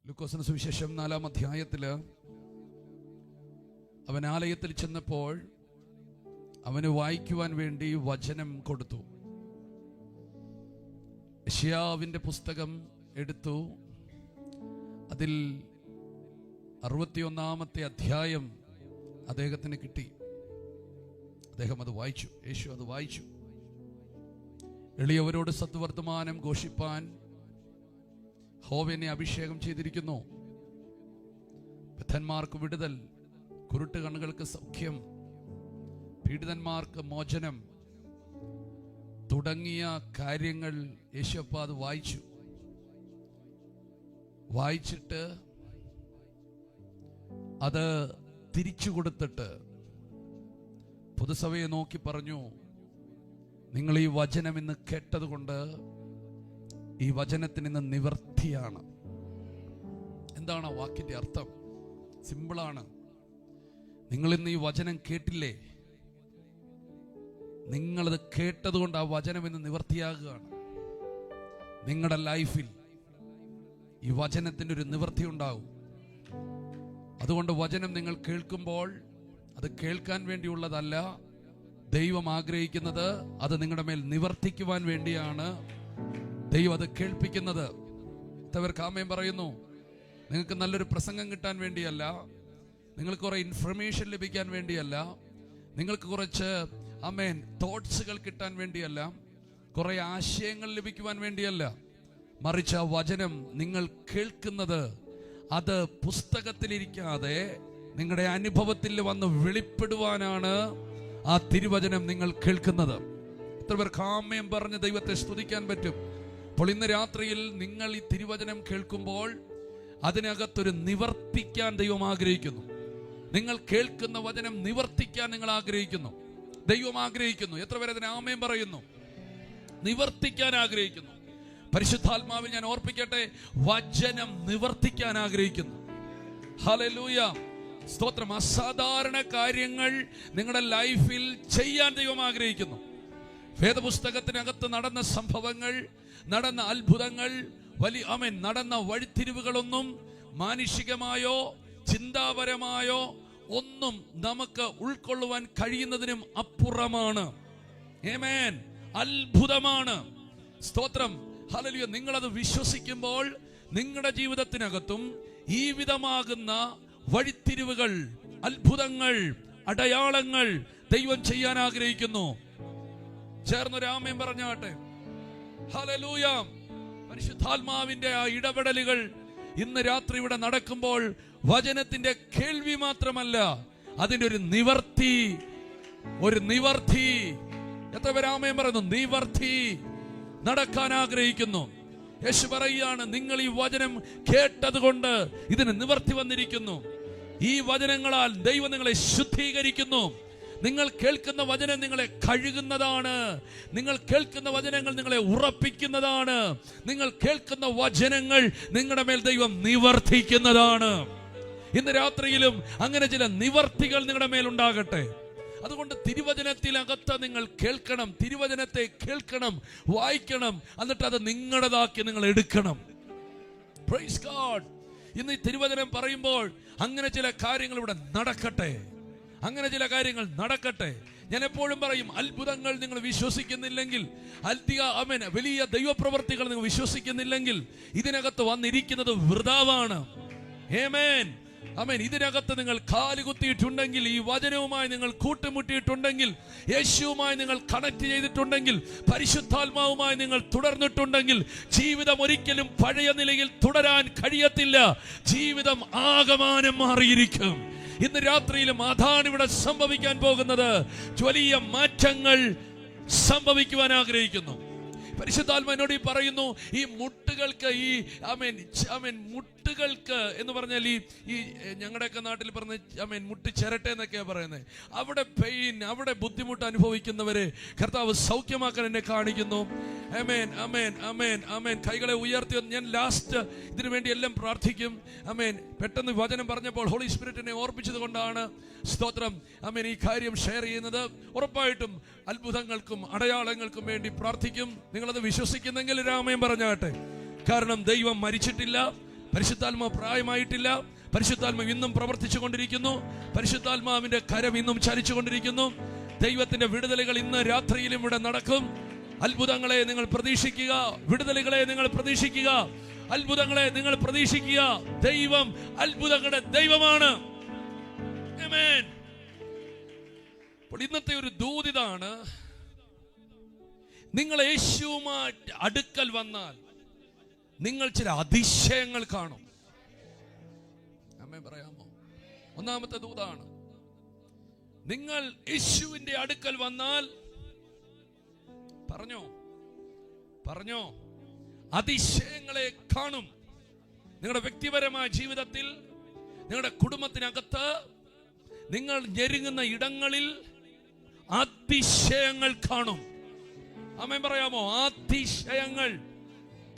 ലൂക്കോസിന് സുവിശേഷം 4-ാം അധ്യായത്തില് അവൻ ആലയത്തിൽ ചെന്നപ്പോൾ അവന് വായിക്കുവാൻ വേണ്ടി വചനം കൊടുത്തു. യെശയ്യാവിന്റെ പുസ്തകം എടുത്തു. അതിൽ 61-ാമത്തെ അധ്യായം അദ്ദേഹത്തിന് കിട്ടി. അദ്ദേഹം അത് വായിച്ചു. യേശു അത് വായിച്ചു. എളിയവരോട് സദ്വർത്തമാനം ഘോഷിപ്പാൻ യഹോവനെ അഭിഷേകം ചെയ്തിരിക്കുന്നു. ബദ്ധന്മാർക്ക് വിടുതൽ, കുരുട്ട് കണ്ണുകൾക്ക് സൗഖ്യം, പീഡിതന്മാർക്ക് മോചനം തുടങ്ങിയ കാര്യങ്ങൾ യേശുപ്പ അത് വായിച്ചു. വായിച്ചിട്ട് അത് തിരിച്ചു കൊടുത്തിട്ട് പൊതുസഭയെ നോക്കി പറഞ്ഞു, നിങ്ങൾ ഈ വചനം ഇന്ന് കേട്ടതുകൊണ്ട് ഈ വചനത്തിന് ഇന്ന് നിവർത്തിയാണ്. എന്താണ് ആ വാക്കിന്റെ അർത്ഥം? സിമ്പിളാണ്. നിങ്ങൾ ഇന്ന് ഈ വചനം കേട്ടില്ലേ? നിങ്ങളത് കേട്ടതുകൊണ്ട് ആ വചനം ഇന്ന് നിവർത്തിയാകുകയാണ്. നിങ്ങളുടെ ലൈഫിൽ ഈ വചനത്തിന്റെ ഒരു നിവർത്തി ഉണ്ടാവും. അതുകൊണ്ട് വചനം നിങ്ങൾ കേൾക്കുമ്പോൾ അത് കേൾക്കാൻ വേണ്ടിയുള്ളതല്ല. ദൈവം ആഗ്രഹിക്കുന്നത് അത് നിങ്ങളുടെ മേൽ നിവർത്തിക്കുവാൻ വേണ്ടിയാണ് ദൈവം അത് കേൾപ്പിക്കുന്നത്. ഇത്തവർക്ക് ആമേൻ പറയുന്നു. നിങ്ങൾക്ക് നല്ലൊരു പ്രസംഗം കിട്ടാൻ വേണ്ടിയല്ല, നിങ്ങൾക്ക് കുറെ ഇൻഫർമേഷൻ ലഭിക്കാൻ വേണ്ടിയല്ല, നിങ്ങൾക്ക് കുറച്ച് ആമേൻ തോട്ട്സുകൾ കിട്ടാൻ വേണ്ടിയല്ല, കുറെ ആശയങ്ങൾ ലഭിക്കുവാൻ വേണ്ടിയല്ല. മറിച്ച് ആ വചനം നിങ്ങൾ കേൾക്കുന്നത് അത് പുസ്തകത്തിലിരിക്കാതെ നിങ്ങളുടെ അനുഭവത്തിൽ വന്ന് വെളിപ്പെടുവാനാണ് ആ തിരുവചനം നിങ്ങൾ കേൾക്കുന്നത്. എത്ര പേർക്ക് ആമേൻ പറഞ്ഞ് ദൈവത്തെ സ്തുതിക്കാൻ പറ്റും? അപ്പോൾ ഇന്ന് രാത്രിയിൽ നിങ്ങൾ ഈ തിരുവചനം കേൾക്കുമ്പോൾ അതിനകത്തൊരു നിവർത്തിക്കാൻ ദൈവം ആഗ്രഹിക്കുന്നു. നിങ്ങൾ കേൾക്കുന്ന വചനം നിവർത്തിക്കാൻ നിങ്ങൾ ആഗ്രഹിക്കുന്നു. ദൈവം ആഗ്രഹിക്കുന്നു. എത്ര പേര് അതിന് ആമേൻ പറയുന്നു? നിവർത്തിക്കാൻ ആഗ്രഹിക്കുന്നു. പരിശുദ്ധാത്മാവിൽ ഞാൻ ഓർപ്പിക്കട്ടെ, വചനം നിവർത്തിക്കാൻ ആഗ്രഹിക്കുന്നു. ഹല്ലേലൂയ, സ്തോത്രം. അസാധാരണ കാര്യങ്ങൾ നിങ്ങളുടെ ലൈഫിൽ ചെയ്യാൻ ദൈവം ആഗ്രഹിക്കുന്നു. വേദപുസ്തകത്തിനകത്ത് നടന്ന സംഭവങ്ങൾ, നടന്ന അത്ഭുതങ്ങൾ, നടന്ന വഴിത്തിരിവുകളൊന്നും മാനുഷികമായോ ചിന്താപരമായോ ഒന്നും നമുക്ക് ഉൾക്കൊള്ളുവാൻ കഴിയുന്നതിനും അപ്പുറമാണ്. ആമേൻ. അത്ഭുതമാണ്. സ്തോത്രം. ഹല്ലേലൂയ. നിങ്ങളത് വിശ്വസിക്കുമ്പോൾ നിങ്ങളുടെ ജീവിതത്തിനകത്തും ഈ വിധമാകുന്ന വഴിത്തിരിവുകൾ, അത്ഭുതങ്ങൾ, അടയാളങ്ങൾ ദൈവം ചെയ്യാൻ ആഗ്രഹിക്കുന്നു. ചേർന്നൊരു ആമേൻ പറഞ്ഞാട്ടെ. ഹല്ലേലൂയ. പരിശുദ്ധാത്മാവിന്റെ ആ ഇടപെടലുകൾ ഇന്ന് രാത്രി ഇവിടെ നടക്കുമ്പോൾ വചനത്തിന്റെ കേൾവി മാത്രമല്ല, അതിന്റെ ഒരു നിവർത്തി. എത്ര പേര് ആമേൻ പറയുന്നു? നിവർത്തി നടക്കാൻ ആഗ്രഹിക്കുന്നു. യേശു പറയുകയാണ്, നിങ്ങൾ ഈ വചനം കേട്ടതുകൊണ്ട് ഇതിന് നിവർത്തി വന്നിരിക്കുന്നു. ഈ വചനങ്ങളാൽ ദൈവം നിങ്ങളെ ശുദ്ധീകരിക്കുന്നു. നിങ്ങൾ കേൾക്കുന്ന വചനം നിങ്ങളെ കഴുകുന്നതാണ്. നിങ്ങൾ കേൾക്കുന്ന വചനങ്ങൾ നിങ്ങളെ ഉറപ്പിക്കുന്നതാണ്. നിങ്ങൾ കേൾക്കുന്ന വചനങ്ങൾ നിങ്ങളുടെ മേൽ ദൈവം നിവർത്തിക്കുന്നതാണ്. ഇന്ന് രാത്രിയിലും അങ്ങനെ ചില നിവർത്തികൾ നിങ്ങളുടെ മേൽ ഉണ്ടാകട്ടെ. അതുകൊണ്ട് തിരുവചനത്തിനകത്ത് നിങ്ങൾ കേൾക്കണം, തിരുവചനത്തെ കേൾക്കണം, വായിക്കണം, എന്നിട്ട് അത് നിങ്ങളുടേതാക്കി നിങ്ങൾ എടുക്കണം. Praise God. ഇന്ന് ഈ തിരുവചനം പറയുമ്പോൾ അങ്ങനെ ചില കാര്യങ്ങൾ ഇവിടെ നടക്കട്ടെ. അങ്ങനെ ചില കാര്യങ്ങൾ നടക്കട്ടെ. ഞാൻ എപ്പോഴും പറയും, അത്ഭുതങ്ങൾ നിങ്ങൾ വിശ്വസിക്കുന്നില്ലെങ്കിൽ, വലിയ ദൈവപ്രവർത്തികൾ നിങ്ങൾ വിശ്വസിക്കുന്നില്ലെങ്കിൽ ഇതിനകത്ത് വന്നിരിക്കുന്നത് വൃഥാവാണ്. ആമേൻ, ആമേൻ. ഇതിനകത്ത് നിങ്ങൾ കാലുകുത്തിയിട്ടുണ്ടെങ്കിൽ, ഈ വചനവുമായി നിങ്ങൾ കൂട്ടുമുട്ടിയിട്ടുണ്ടെങ്കിൽ, യേശുവുമായി നിങ്ങൾ കണക്ട് ചെയ്തിട്ടുണ്ടെങ്കിൽ, പരിശുദ്ധാത്മാവുമായി നിങ്ങൾ തുടർന്നിട്ടുണ്ടെങ്കിൽ ജീവിതം ഒരിക്കലും പഴയ നിലയിൽ തുടരാൻ കഴിയത്തില്ല. ജീവിതം ആകമാനം മാറിയിരിക്കും. ഇന്ന് രാത്രിയിലും അതാണ് ഇവിടെ സംഭവിക്കാൻ പോകുന്നത്. വലിയ മാറ്റങ്ങൾ സംഭവിക്കുവാൻ ആഗ്രഹിക്കുന്നു. പരിശുദ്ധാത്മാവിനോട് പറയുന്നു, ഈ മുട്ടുകൾക്ക് മുട്ടുകൾക്ക് എന്ന് പറഞ്ഞാൽ ഈ ഞങ്ങളുടെയൊക്കെ നാട്ടിൽ പറഞ്ഞ മുട്ട് ചിരട്ടെ എന്നൊക്കെയാണ് പറയുന്നത്. അവിടെ പെയിൻ, അവിടെ ബുദ്ധിമുട്ട് അനുഭവിക്കുന്നവരെ കർത്താവ് സൗഖ്യമാക്കാൻ എന്നെ കാണിക്കുന്നു. ആമേൻ, ആമേൻ, ആമേൻ, ആമേൻ. കൈകളെ ഉയർത്തി ഞാൻ ലാസ്റ്റ് ഇതിനു വേണ്ടി എല്ലാം പ്രാർത്ഥിക്കും. ആമേൻ. പെട്ടെന്ന് വചനം പറഞ്ഞപ്പോൾ ഹോളി സ്പിരിറ്റിനെ ഓർപ്പിച്ചത് കൊണ്ടാണ്, സ്തോത്രം, ആമേൻ, ഈ കാര്യം ഷെയർ ചെയ്യുന്നത്. ഉറപ്പായിട്ടും അത്ഭുതങ്ങൾക്കും അടയാളങ്ങൾക്കും വേണ്ടി പ്രാർത്ഥിക്കും. നിങ്ങളത് വിശ്വസിക്കുന്നെങ്കിൽ രാമയം പറഞ്ഞാട്ടെ. കാരണം ദൈവം മരിച്ചിട്ടില്ല, പരിശുദ്ധാത്മാവ് പ്രായമായിട്ടില്ല. പരിശുദ്ധാത്മാവ് ഇന്നും പ്രവർത്തിച്ചു കൊണ്ടിരിക്കുന്നു. പരിശുദ്ധാത്മാവിന്റെ കരം ഇന്നും ചലിച്ചു കൊണ്ടിരിക്കുന്നു. ദൈവത്തിന്റെ വിടുതലുകൾ ഇന്ന് രാത്രിയിലും ഇവിടെ നടക്കും. അത്ഭുതങ്ങളെ നിങ്ങൾ പ്രതീക്ഷിക്കുക. വിടുതലുകളെ നിങ്ങൾ പ്രതീക്ഷിക്കുക. അത്ഭുതങ്ങളെ നിങ്ങൾ പ്രതീക്ഷിക്കുക. ദൈവം അത്ഭുതങ്ങളുടെ ദൈവമാണ്. ആമേൻ. അപ്പോൾ ഇന്നത്തെ ഒരു ദൂതിതാണ്, നിങ്ങൾ യേശുവുമായിട്ട് അടുക്കൽ വന്നാൽ നിങ്ങൾ ചില അതിശയങ്ങൾ കാണും. ആമേൻ പറയാമോ? ഒന്നാമത്തെ ദൂതാണ്, നിങ്ങൾ യേശുവിന്റെ അടുക്കൽ വന്നാൽ പറഞ്ഞോ അതിശയങ്ങളെ കാണും. നിങ്ങളുടെ വ്യക്തിപരമായ ജീവിതത്തിൽ, നിങ്ങളുടെ കുടുംബത്തിനകത്ത്, നിങ്ങൾ ഞെരുങ്ങുന്ന ഇടങ്ങളിൽ അതിശയങ്ങൾ കാണും. ആമേൻ പറയാമോ? അതിശയങ്ങൾ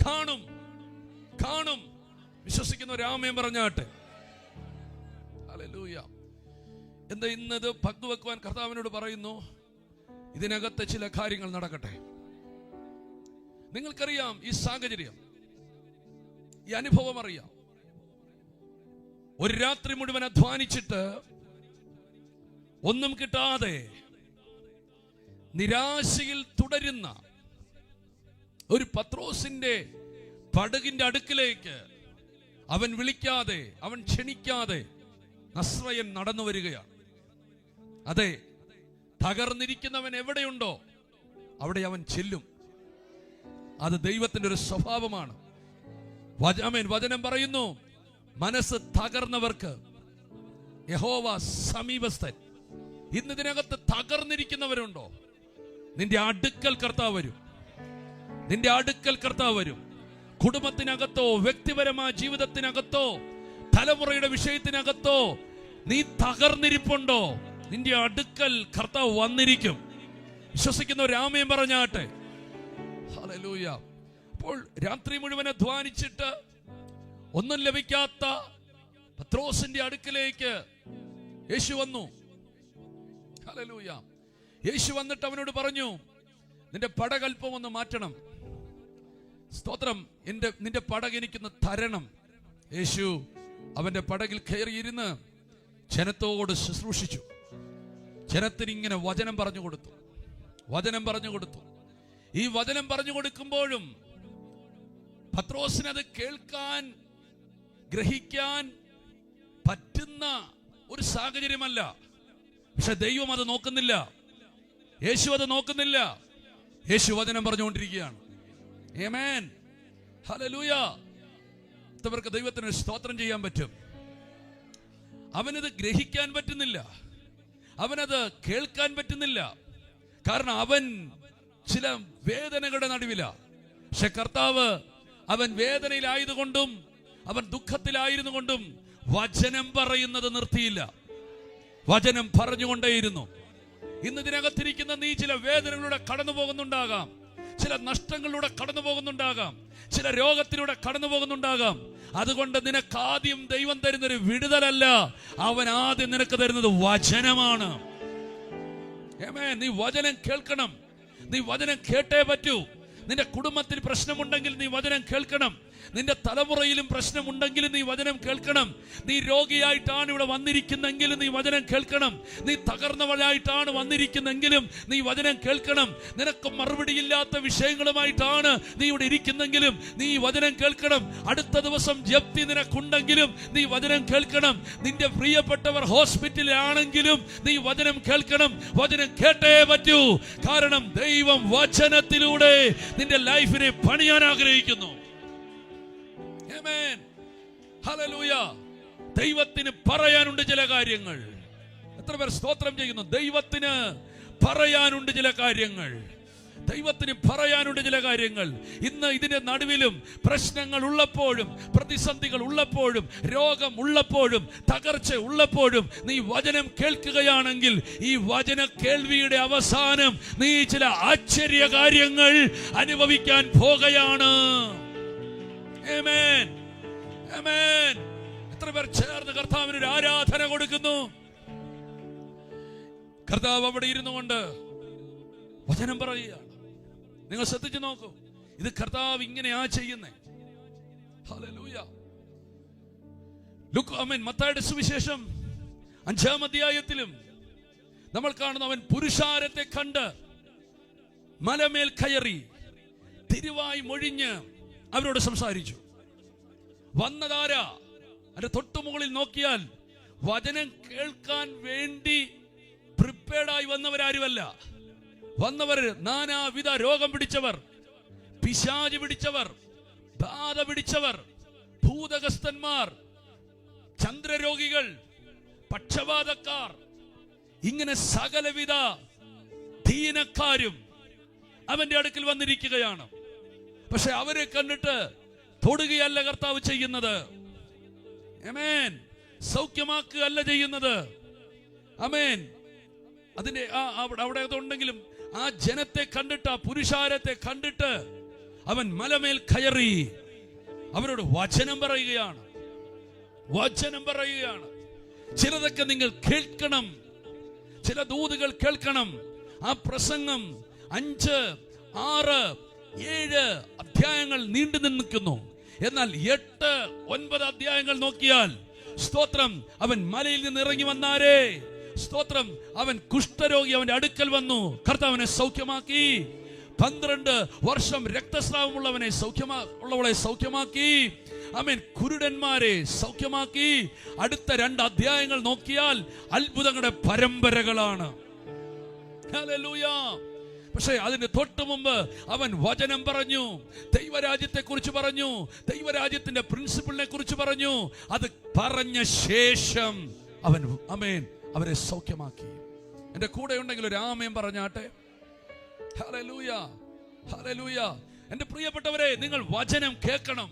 കാണും. വിശ്വസിക്കുന്നവർ ആമേൻ പറഞ്ഞാട്ടെ. ഹല്ലേലൂയ. എന്താ ഇന്നത് പങ്കുവെക്കുവാൻ കർത്താവിനോട് പറയുന്നു? ഇതിനകത്ത് ചില കാര്യങ്ങൾ നടക്കട്ടെ. നിങ്ങൾക്കറിയാം ഈ സാഹചര്യം, ഈ അനുഭവം അറിയാം. ഒരു രാത്രി മുഴുവൻ അധ്വാനിച്ചിട്ട് ഒന്നും കിട്ടാതെ നിരാശയിൽ തുടരുന്ന ഒരു പത്രോസിന്റെ പടകിന്റെ അടുക്കിലേക്ക് അവൻ വിളിക്കാതെ, അവൻ ക്ഷണിക്കാതെ നസ്രയൻ നടന്നു വരികയാണ്. അതെ, തകർന്നിരിക്കുന്നവൻ എവിടെയുണ്ടോ അവിടെ അവൻ ചെല്ലും. അത് ദൈവത്തിന്റെ ഒരു സ്വഭാവമാണ്. വചനം പറയുന്നു, മനസ്സ് തകർന്നവർക്ക് യഹോവ സമീപസ്ഥൻ. ഇന്ന് ഇതിനകത്ത് തകർന്നിരിക്കുന്നവരുണ്ടോ? നിന്റെ അടുക്കൽ കർത്താവ് വരും. നിന്റെ അടുക്കൽ കർത്താവ് വരും. കുടുംബത്തിനകത്തോ, വ്യക്തിപരമായ ജീവിതത്തിനകത്തോ, തലമുറയുടെ വിഷയത്തിനകത്തോ നീ തകർന്നിരിപ്പുണ്ടോ? നിന്റെ അടുക്കൽ കർത്താവ് വന്നിരിക്കും. വിശ്വസിക്കുന്നവർ ആമേൻ പറഞ്ഞാട്ടെ. ഹല്ലേലൂയ. അപ്പോൾ രാത്രി മുഴുവൻ അധ്വാനിച്ചിട്ട് ഒന്നും ലഭിക്കാത്ത പത്രോസിന്റെ അടുക്കലേക്ക് യേശു വന്നു. ഹല്ലേലൂയ. യേശു വന്നിട്ട് അവനോട് പറഞ്ഞു, നിന്റെ പടകൽപ്പം ഒന്ന് മാറ്റണം. സ്തോത്രം. നിന്റെ പടക് എനിക്കൊന്ന് തരണം. യേശു അവന്റെ പടകിൽ കയറിയിരുന്ന് ജനത്തോട് ശുശ്രൂഷിച്ചു. ജനത്തിന് ഇങ്ങനെ വചനം പറഞ്ഞു കൊടുത്തു. ഈ വചനം പറഞ്ഞു കൊടുക്കുമ്പോഴും പത്രോസിനത് കേൾക്കാൻ, ഗ്രഹിക്കാൻ പറ്റുന്ന ഒരു സാഹചര്യമല്ല. പക്ഷെ ദൈവം അത് നോക്കുന്നില്ല. യേശു അത് നോക്കുന്നില്ല. യേശു വചനം പറഞ്ഞുകൊണ്ടിരിക്കുകയാണ്. ആമേൻ. ഹല്ലേലൂയ. ഇവർക്ക് ദൈവത്തിന് സ്തോത്രം ചെയ്യാൻ പറ്റും. അവനത് ഗ്രഹിക്കാൻ പറ്റുന്നില്ല, അവനത് കേൾക്കാൻ പറ്റുന്നില്ല. കാരണം അവൻ ചില വേദനകളുടെ നടുവില. പക്ഷെ കർത്താവ് അവൻ വേദനയിലായതുകൊണ്ടും അവൻ ദുഃഖത്തിലായിരുന്നു കൊണ്ടും വചനം പറയുന്നത് നിർത്തിയില്ല. വചനം പറഞ്ഞുകൊണ്ടേയിരുന്നു. ഇന്ന് ഇതിനകത്തിരിക്കുന്ന നീ ചില വേദനകളിലൂടെ കടന്നു പോകുന്നുണ്ടാകാം, ചില നഷ്ടങ്ങളിലൂടെ കടന്നു പോകുന്നുണ്ടാകാം, ചില രോഗത്തിലൂടെ കടന്നു പോകുന്നുണ്ടാകാം. അതുകൊണ്ട് നിനക്ക് ആദ്യം ദൈവം തരുന്നൊരു വിടുതലല്ല, അവൻ ആദ്യം നിനക്ക് തരുന്നത് വചനമാണ്. നീ വചനം കേൾക്കണം. നീ വചനം കേട്ടേ പറ്റൂ. നിന്റെ കുടുംബത്തിൽ പ്രശ്നമുണ്ടെങ്കിൽ നീ വചനം കേൾക്കണം. നിന്റെ തലമുറയിലും പ്രശ്നമുണ്ടെങ്കിലും നീ വചനം കേൾക്കണം. നീ രോഗിയായിട്ടാണ് ഇവിടെ വന്നിരിക്കുന്നെങ്കിലും നീ വചനം കേൾക്കണം. നീ തകർന്നവരായിട്ടാണ് വന്നിരിക്കുന്നെങ്കിലും നീ വചനം കേൾക്കണം. നിനക്ക് മറുപടിയില്ലാത്ത വിഷയങ്ങളുമായിട്ടാണ് നീ ഇവിടെ ഇരിക്കുന്നെങ്കിലും നീ വചനം കേൾക്കണം. അടുത്ത ദിവസം ജപ്തി നിനക്കുണ്ടെങ്കിലും നീ വചനം കേൾക്കണം. നിന്റെ പ്രിയപ്പെട്ടവർ ഹോസ്പിറ്റലിലാണെങ്കിലും നീ വചനം കേൾക്കണം. വചനം കേട്ടേ പറ്റൂ. കാരണം ദൈവം വചനത്തിലൂടെ നിന്റെ ലൈഫിനെ പണിയാൻ ആഗ്രഹിക്കുന്നു. ആമേൻ. ഹല്ലേലൂയ. ദൈവത്തിന് പറയാനുണ്ട് ചില കാര്യങ്ങൾ. എത്ര പേർ സ്തോത്രം ചെയ്യുന്നു? ദൈവത്തിന് പറയാനുണ്ട് ചില കാര്യങ്ങൾ. ദൈവത്തിന് പറയാനുണ്ട് ചില കാര്യങ്ങൾ. ഇന്ന് ഇതിന്റെ നടുവിലും പ്രശ്നങ്ങൾ ഉള്ളപ്പോഴും, പ്രതിസന്ധികൾ ഉള്ളപ്പോഴും, രോഗം ഉള്ളപ്പോഴും, തകർച്ച ഉള്ളപ്പോഴും നീ വചനം കേൾക്കുകയാണെങ്കിൽ ഈ വചന കേൾവിയുടെ അവസാനം നീ ചില ആശ്ചര്യ കാര്യങ്ങൾ അനുഭവിക്കാൻ പോകുകയാണ്. ആമേൻ. ആമേൻ. എത്ര പേർ ചേർന്ന് കർത്താവിന് ഒരു ആരാധന കൊടുക്കുന്നു? കർത്താവ് അവിടെ ഇരുന്നു കൊണ്ട് വചനം പറയുകയാണ്. നിങ്ങൾ ശ്രദ്ധിച്ചു നോക്കൂ. ഇത് കർത്താവ് ഇങ്ങനെയാ ചെയ്യുന്നേ. ഹല്ലേലൂയ. മത്തായിയുടെ സുവിശേഷം 5-ാം അധ്യായത്തിലും നമ്മൾ കാണുന്ന അവൻ പുരുഷാരത്തെ കണ്ട് മലമേൽ കയറി തിരുവായി മൊഴിഞ്ഞ് അവരോട് സംസാരിച്ചു. വന്നതാരാ? അതിന്റെ തൊട്ടുമുകളിൽ നോക്കിയാൽ വചനം കേൾക്കാൻ വേണ്ടി പ്രിപ്പയർഡായി വന്നവരാരുമല്ല. വന്നവർ നാനാവിധ രോഗം പിടിച്ചവർ, പിശാച് പിടിച്ചവർ, ബാധ പിടിച്ചവർ, ഭൂതഗസ്തന്മാർ, ചന്ദ്രരോഗികൾ, പക്ഷപാതക്കാർ, ഇങ്ങനെ സകലവിധ ദീനക്കാരും അവന്റെ അടുക്കൽ വന്നിരിക്കുകയാണ്. പക്ഷെ അവരെ കണ്ടിട്ട് തൊടുകയല്ല കർത്താവ് ചെയ്യുന്നത്. ആമേൻ. സൗഖ്യമാക്കുകയല്ല ചെയ്യുന്നത്. ആമേൻ. അതിന്റെ അവിടെ ഉണ്ടെങ്കിലും ആ ജനത്തെ കണ്ടിട്ട്, ആ പുരുഷാരത്തെ കണ്ടിട്ട് അവൻ മലമേൽ കയറി അവരോട് വചനം പറയുകയാണ്. വചനം പറയുകയാണ്. ചിലതൊക്കെ നിങ്ങൾ കേൾക്കണം, ചില ദൂതുകൾ കേൾക്കണം. ആ പ്രസംഗം 5, 6, 7 അധ്യായങ്ങൾ നീണ്ടു നിൽക്കുന്നു. എന്നാൽ 8, 9 അധ്യായങ്ങൾ നോക്കിയാൽ സ്തോത്രം, അവൻ മലയിൽ നിന്ന് ഇറങ്ങി വന്നാരേ, സ്തോത്രം, അവൻ കുഷ്ഠരോഗി അവന്റെ അടുക്കൽ വന്നു, കർത്താവിനെ സൗഖ്യമാക്കി. 12 വർഷം രക്തസ്രാവമുള്ളവനെ ഉള്ളവളെ സൗഖ്യമാക്കി. ആമേൻ. കുരുടന്മാരെ സൗഖ്യമാക്കി. അടുത്ത 2 അധ്യായങ്ങൾ നോക്കിയാൽ അത്ഭുതങ്ങളുടെ പരമ്പരകളാണ്. ഹല്ലേലൂയ. പക്ഷേ അതിന് തൊട്ടു മുമ്പ് അവൻ വചനം പറഞ്ഞു, ദൈവരാജ്യത്തെ കുറിച്ച് പറഞ്ഞു, ദൈവരാജ്യത്തിന്റെ പ്രിൻസിപ്പിളിനെ കുറിച്ച് പറഞ്ഞു. അത് പറഞ്ഞ ശേഷം അവൻ ആമേൻ അവരെ സൗഖ്യമാക്കി. എന്റെ കൂടെ ഉണ്ടെങ്കിൽ ഒരു ആമേൻ പറഞ്ഞാട്ടെ. Hallelujah, hallelujah. എന്റെ പ്രിയപ്പെട്ടവരെ, നിങ്ങൾ വചനം കേൾക്കണം.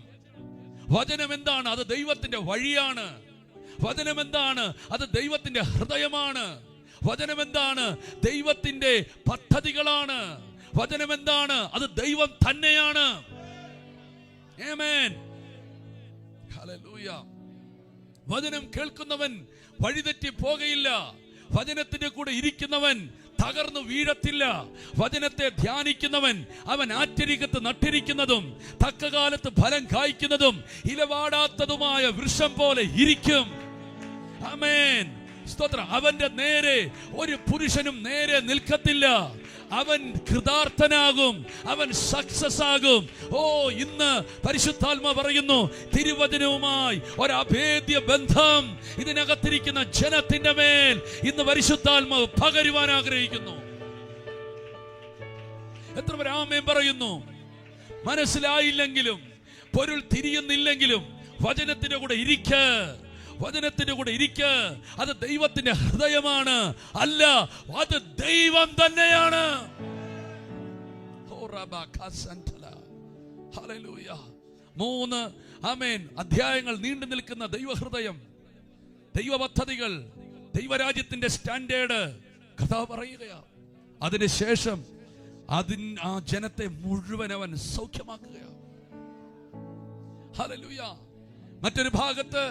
വചനം എന്താണ്? അത് ദൈവത്തിന്റെ വഴിയാണ്. വചനം എന്താണ്? അത് ദൈവത്തിന്റെ ഹൃദയമാണ്. വചനം എന്താണ്? ദൈവത്തിന്റെ പദ്ധതികളാണ്. വചനം എന്താണ്? അത് ദൈവം തന്നെയാണ്. ആമേൻ. ഹല്ലേലൂയ. വചനം കേൾക്കുന്നവൻ വഴിതെറ്റി പോകയില്ല. വചനത്തിന്റെ കൂടെ ഇരിക്കുന്നവൻ തകർന്നു വീഴത്തില്ല. വചനത്തെ ധ്യാനിക്കുന്നവൻ അവൻ ആറ്റരികത്ത് നട്ടിരിക്കുന്നതും തക്കകാലത്ത് ഫലം കായ്ക്കുന്നതും ഇലവാടാത്തതുമായ വൃക്ഷം പോലെ ഇരിക്കും. ആമേൻ. സ്തോത്രം. അവന്റെ നേരെ ഒരു പുരുഷനും നേരെ നിൽക്കത്തില്ല. അവൻ കൃതാർത്ഥനാകും, അവൻ സക്സസ് ആകും. ഓ, ഇന്ന് പരിശുദ്ധാത്മ പറയുന്നു, തിരുവചനവുമായി ഒരഭേദ്യ ബന്ധം ഇതിനകത്തിരിക്കുന്ന ജനത്തിന്റെ മേൽ ഇന്ന് പരിശുദ്ധാത്മാവ് പകരുവാൻ ആഗ്രഹിക്കുന്നു. എത്ര പേർ ആമേൻ പറയുന്നു? മനസ്സിലായില്ലെങ്കിലും പൊരുൾ തിരിയുന്നില്ലെങ്കിലും വചനത്തിന്റെ കൂടെ ഇരിക്ക്. വചനത്തിന്റെ കൂടെ ഇരിക്ക്. അത് ദൈവത്തിന്റെ ഹൃദയമാണ്. അല്ല, അത് ദൈവം തന്നെയാണ്. ഹല്ലേലൂയ. 3 ആമേൻ അധ്യായങ്ങൾ നീണ്ടു നിൽക്കുന്ന ദൈവഹൃദയം, ദൈവ പദ്ധതികൾ, ദൈവരാജ്യത്തിന്റെ സ്റ്റാൻഡേർഡ് കർത്താവ് പറയുകയാ. അതിനുശേഷം ആ ജനത്തെ മുഴുവൻ അവൻ സൗഖ്യമാക്കുകയാ. ഹല്ലേലൂയ. മറ്റൊരു ഭാഗത്ത്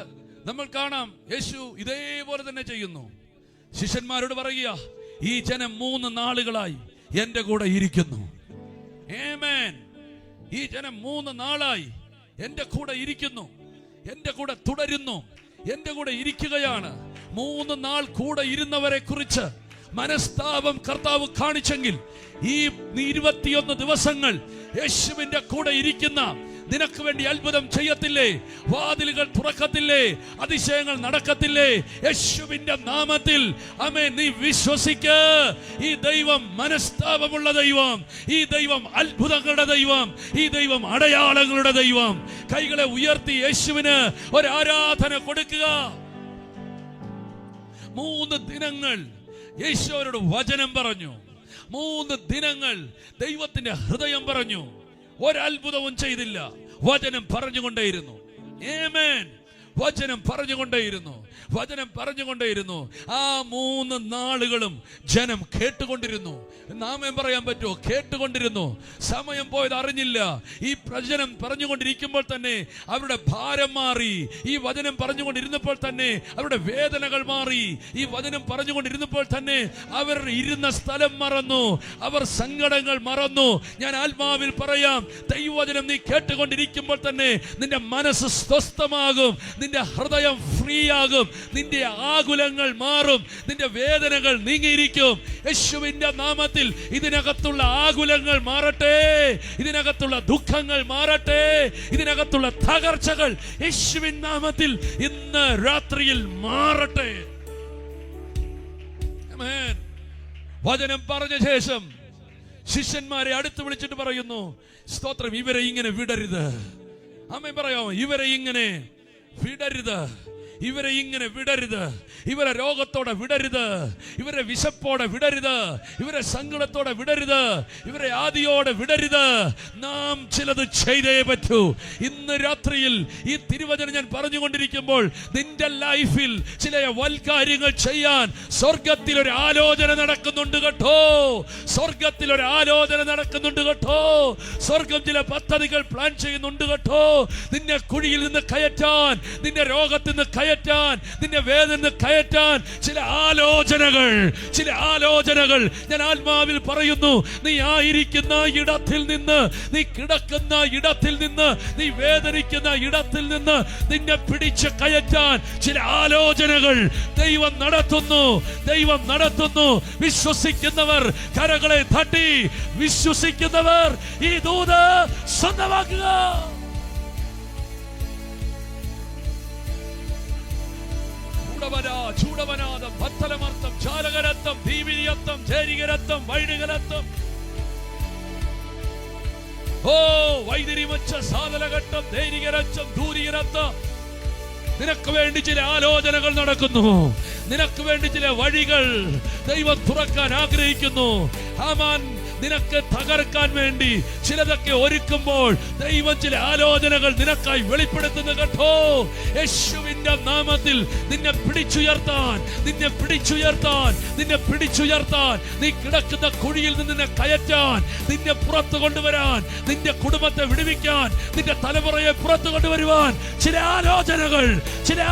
നമ്മൾ കാണാം, യേശു ഇതേപോലെ തന്നെ ചെയ്യുന്നു. ശിഷ്യന്മാരോട് പറയുക, ഈ ജനം 3 നാളുകളായി എന്റെ കൂടെ ഇരിക്കുന്നു. ആമേൻ. ഈ ജനം 3 നാളായി എന്റെ കൂടെ ഇരിക്കുന്നു, എന്റെ കൂടെ തുടരുന്നു, എന്റെ കൂടെ ഇരിക്കുകയാണ്. 3 നാൾ കൂടെ ഇരുന്നവരെ കുറിച്ച് മനസ്താപം കർത്താവ് കാണിച്ചെങ്കിൽ ഈ 21 ദിവസങ്ങൾ യേശുവിന്റെ കൂടെ ഇരിക്കുന്ന നിനക്ക് വേണ്ടി അത്ഭുതം ചെയ്യത്തില്ലേ? വാതിലുകൾ തുറക്കത്തില്ലേ? അതിശയങ്ങൾ നടക്കത്തില്ലേ? യേശുവിന്റെ നാമത്തിൽ ആമേൻ. നീ വിശ്വസിക്ക. ഈ ദൈവം മനസ്താപമുള്ള ദൈവം, ഈ ദൈവം അത്ഭുതങ്ങളുടെ ദൈവം, ഈ ദൈവം അടയാളങ്ങളുടെ ദൈവം. കൈകളെ ഉയർത്തി യേശുവിന് ഒരു ആരാധന കൊടുക്കുക. 3 ദിനങ്ങൾ യേശു അവരോട് വചനം പറഞ്ഞു. 3 ദിനങ്ങൾ ദൈവത്തിന്റെ ഹൃദയം പറഞ്ഞു. ഒരത്ഭുതവും ചെയ്തില്ല. വചനം പറഞ്ഞുകൊണ്ടേയിരുന്നു. ആമേൻ. വചനം പറഞ്ഞുകൊണ്ടേയിരുന്നു. വചനം പറഞ്ഞുകൊണ്ടേയിരുന്നു. ആ 3 നാളുകളും ജനം കേട്ടുകൊണ്ടിരുന്നു. നാമം പറയാൻ പറ്റുമോ? കേട്ടുകൊണ്ടിരുന്നു. സമയം പോയത് അറിഞ്ഞില്ല. ഈ പ്രവചനം പറഞ്ഞുകൊണ്ടിരിക്കുമ്പോൾ തന്നെ അവരുടെ ഭാരം മാറി. ഈ വചനം പറഞ്ഞുകൊണ്ടിരുന്നപ്പോൾ തന്നെ അവരുടെ വേദനകൾ മാറി. ഈ വചനം പറഞ്ഞുകൊണ്ടിരുന്നപ്പോൾ തന്നെ അവർ ഇരുന്ന സ്ഥലം മറന്നു, അവർ സങ്കടങ്ങൾ മറന്നു. ഞാൻ ആത്മാവിൽ പറയാം, ദൈവവചനം നീ കേട്ടുകൊണ്ടിരിക്കുമ്പോൾ തന്നെ നിന്റെ മനസ്സ് സ്വസ്ഥമാകും, നിന്റെ ഹൃദയം ഫ്രീ ആകും, നിന്റെ ആകുലങ്ങൾ മാറും, നിന്റെ വേദനകൾ നീങ്ങിയിരിക്കും. യേശുവിന്റെ നാമത്തിൽ ഇതിനകത്തുള്ള ആകുലങ്ങൾ മാറട്ടെ, ഇതിനകത്തുള്ള ദുഃഖങ്ങൾ മാറട്ടെ, ഇതിനകത്തുള്ള തകർച്ചകൾ യേശുവിൻ നാമത്തിൽ ഇന്ന് രാത്രിയിൽ മാറട്ടെ. ആമേൻ. വചനം പറഞ്ഞ ശേഷം ശിഷ്യന്മാരെ അടുത്ത് വിളിച്ചിട്ട് പറയുന്നു, സ്തോത്രം, ഇവരെ ഇങ്ങനെ വിടരുത്. ആമേൻ പറയാമോ? ഇവരെ ഇങ്ങനെ വിടരുത്, ഇവരെ ഇങ്ങനെ വിടരുത്, ഇവരെ രോഗത്തോടെ വിടരുത്, ഇവരെ വിശപ്പോടെ വിടരുത്, ഇവരെ സങ്കടത്തോടെ വിടരുത്, ഇവരെ ആദിയോടെ വിടരുത്. നാം ചിലത് ചെയ്തേ പറ്റൂ. ഇന്ന് രാത്രിയിൽ ഈ തിരുവചനം ഞാൻ പറഞ്ഞുകൊണ്ടിരിക്കുമ്പോൾ നിന്റെ ലൈഫിൽ ചില വൽകാര്യങ്ങൾ ചെയ്യാൻ സ്വർഗത്തിൽ ഒരു ആലോചന നടക്കുന്നുണ്ട് കേട്ടോ. സ്വർഗത്തിൽ ഒരു ആലോചന നടക്കുന്നുണ്ട് കേട്ടോ. സ്വർഗം ചില പദ്ധതികൾ പ്ലാൻ ചെയ്യുന്നുണ്ട് കേട്ടോ. നിന്നെ കുഴിയിൽ നിന്ന് കയറ്റാൻ, നിന്റെ രോഗത്തിൽ നിന്ന് കയറ്റാൻ, നിന്റെ വേദന കയറ്റാൻ ചില ആലോചനകൾ ഞാൻ ആത്മാവിൽ പറയുന്നു. നീ ആയിരിക്കുന്ന ഇടത്തിൽ നിന്ന്, നീ കിടക്കുന്ന ഇടത്തിൽ നിന്ന്, നീ വേദനിക്കുന്ന ഇടത്തിൽ നിന്ന് നിന്നെ പിടിച്ച് കയറ്റാൻ ചില ആലോചനകൾ ദൈവം നടത്തുന്നു. വിശ്വസിക്കുന്നവർ കരങ്ങളെ തട്ടി, വിശ്വസിക്കുന്നവർ ഈ ദൂത് സ്വന്തമാക്കുക. ചൂടവനാദം, പത്തലമർത്ഥം, ചാലകരത്വം, ദീപിനിയത്വം, ചേരികരത്വം, വൈദികരത്വം, വൈദ്യരിമച്ച സാധനഘട്ടം, ധൈര്യരച്ചം, ദൂരികരത്വം. നിനക്ക് വേണ്ടി ചില ആലോചനകൾ നടക്കുന്നു. നിനക്ക് വേണ്ടി ചില വഴികൾ ദൈവം തുറക്കാൻ ആഗ്രഹിക്കുന്നു. ഹാമാൻ നിനക്ക് തകർക്കാൻ വേണ്ടി ചിലതൊക്കെ ഒരുക്കുമ്പോൾ ദൈവം ചില ആലോചനകൾ നിനക്കായി വെളിപ്പെടുത്തുന്നു കേട്ടോ. യേശുവിന്റെ നാമത്തിൽ നിന്നെ പിടിച്ചുയർത്താൻ, നീ കിടക്കുന്ന കുഴിയിൽ നിന്ന് നിന്നെ കയറ്റാൻ, നിന്നെ പുറത്തു കൊണ്ടുവരാൻ, നിന്റെ കുടുംബത്തെ വിടുവിക്കാൻ, നിന്റെ തലമുറയെ പുറത്തു കൊണ്ടുവരുവാൻ ചില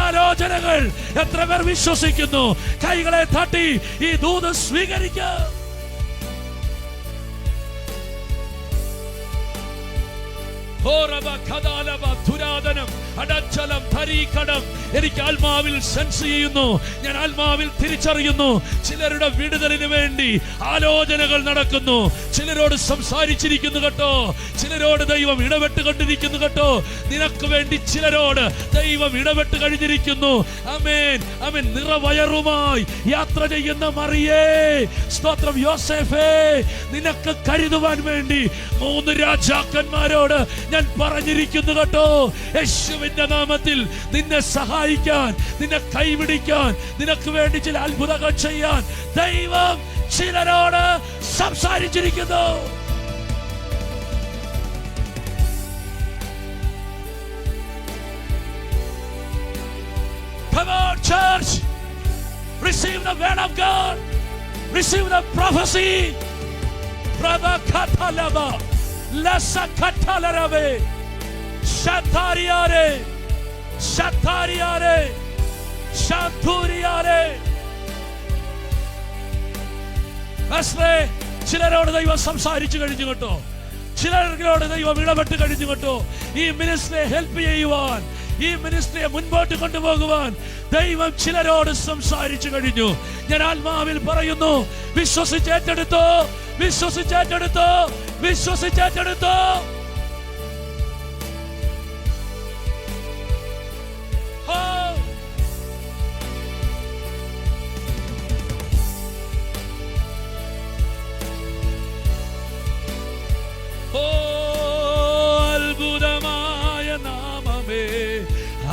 ആലോചനകൾ. എത്ര പേർ വിശ്വസിക്കുന്നു? കൈകളെ തട്ടി ഈ ദൂത് സ്വീകരിക്കുക. എനിക്ക് ആത്മാവിൽ സെൻസ് ചെയ്യുന്നു, ഞാൻ ആത്മാവിൽ തിരിച്ചറിയുന്നു. ചിലരുടെ വിടുതലിന് വേണ്ടി ആലോചനകൾ നടക്കുന്നു. ചിലരോട് സംസാരിച്ചിരിക്കുന്നു കേട്ടോ. ചിലരോട് ദൈവം ഇടപെട്ടുകൊണ്ടിരിക്കുന്നു കേട്ടോ. നിനക്ക് വേണ്ടി ചിലരോട് ദൈവം ഇടപെട്ട് കഴിഞ്ഞിരിക്കുന്നു. ആമേൻ, ആമേൻ. നിറവയറുമായി യാത്ര ചെയ്യുന്ന മറിയേ, സ്തോത്രം. യോസേഫേ, നിനക്ക് കരുതുവാൻ വേണ്ടി 3 രാജാക്കന്മാരോട് ഞാൻ പറഞ്ഞിരിക്കുന്നു കേട്ടോ. യേശുവിന്റെ നാമത്തിൽ നിന്നെ സഹായിക്കാൻ, നിന്നെ കൈപിടിക്കാൻ, നിനക്ക് വേണ്ടി ചില അത്ഭുതങ്ങൾ ചെയ്യാൻ ദൈവം ചിലരോട് സംസാരിച്ചിരിക്കുന്നു. Come on, church. Receive the word of God. Receive the prophecy. Rabakatalaba. Lasa Katalarave. Shatariare. Shanturiare. ചിലരോട് ദൈവം സംസാരിച്ചു കഴിഞ്ഞു കേട്ടോ. ചിലരോട് ദൈവം ഇടപെട്ട് കഴിഞ്ഞു കേട്ടോ. ഈ മിനിസ്ട്രിയെ ഹെൽപ്പ് ചെയ്യുവാൻ, ഈ മിനിസ്ട്രിയെ മുൻപോട്ട് കൊണ്ടുപോകുവാൻ ദൈവം ചിലരോട് സംസാരിച്ചു കഴിഞ്ഞു. ഞാൻ ആത്മാവിൽ പറയുന്നു, വിശ്വസിച്ചേറ്റെടുത്തോ. അത്ഭുതമായ നാമമേ,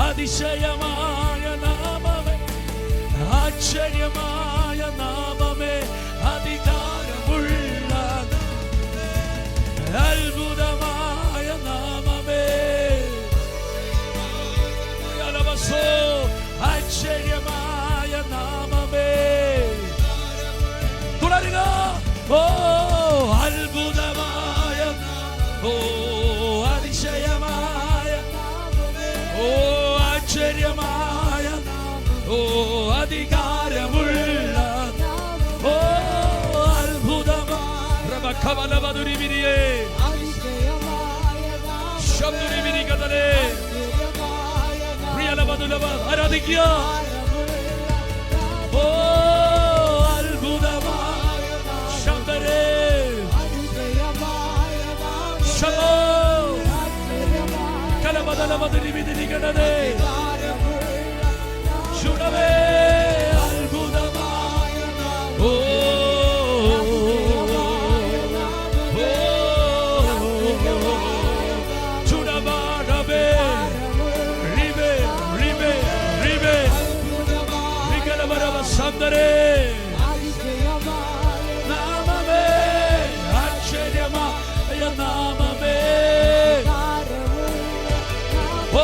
അതിശയമായ നാമമേ, ആശ്ചര്യമായ നാമമേ, അധികാരമുള്ള അത്ഭുതമായ നാമമേ, ആശ്ചര്യമായ ഓ അധികാരമുള്ള ഓ അത്ഭുതമായ റബഖവലവദുരിവിരിയേ ശബ്ദുരിവിരികതലേ പ്രിയലവദുലവ ആരാധിക്കുക. ഓ അത്ഭുതമായ ശബ്ദരേ ശബോ കലവദലവദുരിവിരികതലേ ചുടവേ അത്ഭുതമായ ഓ ചുടബാടവേ റിവേ റിവേ റിവേ നികലവരവ സന്ദരേ നാമമേ ആശ്ചര്യമായ നാമമേ ഓ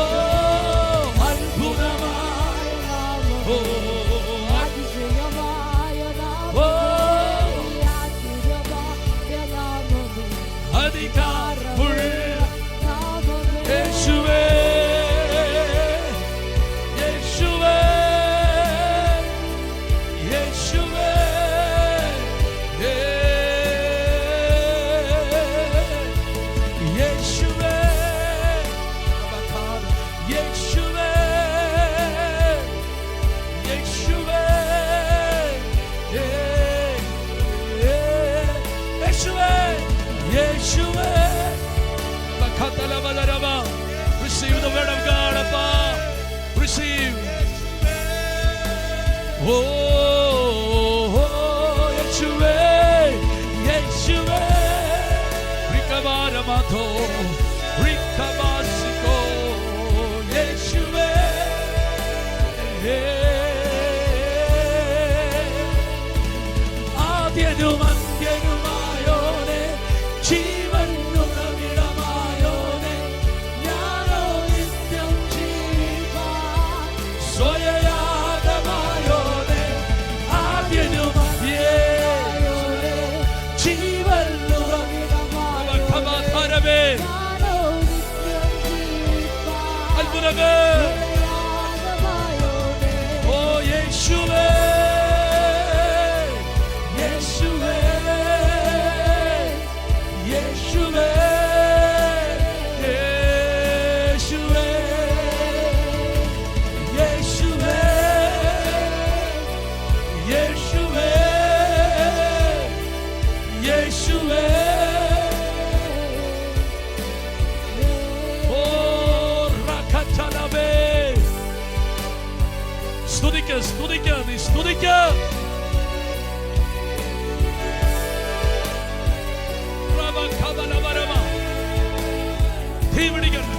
Receive the word of God, Appa. Receive. Oh, Yeshua, Yeshua. Rikavaramato, Rikavasiko, Yeshua. Adyenum, Adyenum, Ayone, Jivan. Oh Yeshua, Yeshua, Yeshua, Yeshua, Yeshua, Yeshua, Yeshua. സ്തുതിക്ക സ്തുതിക്ക നീ സ്തുതിക്ക. തീ പിടിക്കണം.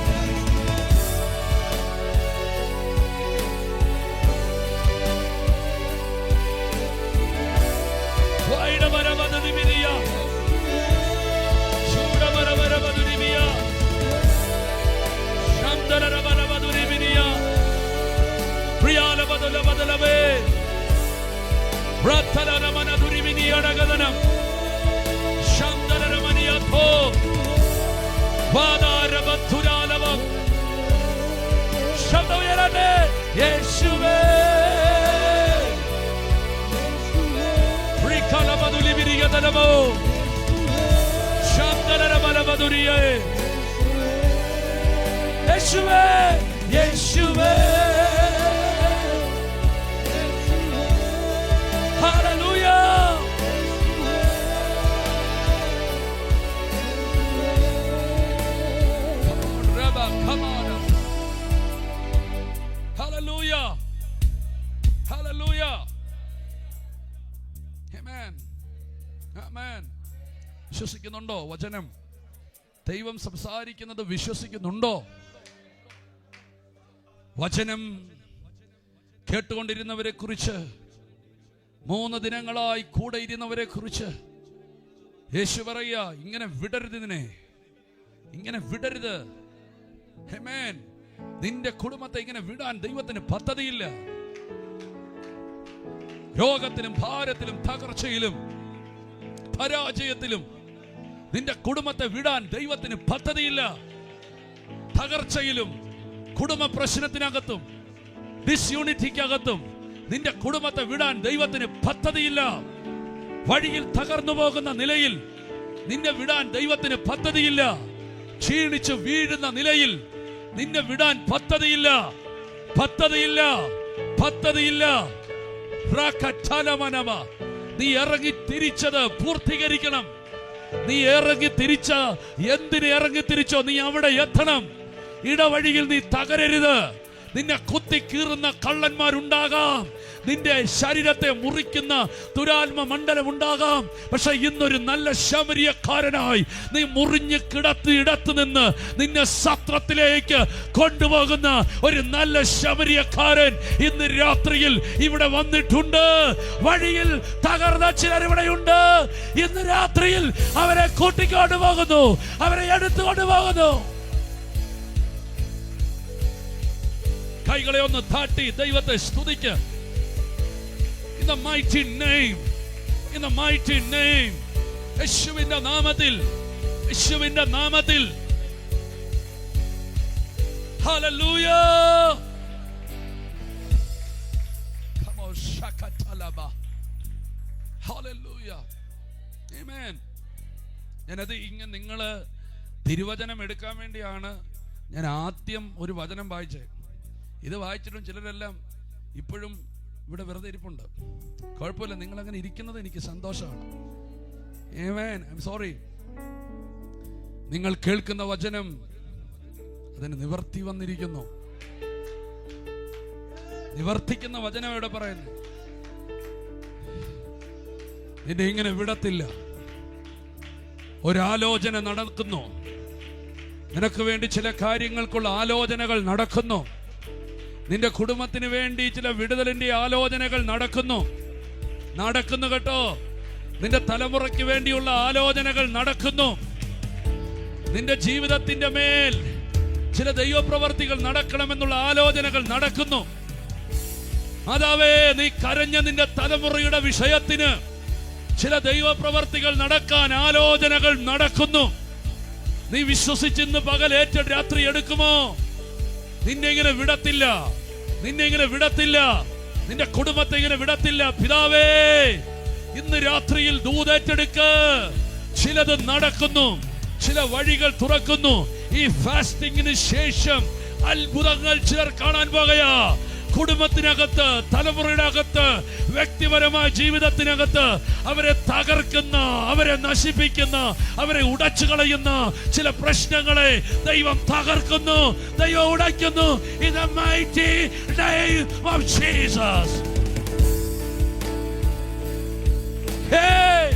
Hallelujah. Come on. Hallelujah. Hallelujah. Amen. Amen. വിശ്വസിക്കുന്നുണ്ടോ? വചനം ദൈവം സംസാരിക്കുന്നത് വിശ്വസിക്കുന്നുണ്ടോ? വചനം കേട്ടുകൊണ്ടിരുന്നവരെ കുറിച്ച്, 3 ദിനങ്ങളായി കൂടെ ഇരുന്നവരെ കുറിച്ച് യേശു പറയുക, ഇങ്ങനെ വിടരുത്, ഇതിനെ ഇങ്ങനെ വിടരുത്. ആമേൻ. നിന്റെ കുടുംബത്തെ ഇങ്ങനെ വിടാൻ ദൈവത്തിന് പദ്ധതിയില്ല. രോഗത്തിലും ഭാരത്തിലും തകർച്ചയിലും പരാജയത്തിലും നിന്റെ കുടുംബത്തെ വിടാൻ ദൈവത്തിന് പദ്ധതിയില്ല. തകർച്ചയിലും കുടുംബ പ്രശ്നത്തിനകത്തും ഡിസ്യൂണിറ്റിക്കകത്തും നിന്റെ കുടുംബത്തെ വിടാൻ ദൈവത്തിന് പദ്ധതിയില്ല. വഴിയിൽ തകർന്നു പോകുന്ന നിലയിൽ നിന്നെ വിടാൻ ദൈവത്തിന് പദ്ധതിയില്ല. ക്ഷീണിച്ചു വീഴുന്ന നിലയിൽ നിന്നെ വിടാൻ പദ്ധതിയില്ല. നീ ഇറങ്ങി തിരിച്ചത് പൂർത്തീകരിക്കണം. നീ ഇറങ്ങി തിരിച്ച എന്തിന് ഇറങ്ങി തിരിച്ചോ നീ അവിടെ എത്തണം. ഇടവഴിയിൽ നീ തകരരുത്. നിന്നെ കുത്തിക്കീറുന്ന കള്ളന്മാരുണ്ടാകാം, നിന്റെ ശരീരത്തെ മുറിക്കുന്ന ദുരാത്മ മണ്ഡലം ഉണ്ടാകാം. പക്ഷെ ഇന്നൊരു നല്ല ശമരിയക്കാരനായി നീ മുറിഞ്ഞു ഇടത്ത് നിന്ന് നിന്നെ സത്രത്തിലേക്ക് കൊണ്ടുപോകുന്ന ഒരു നല്ല ശമരിയക്കാരൻ ഇന്ന് രാത്രിയിൽ ഇവിടെ വന്നിട്ടുണ്ട്. വഴിയിൽ തകർന്ന ചിലർ ഇവിടെയുണ്ട്. ഇന്ന് രാത്രിയിൽ അവരെ കൂട്ടിക്കൊണ്ടു പോകുന്നു, അവരെ എടുത്തുകൊണ്ടു പോകുന്നു. കൈകളെ ഒന്ന് താട്ടി ദൈവത്തെ സ്തുതിക്ക്. In the mighty name, in the mighty name, യേശുവിന്റെ നാമത്തിൽ, യേശുവിന്റെ നാമത്തിൽ. Hallelujah. Come on, shakatalaba. Hallelujah. Amen. ഞാനത് ഇങ്ങനെ നിങ്ങള് തിരുവചനം എടുക്കാൻ വേണ്ടിയാണ് ഞാൻ ആദ്യം ഒരു വചനം വായിച്ചത്. ഇത് വായിച്ചിട്ടും ചിലരെല്ലാം ഇപ്പോഴും ഇവിടെ വെറുതെ ഇരിപ്പുണ്ട്. കുഴപ്പമില്ല, നിങ്ങൾ അങ്ങനെ ഇരിക്കുന്നത് എനിക്ക് സന്തോഷമാണ്. ആമേൻ. I am sorry. നിങ്ങൾ കേൾക്കുന്ന വചനം അതിന് നിവർത്തി വന്നിരിക്കുന്നു. നിവർത്തിക്കുന്ന വചനം ഇവിടെ പറയുന്നു. നിന്നെ ഇങ്ങനെ വിടത്തില്ല. ഒരാലോചന നടക്കുന്നു. നിനക്ക് വേണ്ടി ചില കാര്യങ്ങൾക്കുള്ള ആലോചനകൾ നടക്കുന്നു. നിന്റെ കുടുംബത്തിന് വേണ്ടി ചില വിടുതലിന്റെ ആലോചനകൾ നടക്കുന്നു കേട്ടോ. നിന്റെ തലമുറയ്ക്ക് വേണ്ടിയുള്ള ആലോചനകൾ നടക്കുന്നു. നിന്റെ ജീവിതത്തിന്റെ മേൽ ചില ദൈവപ്രവർത്തികൾ നടക്കണമെന്നുള്ള ആലോചനകൾ നടക്കുന്നു. മാതാവേ, നീ കരഞ്ഞ നിന്റെ തലമുറയുടെ വിഷയത്തിന് ചില ദൈവപ്രവർത്തികൾ നടക്കാൻ ആലോചനകൾ നടക്കുന്നു. നീ വിശ്വസിച്ചിന്ന് പകലേറ്റ രാത്രി എടുക്കുമോ? നിന്നെ ഇങ്ങനെ വിടത്തില്ല, നിന്റെ കുടുംബത്തെ ഇങ്ങനെ വിടത്തില്ല. പിതാവേ, ഇന്ന് രാത്രിയിൽ ദൂതേറ്റെടുക്ക്. ചിലത് നടക്കുന്നു, ചില വഴികൾ തുറക്കുന്നു. ഈ ഫാസ്റ്റിംഗിന് ശേഷം അത്ഭുതങ്ങൾ ചിലർ കാണാൻ പോകയാ. കുടുംബത്തിനകത്ത്, തലമുറയുടെ അകത്ത്, വ്യക്തിപരമായ ജീവിതത്തിനകത്ത് അവരെ തകർക്കുന്ന, അവരെ നശിപ്പിക്കുന്ന, അവരെ ഉടച്ചു കളയുന്ന ചില പ്രശ്നങ്ങളെ ദൈവം തകർക്കുന്നു, ദൈവം ഉടയ്ക്കുന്നു. In the mighty name of Jesus. Hey!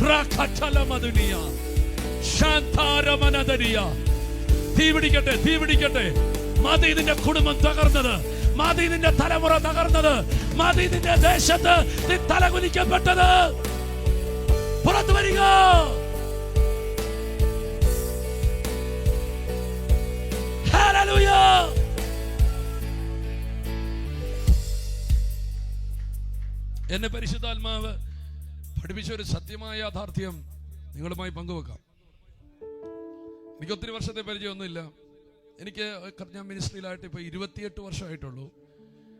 Rakatalamaduniya. Shantaramanadariya. തീപിടിക്കട്ടെ. മതി നിന്റെ കുടുംബം തകർന്നത്, മതി നിന്റെ തലമുറ തകർന്നത്, മതി നിന്റെ ദേശത്ത് നീ തലകുനിക്കപ്പെട്ടത്. പുറത്തു വരിക. ഹല്ലേലൂയ. എന്നെ പരിശുദ്ധാത്മാവ് പഠിപ്പിച്ച ഒരു സത്യമായ യാഥാർത്ഥ്യം നിങ്ങളുമായി പങ്കുവെക്കാം. എനിക്ക് ഒത്തിരി വർഷത്തെ പരിചയമൊന്നുമില്ല. ഞാൻ മിനിസ്ട്രിയിലായിട്ട് ഇപ്പോൾ 28 വർഷമായിട്ടുള്ളൂ.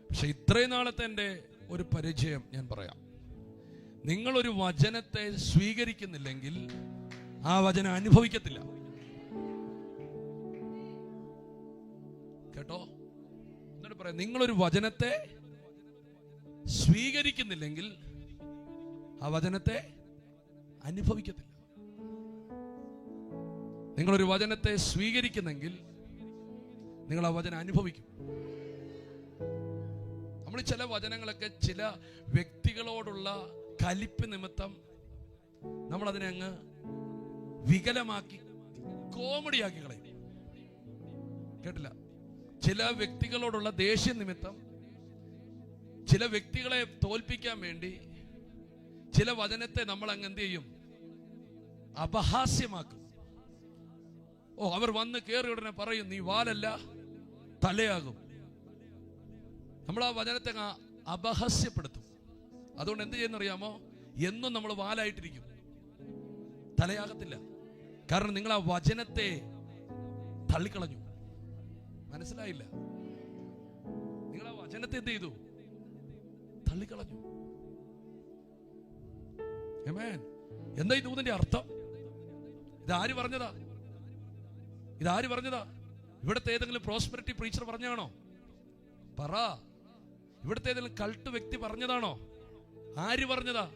പക്ഷെ ഇത്രയും നാളത്തെ എൻ്റെ ഒരു പരിചയം ഞാൻ പറയാം. നിങ്ങളൊരു വചനത്തെ സ്വീകരിക്കുന്നില്ലെങ്കിൽ ആ വചനം അനുഭവിക്കത്തില്ല. കേട്ടോ? എന്നിട്ട് പറയാം, നിങ്ങളൊരു വചനത്തെ സ്വീകരിക്കുന്നില്ലെങ്കിൽ ആ വചനത്തെ അനുഭവിക്കത്തില്ല. നിങ്ങളൊരു വചനത്തെ സ്വീകരിക്കുന്നെങ്കിൽ നിങ്ങൾ ആ വചനം അനുഭവിക്കും. നമ്മൾ ചില വചനങ്ങളൊക്കെ ചില വ്യക്തികളോടുള്ള കലിപ്പ് നിമിത്തം നമ്മൾ അതിനെ അങ്ങ് വികലമാക്കി കോമഡിയാക്കി കളയും. കേട്ടില്ല? ചില വ്യക്തികളോടുള്ള ദേഷ്യ നിമിത്തം, ചില വ്യക്തികളെ തോൽപ്പിക്കാൻ വേണ്ടി ചില വചനത്തെ നമ്മൾ അങ്ങ് എന്ത് ചെയ്യും? അപഹാസ്യമാക്കും. അവർ വന്ന് കയറി ഉടനെ പറയും, നീ വാലല്ല തലയാകും. നമ്മൾ ആ വചനത്തെ അപഹാസ്യപ്പെടുത്തും. അതുകൊണ്ട് എന്ത് ചെയ്യുന്നറിയാമോ? എന്നും നമ്മൾ വാലായിട്ടിരിക്കും, തലയാകത്തില്ല. കാരണം നിങ്ങൾ ആ വചനത്തെ തള്ളിക്കളഞ്ഞു. മനസ്സിലായില്ല? നിങ്ങൾ ആ വചനത്തെ എന്ത് ചെയ്തു? തള്ളിക്കളഞ്ഞു. ആമേൻ. എന്താ ഈ ദൂതിന്റെ അർത്ഥം? ഇതാര് പറഞ്ഞതാ? ഇതാര് പറഞ്ഞതാ? ഇവിടുത്തെ ഏതെങ്കിലും പ്രോസ്പെരിറ്റി പ്രീച്ചർ പറഞ്ഞാണോ? പറ. ഇവിടുത്തെ ഏതെങ്കിലും കൾട്ട് വ്യക്തി പറഞ്ഞതാണോ? ആര് പറഞ്ഞതാ?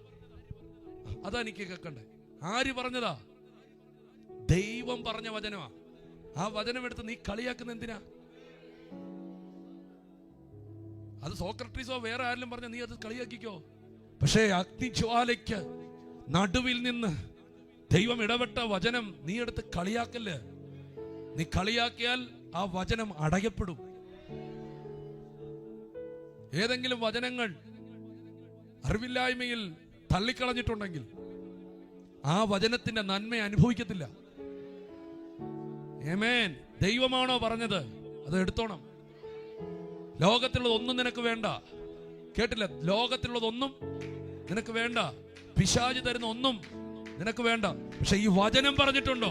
അതാ എനിക്ക് കേൾക്കണ്ടേ. ആര് പറഞ്ഞതാ? ദൈവം പറഞ്ഞ വചനമാ. ആ വചനം എടുത്ത് നീ കളിയാക്കുന്ന എന്തിനാ? അത് സോക്രട്ടീസോ വേറെ ആരെങ്കിലും പറഞ്ഞ നീ അത് കളിയാക്കിക്കോ. പക്ഷേ അഗ്നിജ്വാലയ്ക്ക് നടുവിൽ നിന്ന് ദൈവം ഇടപെട്ട വചനം നീ എടുത്ത് കളിയാക്കല്ലേ. നീ കളിയാക്കിയാൽ ആ വചനം അടയപ്പെടും. ഏതെങ്കിലും വചനങ്ങൾ അറിവില്ലായ്മയിൽ തള്ളിക്കളഞ്ഞിട്ടുണ്ടെങ്കിൽ ആ വചനത്തിന്റെ നന്മ അനുഭവിക്കത്തില്ല. ആമേൻ. ദൈവമാണോ പറഞ്ഞത്? അത് എടുത്തോണം. ലോകത്തിലുള്ളതൊന്നും നിനക്ക് വേണ്ട. കേട്ടില്ല? ലോകത്തിലുള്ളതൊന്നും നിനക്ക് വേണ്ട. പിശാച് തരുന്ന ഒന്നും നിനക്ക് വേണ്ട. പക്ഷെ ഈ വചനം പറഞ്ഞിട്ടുണ്ടോ?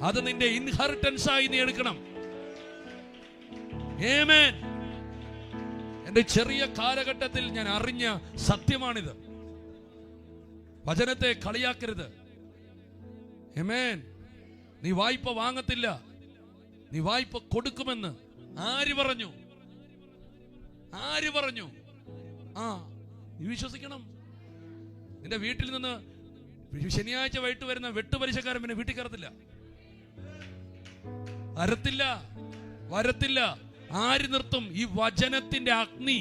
അത് നിന്റെ ഇൻഹെറിറ്റൻസ് ആയി നീ എടുക്കണം. ആമേൻ. എന്റെ ചെറിയ കാലഘട്ടത്തിൽ ഞാൻ അറിഞ്ഞ സത്യമാണിത്. വചനത്തെ കളിയാക്കരുത്. ആമേൻ. നീ വായ്പ വാങ്ങത്തില്ല, നീ വായ്പ കൊടുക്കുമെന്ന് ആര് പറഞ്ഞു? ആര് പറഞ്ഞു? നീ വിശ്വസിക്കണം. നിന്റെ വീട്ടിൽ നിന്ന് ശനിയാഴ്ച വൈകിട്ട് വരുന്ന വെട്ടുപലിശക്കാരൻ പിന്നെ വീട്ടിൽ കയറത്തില്ല, വരത്തില്ല. ആര് നിർത്തും? ഈ വചനത്തിന്റെ അഗ്നി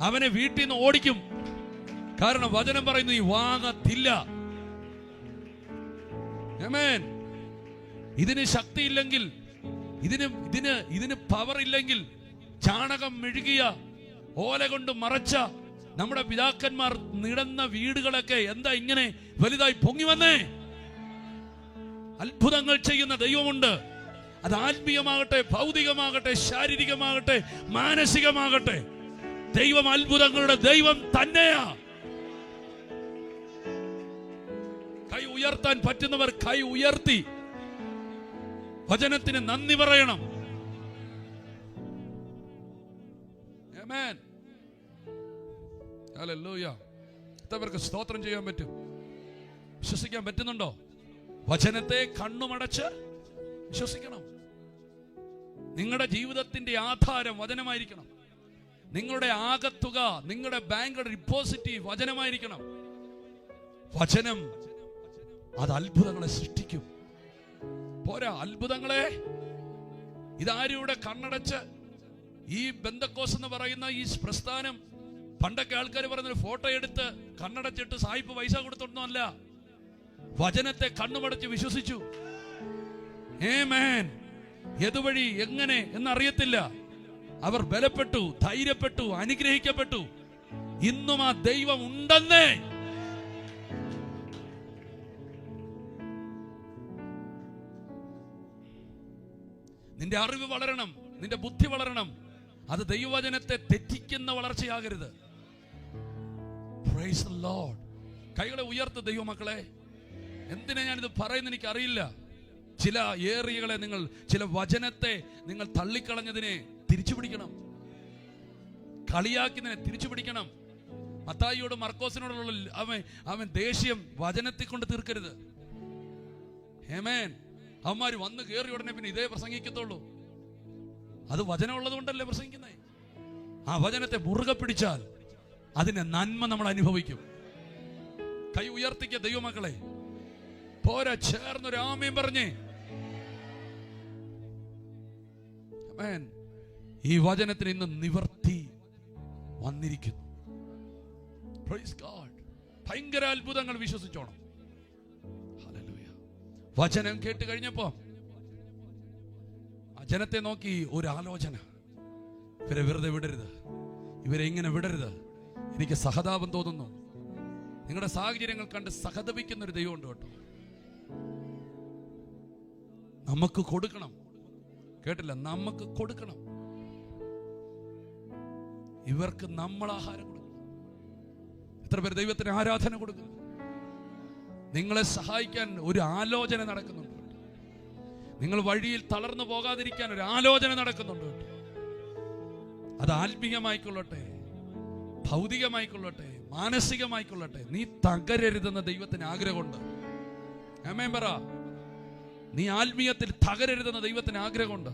അവനെ വീട്ടിൽ നിന്ന് ഓടിക്കും. കാരണം വചനം പറയുന്നു നീ വാങ്ങത്തില്ല. ആമേൻ. ഇതിന് ശക്തിയില്ലെങ്കിൽ, ഇതിന് പവർ ഇല്ലെങ്കിൽ, ചാണകം മെഴുകിയ ഓല കൊണ്ട് മറച്ച നമ്മുടെ പിതാക്കന്മാർ നിടന്ന വീടുകളൊക്കെ എന്താ ഇങ്ങനെ വലുതായി പൊങ്ങി വന്നേ? അത്ഭുതങ്ങൾ ചെയ്യുന്ന ദൈവമുണ്ട്. അത് ആത്മീയമാകട്ടെ, ഭൗതികമാകട്ടെ, ശാരീരികമാകട്ടെ, മാനസികമാകട്ടെ, ദൈവം അത്ഭുതങ്ങളുടെ ദൈവം തന്നെയാ. കൈ ഉയർത്താൻ പറ്റുന്നവർ കൈ ഉയർത്തി വചനത്തിന് നന്ദി പറയണം. ആമേൻ. ഹല്ലേലൂയ. എത്രപേർക്ക് സ്തോത്രം ചെയ്യാൻ പറ്റും? വിശ്വസിക്കാൻ പറ്റുന്നുണ്ടോ? വചനത്തെ കണ്ണുമടച്ച് വിശ്വസിക്കണം. നിങ്ങളുടെ ജീവിതത്തിന്റെ ആധാരം വചനമായിരിക്കണം. നിങ്ങളുടെ ആകത്തുക, നിങ്ങളുടെ ബാങ്ക് ഡിപ്പോസിറ്റ് വചനമായിരിക്കണം. വചനം അത് അത്ഭുതങ്ങളെ സൃഷ്ടിക്കും. പോരാ, അത്ഭുതങ്ങളെ ഇതാരുടെ കണ്ണടച്ച് ഈ ബെന്തക്കോസ് എന്ന് പറയുന്ന ഈ പ്രസ്ഥാനം, പണ്ടൊക്കെ ആൾക്കാർ പറയുന്ന ഫോട്ടോ എടുത്ത് കണ്ണടച്ചിട്ട് സായിപ്പ് പൈസ കൊടുത്തൊന്നും അല്ല, വചനത്തെ കണ്ണുമടച്ച് വിശ്വസിച്ചു. ആമേൻ. ഏതുവഴി എങ്ങനെ എന്നറിയത്തില്ല. അവർ ബലപ്പെട്ടു, ധൈര്യപ്പെട്ടു, അനുഗ്രഹിക്കപ്പെട്ടു. ഇന്നും ആ ദൈവം ഉണ്ടെന്നേ. നിന്റെ അറിവ് വളരണം, നിന്റെ ബുദ്ധി വളരണം. അത് ദൈവവചനത്തെ തെറ്റിക്കുന്ന വളർച്ചയാകരുത്. Praise the lord. കൈകളെ ഉയർത്ത് ദൈവമക്കളെ. എന്തിനാ ഞാനിത് പറയുന്നത് എനിക്കറിയില്ല. ചില ഏറിയകളെ നിങ്ങൾ, ചില വചനത്തെ നിങ്ങൾ തള്ളിക്കളഞ്ഞതിനെ തിരിച്ചു പിടിക്കണം. കളിയാക്കിയതിനെ തിരിച്ചു പിടിക്കണം. മത്തായിയോട് മർക്കോസിനോടുള്ള അവൻ ദേഷ്യം വചനത്തെ കൊണ്ട് തീർക്കരുത്. ആമേൻ. അവന്മാര് വന്ന് കയറി ഉടനെ പിന്നെ ഇതേ പ്രസംഗിക്കത്തുള്ളൂ. അത് വചനം ഉള്ളത് കൊണ്ടല്ലേ പ്രസംഗിക്കുന്നേ. ആ വചനത്തെ മുറുകെ പിടിച്ചാൽ അതിന്റെ നന്മ നമ്മൾ അനുഭവിക്കും. കൈ ഉയർത്തിക്ക ദൈവമക്കളെ. പോരാ, ചേർന്നൊരു ആമേൻ പറഞ്ഞേ. ആമേൻ. ഈ വചനത്തിന് ഇന്ന് നിവർത്തി വന്നിരിക്കുന്നു. Praise God. ഭയങ്കര അത്ഭുതങ്ങൾ വിശ്വസിച്ചോണം. ഹല്ലേലൂയ. വചനം കേട്ട് കഴിഞ്ഞപ്പോ ആ ജനത്തെ നോക്കി ഒരു ആലോചന. ഇവരെ വെറുതെ വിടരുത്, ഇവരെ ഇങ്ങനെ വിടരുത്. എനിക്ക് സഹതാപം തോന്നുന്നു. നിങ്ങളുടെ സാഹചര്യങ്ങൾ കണ്ട് സഹതപിക്കുന്ന ഒരു ദൈവമുണ്ട് കേട്ടോ. നമുക്ക് കൊടുക്കണം. കേട്ടില്ല? നമുക്ക് കൊടുക്കണം. ഇവർക്ക് നമ്മൾ ആഹാരം കൊടുക്കണം. എത്ര പേര് ദൈവത്തിന് ആരാധന കൊടുക്കുന്നു? നിങ്ങളെ സഹായിക്കാൻ ഒരു ആലോചന നടക്കുന്നുണ്ട്. നിങ്ങൾ വഴിയിൽ തളർന്നു പോകാതിരിക്കാൻ ഒരു ആലോചന നടക്കുന്നുണ്ട്. അത് ആത്മീയമായിക്കൊള്ളട്ടെ, ഭൗതികമായിക്കൊള്ളട്ടെ, മാനസികമായിക്കൊള്ളട്ടെ, നീ തകരരുതെന്ന ദൈവത്തിന് ആഗ്രഹമുണ്ട്. ആമേൻ പറ. നീ ആത്മീയത്തിൽ തകരരുതെന്ന ദൈവത്തിന് ആഗ്രഹമുണ്ട്.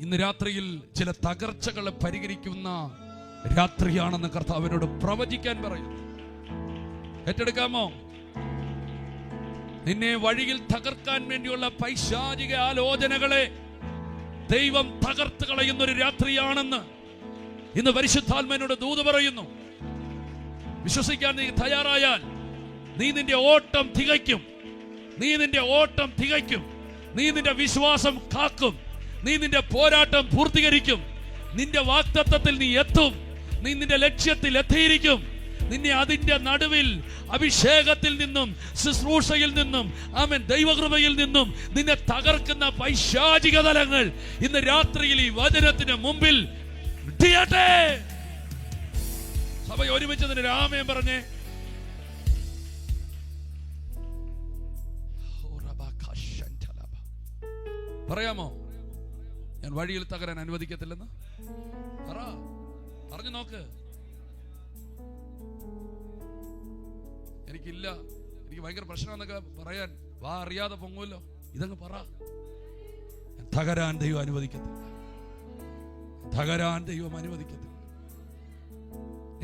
ഇന്ന് രാത്രിയിൽ ചില തകർച്ചകളെ പരിഹരിക്കുന്ന രാത്രിയാണെന്ന് കർത്താവിനോട് പ്രവചിക്കാൻ പറയും. ഏറ്റെടുക്കാമോ? നിന്നെ വഴിയിൽ തകർക്കാൻ വേണ്ടിയുള്ള പൈശാചിക ആലോചനകളെ ദൈവം തകർത്ത് കളയുന്നൊരു രാത്രിയാണെന്ന് ഇന്ന് പരിശുദ്ധാത്മാവിനോട് ദൂത് പറയുന്നു. വിശ്വസിക്കാൻ നീ തയ്യാറായാൽ നീ നിന്റെ ഓട്ടം തികയ്ക്കും. നീ നിന്റെ ഓട്ടം തികയ്ക്കും. നീ നിന്റെ വിശ്വാസം കാക്കും. നീ നിന്റെ പോരാട്ടം പൂർത്തീകരിക്കും. നിന്റെ വാഗ്ദത്തത്തിൽ നീ എത്തും. നീ നിന്റെ ലക്ഷ്യത്തിൽ എത്തിയിരിക്കും. നിന്നെ അതിന്റെ നടുവിൽ അഭിഷേകത്തിൽ നിന്നും ശുശ്രൂഷയിൽ നിന്നും ആമേൻ ദൈവകൃപയിൽ നിന്നും നിന്നെ തകർക്കുന്ന പൈശാചിക തലങ്ങൾ ഇന്ന് രാത്രിയിൽ ഈ വചനത്തിന് മുമ്പിൽ വിട്ടിയട്ടെ. സഭ ഒരുമിച്ച് നിന്റെ ആമേൻ പറഞ്ഞേ. പറയാമോ? ഞാൻ വഴിയിൽ തകരാൻ അനുവദിക്കത്തില്ലെന്ന് പറഞ്ഞു നോക്ക്. എനിക്കില്ല, എനിക്ക് ഭയങ്കര പ്രശ്നമെന്നൊക്കെ പറയാൻ വാ അറിയാതെ പൊങ്ങുമല്ലോ. ഇതങ്ങ് പറ. തകരാൻ ദൈവം അനുവദിക്കത്തില്ല. തകരാൻ ദൈവം അനുവദിക്കത്തില്ല.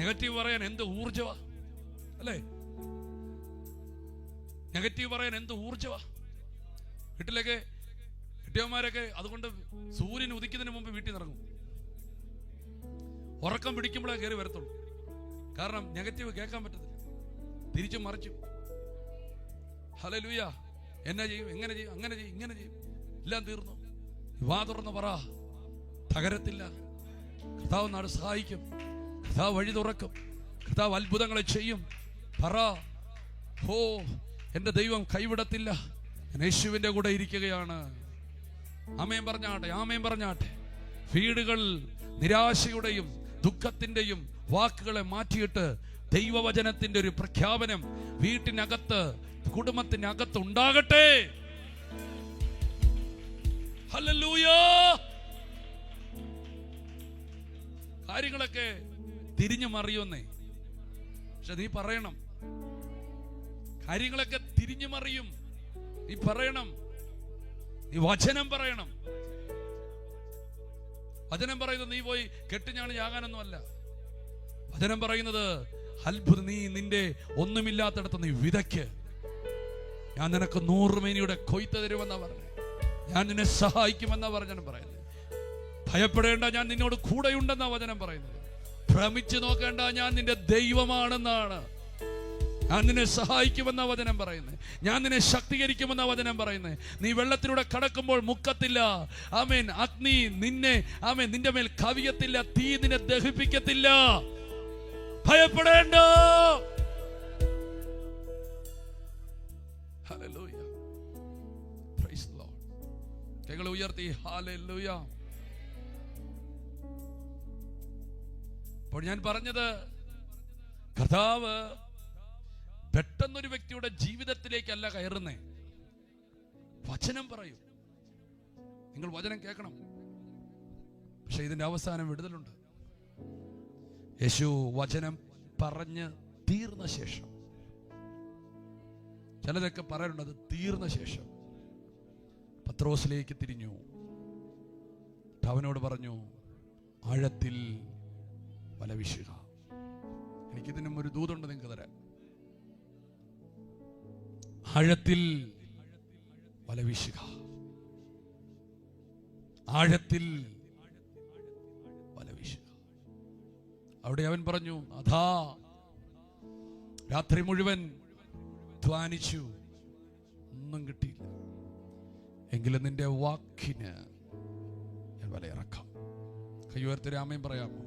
നെഗറ്റീവ് പറയാൻ എന്ത് ഊർജവാ അല്ലേ? നെഗറ്റീവ് പറയാൻ എന്ത് ഊർജവാ. വീട്ടിലേക്ക് കെട്ടിയവന്മാരൊക്കെ അതുകൊണ്ട് സൂര്യൻ ഉദിക്കുന്നതിന് മുമ്പ് വീട്ടിൽ നിറങ്ങും. ഉറക്കം പിടിക്കുമ്പോഴേ കയറി വരത്തുള്ളൂ. കാരണം നെഗറ്റീവ് കേൾക്കാൻ പറ്റത്തില്ല. തിരിച്ചും മറിച്ചും. ഹല്ലേലൂയ. എന്നാ ചെയ്യും, എങ്ങനെ ചെയ്യും, അങ്ങനെ ചെയ്യും, ഇങ്ങനെ ചെയ്യും, എല്ലാം തീർന്നു. വാ തുറന്ന് പറ, തകരത്തില്ല. കർത്താവ് നാട് സഹായിക്കും. കർത്താവ് വഴി തുറക്കും. കർത്താവ് അത്ഭുതങ്ങളെ ചെയ്യും. പറ, ഓ എന്റെ ദൈവം കൈവിടത്തില്ല. ഞാൻ യേശുവിന്റെ കൂടെ ഇരിക്കുകയാണ്. ആമേൻ പറഞ്ഞാട്ടെ, ആമേൻ പറഞ്ഞാട്ടെ. വീടുകൾ നിരാശയുടെയും ദുഃഖത്തിന്റെയും വാക്കുകളെ മാറ്റിയിട്ട് ദൈവവചനത്തിന്റെ ഒരു പ്രഖ്യാപനം വീട്ടിനകത്ത്, കുടുംബത്തിനകത്ത് ഉണ്ടാകട്ടെ. ഹല്ലേലൂയ. കാര്യങ്ങളൊക്കെ തിരിഞ്ഞു മറിയുന്നേ. പക്ഷെ നീ പറയണം. കാര്യങ്ങളൊക്കെ തിരിഞ്ഞു മറിയും. നീ പറയണം. നീ വചനം പറയണം. വചനം പറയുന്നത് നീ പോയി കെട്ടിഞ്ഞാണ് ചാകാനൊന്നുമല്ല. വചനം പറയുന്നത് അത്ഭുതം. നീ നിന്റെ ഒന്നുമില്ലാത്തടത്ത് നീ വിതയ്ക്ക്. ഞാൻ നിനക്ക് 100 മേനിയുടെ കൊയ്ത്ത് തരുമെന്നാ പറഞ്ഞത്. ഞാൻ നിന്നെ സഹായിക്കുമെന്നാ വചനം പറയുന്നത്. ഭയപ്പെടേണ്ട, ഞാൻ നിന്നോട് കൂടെയുണ്ടെന്നാ വചനം പറയുന്നത്. ഭ്രമിച്ചു നോക്കേണ്ട, ഞാൻ നിന്റെ ദൈവമാണെന്നാണ്. ഞാൻ നിന്നെ സഹായിക്കുമെന്ന വചനം പറയുന്നത്. ഞാൻ നിന്നെ ശക്തീകരിക്കുമെന്ന വചനം പറയുന്നത്. നീ വെള്ളത്തിലൂടെ കടക്കുമ്പോൾ മുക്കത്തില്ല. ആമേൻ. അഗ്നി നിന്നെ ആമേൻ നിന്റെ മേൽ കവിയത്തില്ല. തീ നിന്നെ ദഹിപ്പിക്കത്തില്ല. ഭയപ്പെടേണ്ട. ഹല്ലേലൂയ. Price the Lord. കൈകൾ ഉയർത്തി ഹല്ലേലൂയ. അപ്പോൾ ഞാൻ പറഞ്ഞത്, കർത്താവ് പെട്ടെന്നൊരു വ്യക്തിയുടെ ജീവിതത്തിലേക്കല്ല കയറുന്നേ. വചനം പറയും. നിങ്ങൾ വചനം കേൾക്കണം. പക്ഷെ ഇതിന്റെ അവസാനം വിടുതലുണ്ട്. യേശു വചനം പറഞ്ഞ് തീർന്ന ശേഷം, ചിലതൊക്കെ പറയാറുണ്ട്, അത് തീർന്ന ശേഷം പത്രോസിലേക്ക് തിരിഞ്ഞു. അവനോട് പറഞ്ഞു, ആഴത്തിൽ വല വീശുക. എനിക്കിതിനും ഒരു ദൂതുണ്ട് നിങ്ങൾക്ക് തരാൻ. ആഴത്തിൽ വല വീശുക. ആഴത്തിൽ വല വീശുക. അവിടെ അവൻ പറഞ്ഞു, അതാ രാത്രി മുഴുവൻ ധ്വാനിച്ചു, ഒന്നും കിട്ടിയില്ല. എങ്കിലും നിന്റെ വാക്കിന് ഞാൻ വല ഇറക്കാം. കൈ ഉയർത്തി ആമേൻ പറയാമോ?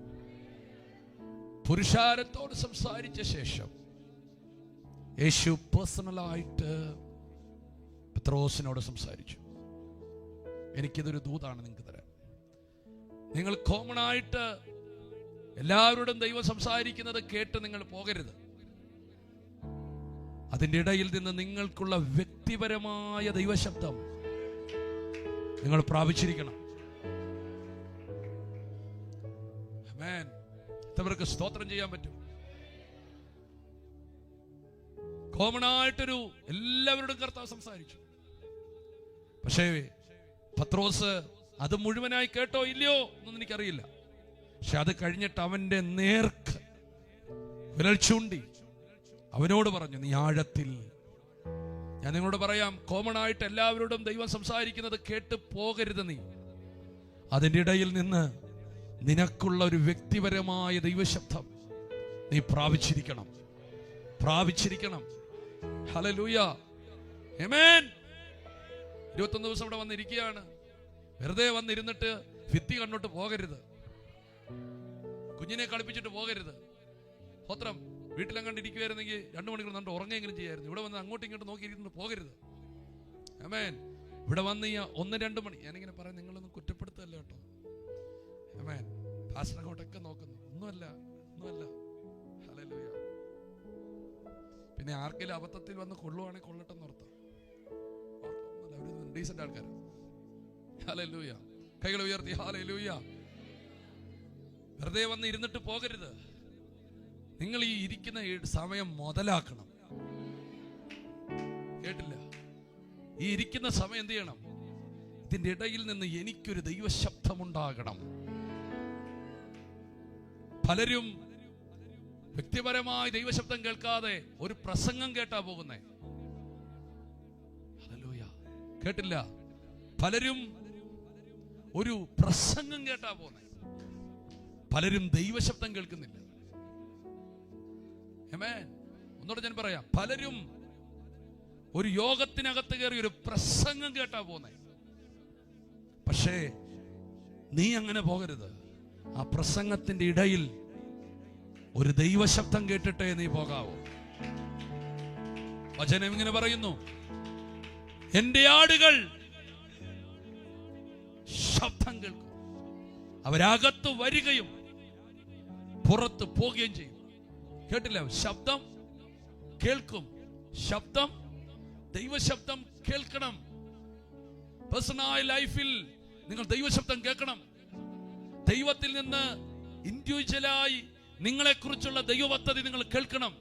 പുരുഷാരത്തോട് സംസാരിച്ച ശേഷം യേശു പേഴ്സണലായിട്ട് പത്രോസിനോട് സംസാരിച്ചു. എനിക്കിതൊരു ദൂതാണ് നിങ്ങൾക്ക് തരാൻ. നിങ്ങൾ കോമൺ ആയിട്ട് എല്ലാവരോടും ദൈവം സംസാരിക്കുന്നത് കേട്ട് നിങ്ങൾ പോകരുത്. അതിൻ്റെ ഇടയിൽ നിന്ന് നിങ്ങൾക്കുള്ള വ്യക്തിപരമായ ദൈവശബ്ദം നിങ്ങൾ പ്രാപിച്ചിരിക്കണം. പേർക്ക് സ്തോത്രം ചെയ്യാൻ പറ്റും? കോമൺ ആയിട്ടൊരു എല്ലാവരോടും കർത്താവ് സംസാരിച്ചു. പക്ഷേ പത്രോസ് അത് മുഴുവനായി കേട്ടോ ഇല്ലയോ എന്നൊന്നും എനിക്കറിയില്ല. പക്ഷെ അത് കഴിഞ്ഞിട്ട് അവന്റെ നേർക്ക് വിരൽ ചൂണ്ടി അവനോട് പറഞ്ഞു, നീ ആഴത്തിൽ. ഞാൻ നിങ്ങളോട് പറയാം, കോമൺ ആയിട്ട് എല്ലാവരോടും ദൈവം സംസാരിക്കുന്നത് കേട്ട് പോകരുത്. നീ അതിൻ്റെ ഇടയിൽ നിന്ന് നിനക്കുള്ള ഒരു വ്യക്തിപരമായ ദൈവശബ്ദം നീ പ്രാപിച്ചിരിക്കണം. ഹല്ലേലൂയ, ആമേൻ. 21 ദിവസം ഇവിടെ വന്നിരിക്കുകയാണ്. വെറുതെ വന്നിരുന്നിട്ട് ഭിത്തി കണ്ടോട്ട് പോകരുത്. കുഞ്ഞിനെ കളിപ്പിച്ചിട്ട് പോകരുത്. സ്തോത്രം. വീട്ടിലെങ്ങാണ്ടിരിക്കുവായിരുന്നെങ്കിൽ 2 മണിക്കൂർ നണ്ട് ഉറങ്ങെങ്കിലും ചെയ്യായിരുന്നു. ഇവിടെ വന്ന് അങ്ങോട്ടും ഇങ്ങോട്ടും നോക്കിയിരിക്കുന്നു പോകരുത്. ആമേൻ. ഇവിടെ വന്ന് 1-2 മണി, ഞാനിങ്ങനെ പറയാം, നിങ്ങളൊന്നും കുറ്റപ്പെടുത്തല്ല കേട്ടോ. ആമേൻ. പാസ്റ്റർ അങ്ങോട്ടൊക്കെ നോക്കുന്നു, ഒന്നുമല്ല. ഹല്ലേലൂയ. പിന്നെ ആർക്കെങ്കിലും അബദ്ധത്തിൽ വന്ന് കൊള്ളുവാണെങ്കിൽ കൊള്ളട്ടെന്ന് ഓർത്ത്. അവര് ഡീസന്റ് ആൾക്കാർ. ഹല്ലേലൂയ. കൈകൾ ഉയർത്തി ഹല്ലേലൂയ. വെറുതെ വന്ന് ഇരുന്നിട്ട് പോകരുത്. നിങ്ങൾ ഈ ഇരിക്കുന്ന സമയം മുതലാക്കണം. കേട്ടില്ല? ഈ ഇരിക്കുന്ന സമയം എന്ത് ചെയ്യണം? ഇതിന്റെ ഇടയിൽ നിന്ന് എനിക്കൊരു ദൈവശബ്ദമുണ്ടാകണം. പലരും വ്യക്തിപരമായി ദൈവശബ്ദം കേൾക്കാതെ ഒരു പ്രസംഗം കേട്ടാ പോകുന്നേ. ഹല്ലേലൂയ. കേട്ടില്ല? പലരും ഒരു പ്രസംഗം കേട്ടാ പോകുന്നേ. പലരും ദൈവശബ്ദം കേൾക്കുന്നില്ല. ആമേൻ. ഒന്നുകൂടെ ഞാൻ പറയാം, പലരും ഒരു യോഗത്തിനകത്ത് കയറി ഒരു പ്രസംഗം കേട്ടാ പോന്നെ. പക്ഷേ നീ അങ്ങനെ പോകരുത്. ആ പ്രസംഗത്തിന്റെ ഇടയിൽ ഒരു ദൈവശബ്ദം കേട്ടിട്ടേ നീ പോകാവൂ. വചനം ഇങ്ങനെ പറയുന്നു, എന്റെ ആടുകൾ ശബ്ദം കേൾക്കും, അവരകത്ത് വരികയും പുറത്ത് പോവുകയും ചെയ്യും. കേട്ടില്ല? ശബ്ദം കേൾക്കും. ശബ്ദം, ദൈവശബ്ദം കേൾക്കണം. പേഴ്സണൽ ലൈഫിൽ നിങ്ങൾ ദൈവശബ്ദം കേൾക്കണം. ദൈവത്തിൽ നിന്ന് ഇൻഡിവിജ്വലായി നിങ്ങളെക്കുറിച്ചുള്ള ദൈവപദ്ധതി നിങ്ങൾ കേൾക്കണം.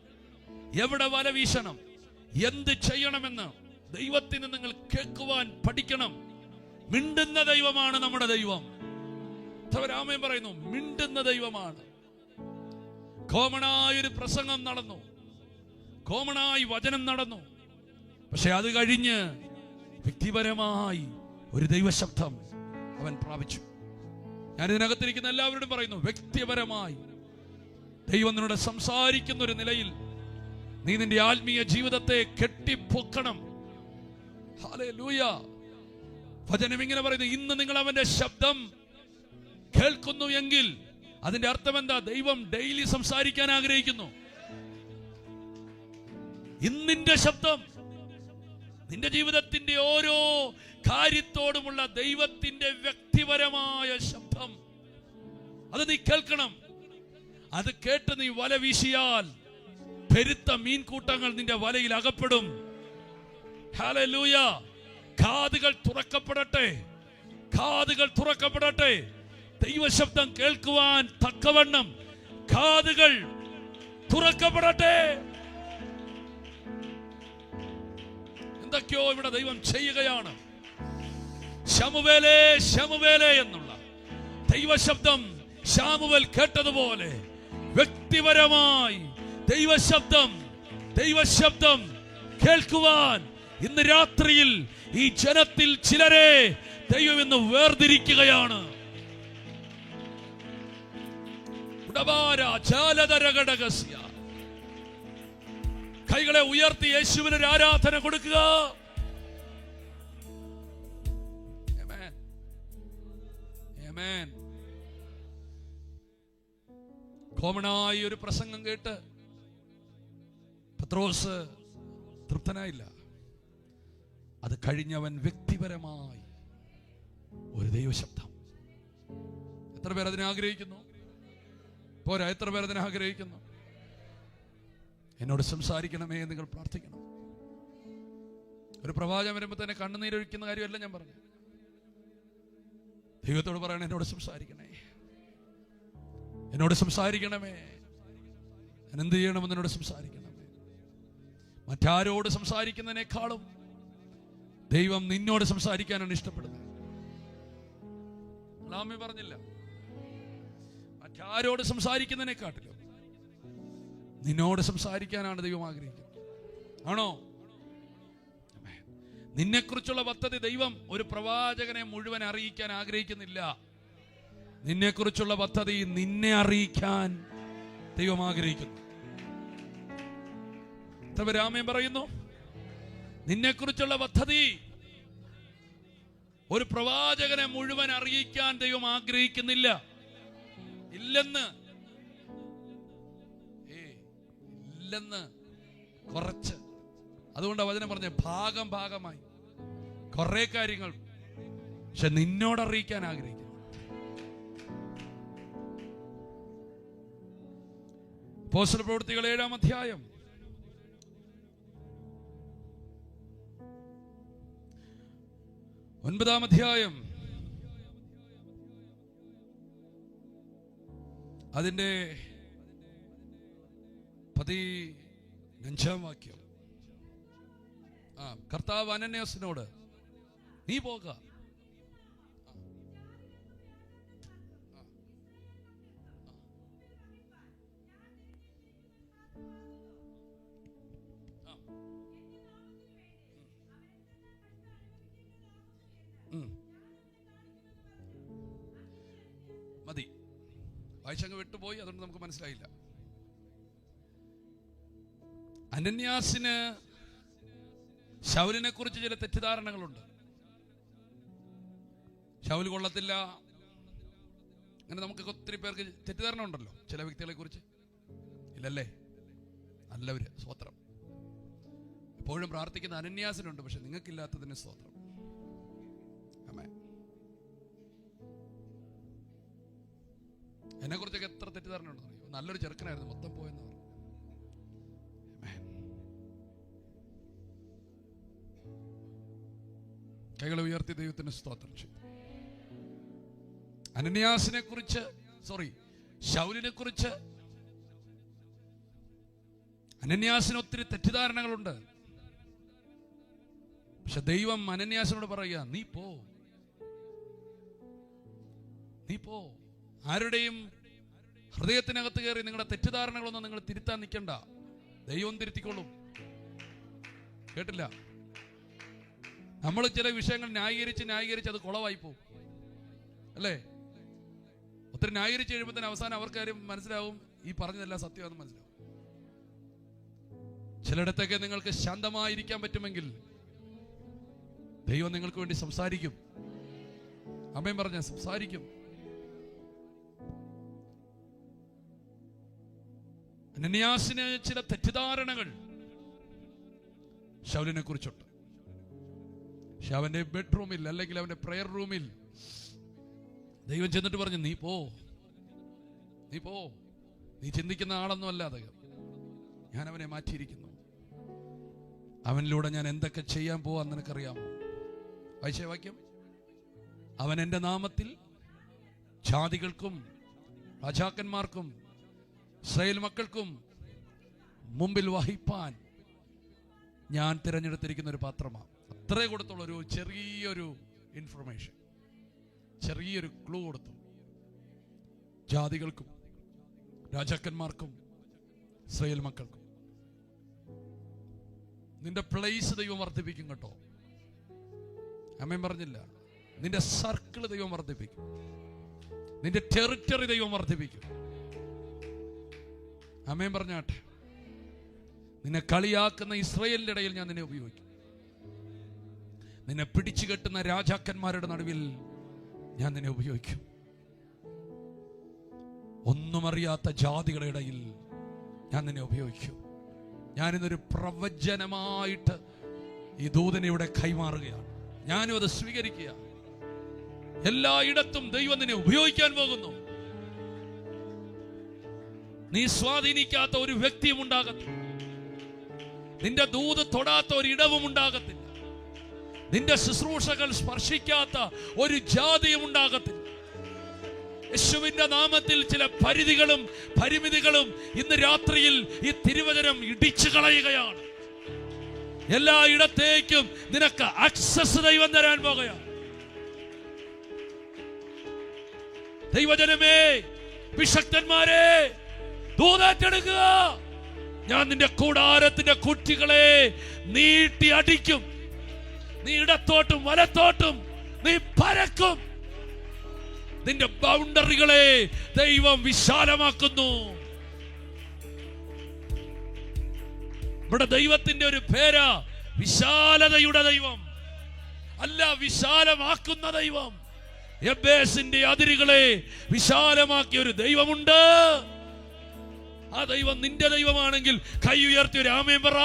എവിടെ വല വീശണം, എന്ത് ചെയ്യണമെന്ന് ദൈവത്തിന് നിങ്ങൾ കേൾക്കുവാൻ പഠിക്കണം. മിണ്ടുന്ന ദൈവമാണ് നമ്മുടെ ദൈവം. രാമൻ പറയുന്നു, മിണ്ടുന്ന ദൈവമാണ്. കോമണായൊരു പ്രസംഗം നടന്നു, കോമണായി വചനം നടന്നു. പക്ഷെ അത് കഴിഞ്ഞ് വ്യക്തിപരമായി ഒരു ദൈവശബ്ദം അവൻ പ്രാപിച്ചു. ഞാൻ ഇതിനകത്തിരിക്കുന്ന എല്ലാവരോടും പറയുന്നു, വ്യക്തിപരമായി ദൈവം നിന്നോട് സംസാരിക്കുന്ന ഒരു നിലയിൽ നീ നിന്റെ ആത്മീയ ജീവിതത്തെ കെട്ടിപ്പൊക്കണം. ഹല്ലേലൂയ. വചനം ഇങ്ങനെ പറയുന്നു, ഇന്ന് നിങ്ങൾ അവന്റെ ശബ്ദം കേൾക്കുന്നു എങ്കിൽ അതിന്റെ അർത്ഥം എന്താ? ദൈവം ഡെയിലി സംസാരിക്കാൻ ആഗ്രഹിക്കുന്നു. ഇന്നിന്റെ ശബ്ദം, നിന്റെ ജീവിതത്തിന്റെ ഓരോ കാര്യത്തോടുമുള്ള ദൈവത്തിന്റെ വ്യക്തിപരമായ ശബ്ദം, അത് നീ കേൾക്കണം. അത് കേട്ട് നീ വല വീശിയാൽ പെരുത്ത മീൻകൂട്ടങ്ങൾ നിന്റെ വലയിൽ അകപ്പെടും. ഹല്ലേലൂയ. കാതുകൾ തുറക്കപ്പെടട്ടെ, കാതുകൾ തുറക്കപ്പെടട്ടെ. ദൈവശബ്ദം കേൾക്കുവാൻ തക്കവണ്ണം കാതുകൾ തുറക്കപ്പെടട്ടെ. എന്തൊക്കെയോ ഇവിടെ ദൈവം ചെയ്യുകയാണ്. ശമൂവേലേ, ശമൂവേലേ എന്നുള്ള ദൈവശബ്ദം ശമൂവേൽ കേട്ടതുപോലെ വ്യക്തിപരമായി ദൈവശബ്ദം കേൾക്കുവാൻ ഇന്ന് രാത്രിയിൽ ഈ ജനത്തിൽ ചിലരെ ദൈവം ഇന്ന് വേർതിരിക്കുകയാണ്. കൈകളെ ഉയർത്തി യേശുവിന് ഒരു ആരാധന കൊടുക്കുക. ആമേൻ, ആമേൻ. കോമണായി ഒരു പ്രസംഗം കേട്ട് പത്രോസ് തൃപ്തനായില്ല. അത് കഴിഞ്ഞവൻ വ്യക്തിപരമായി ഒരു ദൈവശബ്ദം. എത്ര പേർ അതിനെ ആഗ്രഹിക്കുന്നു? പോരാ, എത്ര പേർ അതിനെ ആഗ്രഹിക്കുന്നു? എന്നോട് സംസാരിക്കണമേ എന്ന് നിങ്ങൾ പ്രാർത്ഥിക്കണം. ഒരു പ്രവാചകൻ വരുമ്പോൾ തന്നെ കണ്ണുനീരൊഴിക്കുന്ന കാര്യമല്ല ഞാൻ പറഞ്ഞു. ദൈവത്തോട് പറയണേ, എന്നോട് സംസാരിക്കണേ, എന്നോട് സംസാരിക്കണമേ. ഞാൻ എന്ത് ചെയ്യണമെന്ന് എന്നോട് സംസാരിക്കണമേ. മറ്റാരോട് സംസാരിക്കുന്നതിനേക്കാളും ദൈവം നിന്നോട് സംസാരിക്കാനാണ് ഇഷ്ടപ്പെടുന്നത്. ആമേൻ പറഞ്ഞില്ല? മറ്റാരോട് സംസാരിക്കുന്നതിനെക്കാട്ടിലും നിന്നോട് സംസാരിക്കാനാണ് ദൈവം ആഗ്രഹിക്കുന്നത്. ആണോ? നിന്നെക്കുറിച്ചുള്ള പദ്ധതി ദൈവം ഒരു പ്രവാചകനെ മുഴുവൻ അറിയിക്കാൻ ആഗ്രഹിക്കുന്നില്ല. നിന്നെക്കുറിച്ചുള്ള പദ്ധതി നിന്നെ അറിയിക്കാൻ ദൈവം ആഗ്രഹിക്കുന്നു. ആമേൻ പറയുന്നു. നിന്നെക്കുറിച്ചുള്ള പദ്ധതി ഒരു പ്രവാചകനെ മുഴുവൻ അറിയിക്കാൻ ദൈവം ആഗ്രഹിക്കുന്നില്ല. ഇല്ലെന്ന് കുറച്ച്. അതുകൊണ്ടാണ് വചനം പറഞ്ഞ ഭാഗമായി കുറെ കാര്യങ്ങൾ പക്ഷെ നിന്നോട് അറിയിക്കാൻ ആഗ്രഹിക്കുന്നു. അപ്പോസ്തല പ്രവൃത്തികൾ 7-ാം അധ്യായം 9-ാം അധ്യായം അതിന്റെ 15-ാം വാക്യം. കർത്താവ് അനന്യാസിനോട് നീ പോക, മതി. വായിച്ചങ്ങ് വിട്ടുപോയി, അതുകൊണ്ട് നമുക്ക് മനസ്സിലായില്ല. അനന്യാസിന് ശൗലിനെ കുറിച്ച് ചില തെറ്റിദ്ധാരണകളുണ്ട്. ശൗൽ കൊള്ളത്തില്ല, അങ്ങനെ നമുക്ക് ഒത്തിരി പേർക്ക് തെറ്റിദ്ധാരണ ഉണ്ടല്ലോ ചില വ്യക്തികളെ കുറിച്ച്. ഇല്ലല്ലേ? നല്ലവര്, സ്തോത്രം. എപ്പോഴും പ്രാർത്ഥിക്കുന്ന അനന്യാസിനുണ്ട്, പക്ഷെ നിങ്ങൾക്കില്ലാത്തതിന് സ്തോത്രം. ആമേൻ. എന്നെ കുറിച്ചൊക്കെ എത്ര തെറ്റിദ്ധാരണ ഉണ്ടെന്ന് അറിയോ? നല്ലൊരു ചെറുക്കനായിരുന്നു, മൊത്തം പോയെന്ന് പറഞ്ഞു. കൈകളെ ഉയർത്തി ദൈവത്തിന് സ്തോത്രം ചെയ്തു. അനന്യാസിനെ കുറിച്ച്, ശൗലിനെ കുറിച്ച് അനന്യാസിന് ഒത്തിരി തെറ്റിദ്ധാരണകളുണ്ട്. പക്ഷെ ദൈവം അനന്യാസിനോട് പറയുക, നീ പോ. ആരുടെയും ഹൃദയത്തിനകത്ത് കയറി നിങ്ങളുടെ തെറ്റിദ്ധാരണകളൊന്നും നിങ്ങൾ തിരുത്താൻ നിൽക്കണ്ട. ദൈവം തിരുത്തിക്കൊള്ളും. കേട്ടില്ല? നമ്മൾ ചില വിഷയങ്ങൾ ന്യായീകരിച്ച് അത് കുളവായി പോകും, അല്ലേ? ഒത്തിരി ന്യായീകരിച്ച് കഴിയുമ്പോൾ തന്നെ അവസാനം അവർക്ക് കാര്യം മനസ്സിലാവും, ഈ പറഞ്ഞതെല്ലാം സത്യമാണെന്ന് മനസ്സിലാവും. ചിലയിടത്തൊക്കെ നിങ്ങൾക്ക് ശാന്തമായിരിക്കാൻ പറ്റുമെങ്കിൽ ദൈവം നിങ്ങൾക്ക് വേണ്ടി സംസാരിക്കും. ആമേൻ പറഞ്ഞ സംസാരിക്കും. അനന്യാസിന് ചില തെറ്റിദ്ധാരണകൾ ശൗലിനെ കുറിച്ചുണ്ട്. പക്ഷെ അവന്റെ ബെഡ്റൂമിൽ അല്ലെങ്കിൽ അവന്റെ പ്രയർ റൂമിൽ ദൈവം ചെന്നിട്ട് പറഞ്ഞു, നീ പോ. നീ ചിന്തിക്കുന്ന ആളൊന്നും അല്ല അദ്ദേഹം. ഞാൻ അവനെ മാറ്റിയിരിക്കുന്നു. അവനിലൂടെ ഞാൻ എന്തൊക്കെ ചെയ്യാൻ പോവാന്ന് നിനക്കറിയാമോ? വായിച്ച വാക്യം, അവൻ എൻ്റെ നാമത്തിൽ ജാതികൾക്കും രാജാക്കന്മാർക്കും ഇസ്രായേൽ മക്കൾക്കും മുമ്പിൽ വഹിപ്പാൻ ഞാൻ തിരഞ്ഞെടുത്തിരിക്കുന്ന ഒരു പാത്രമാണ്. അത്രേ കൊടുത്തുള്ള ഒരു ചെറിയൊരു ഇൻഫർമേഷൻ, ചെറിയൊരു ക്ലൂ കൊടുത്തു. ജാതികൾക്കും രാജാക്കന്മാർക്കും ഇസ്രായേൽ മക്കൾക്കും. നിന്റെ പ്ലേസ് ദൈവം വർദ്ധിപ്പിക്കും കേട്ടോ. ആമേൻ പറഞ്ഞില്ല? നിന്റെ സർക്കിൾ ദൈവം വർദ്ധിപ്പിക്കും. നിന്റെ ടെറിറ്ററി ദൈവം വർദ്ധിപ്പിക്കും. ആമേൻ പറഞ്ഞാട്ടെ. നിന്നെ കളിയാക്കുന്ന ഇസ്രായേലിന്റെ ഇടയിൽ ഞാൻ നിന്നെ ഉപയോഗിക്കും. നിന്നെ പിടിച്ചു കെട്ടുന്ന രാജാക്കന്മാരുടെ നടുവിൽ ഞാൻ നിന്നെ ഉപയോഗിക്കും. ഒന്നും അറിയാത്ത ജാതികളുടെ ഇടയിൽ ഞാൻ നിന്നെ ഉപയോഗിക്കും. ഞാനിന്നൊരു പ്രവചനമായിട്ട് ഈ ദൂതനെ ഇവിടെ കൈമാറുകയാണ്. ഞാനും അത് സ്വീകരിക്കുക. എല്ലായിടത്തും ദൈവം നിന്നെ ഉപയോഗിക്കാൻ പോകുന്നു. നീ സ്വാധീനിക്കാത്ത ഒരു വ്യക്തിയും ഉണ്ടാകത്തില്ല. നിന്റെ ദൂത് തൊടാത്ത ഒരു ഇടവും ഉണ്ടാകത്തില്ല. നിന്റെ ശുശ്രൂഷകൾ സ്പർശിക്കാത്ത ഒരു ജാതിയും ഉണ്ടാകത്തില്ല. യേശുവിന്റെ നാമത്തിൽ ചില പരിധികളും പരിമിതികളും ഇന്ന് രാത്രിയിൽ ഈ തിരുവചനം ഇടിച്ചു കളയുകയാണ്. എല്ലായിടത്തേക്കും നിനക്ക് ആക്സസ് ദൈവം തരാൻ പോകുകയാണ്. ദൈവജനമേ, വിശക്തന്മാരെ, ദൂതേറ്റെടുക്കുക. ഞാൻ നിന്റെ കൂടാരത്തിന്റെ കുറ്റികളെ നീട്ടി അടിക്കും. നീ ഇടത്തോട്ടും വലത്തോട്ടും നീ പരക്കും. നിന്റെ ബൗണ്ടറികളെ ദൈവം വിശാലമാക്കുന്നു. ഇവിടെ ദൈവത്തിന്റെ ഒരു പേരാ വിശാലതയുടെ ദൈവം, അല്ല വിശാലമാക്കുന്ന ദൈവം. യബ്ബേസിന്റെ അതിരുകളെ വിശാലമാക്കിയ ഒരു ദൈവമുണ്ട്. ആ ദൈവം നിന്റെ ദൈവമാണെങ്കിൽ കൈ ഉയർത്തി ഒരു ആമേൻ പറ.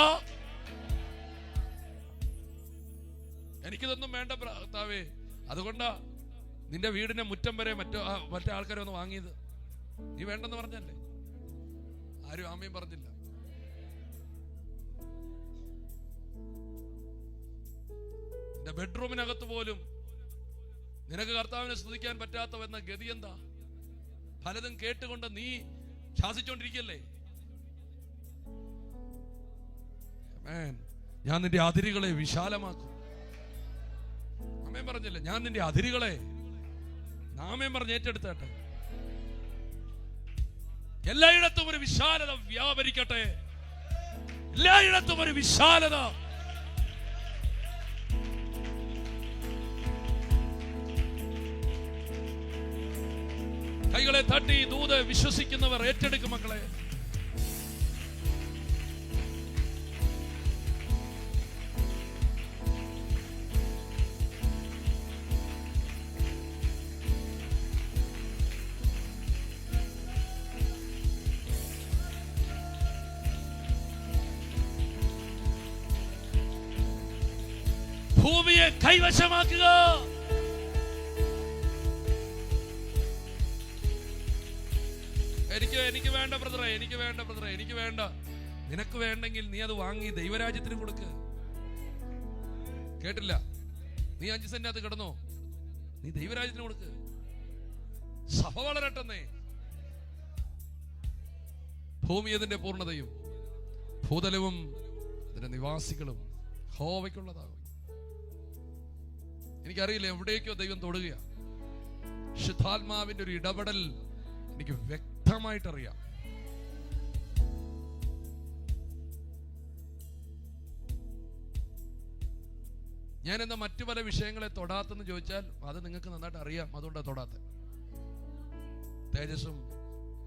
എനിക്കിതൊന്നും വേണ്ട ഭർത്താവേ, അതുകൊണ്ടാ നിന്റെ വീടിന്റെ മുറ്റം വരെ മറ്റേ ആൾക്കാരെ ഒന്ന് വാങ്ങിയത്. നീ വേണ്ടെന്ന് പറഞ്ഞല്ലേ? ആരും ആമേൻ പറഞ്ഞില്ല. നിന്റെ ബെഡ്റൂമിനകത്ത് പോലും നിനക്ക് കർത്താവിനെ സ്തുതിക്കാൻ പറ്റാത്തവെന്ന ഗതി എന്താ? പലതും കേട്ടുകൊണ്ട് നീ ശാസിച്ചോണ്ടിരിക്കല്ലേ? ഞാൻ നിന്റെ അതിരുകളെ വിശാലമാക്കും. ആമേൻ പറഞ്ഞില്ലേ? ഞാൻ നിന്റെ അതിരുകളെ നാമേൻ പറഞ്ഞ് ഏറ്റെടുത്തട്ടെ. എല്ലായിടത്തും ഒരു വിശാലത വ്യാപരിക്കട്ടെ. എല്ലായിടത്തും ഒരു വിശാലത. കൈകളെ തട്ടി ദൂത് വിശ്വസിക്കുന്നവർ ഏറ്റെടുക്കും മക്കളെ. ഭൂമിയെ കൈവശമാക്കുക. എനിക്ക് വേണ്ട ബ്രദറെ, എനിക്ക് വേണ്ട ബ്രദറെ, എനിക്ക് വേണ്ട. നിനക്ക് വേണ്ടെങ്കിൽ നീ അത് വാങ്ങി ദൈവരാജ്യത്തിന് കൊടുക്ക്. കേട്ടില്ല? നീ 5 സെന്റ് അത് കിടന്നോ, നീ ദൈവരാജ്യത്തിന് കൊടുക്ക്. സഭ വളരട്ടെന്നേ. ഭൂമി അതിന്റെ പൂർണ്ണതയും ഭൂതലവും അതിന്റെ നിവാസികളും യഹോവയ്ക്കുള്ളതാകും. എനിക്കറിയില്ല, എവിടേക്കോ ദൈവം തൊടുകയാണ്. ശുദ്ധാത്മാവിന്റെ ഒരു ഇടപെടൽ എനിക്ക് വ്യക്തമായിട്ടറിയാം. ഞാൻ എന്താ മറ്റു പല വിഷയങ്ങളെ തൊടാത്തെന്ന് ചോദിച്ചാൽ അത് നിങ്ങൾക്ക് നന്നായിട്ട് അറിയാം, അതുകൊണ്ടാണ് തൊടാത്ത. തേജസ്സും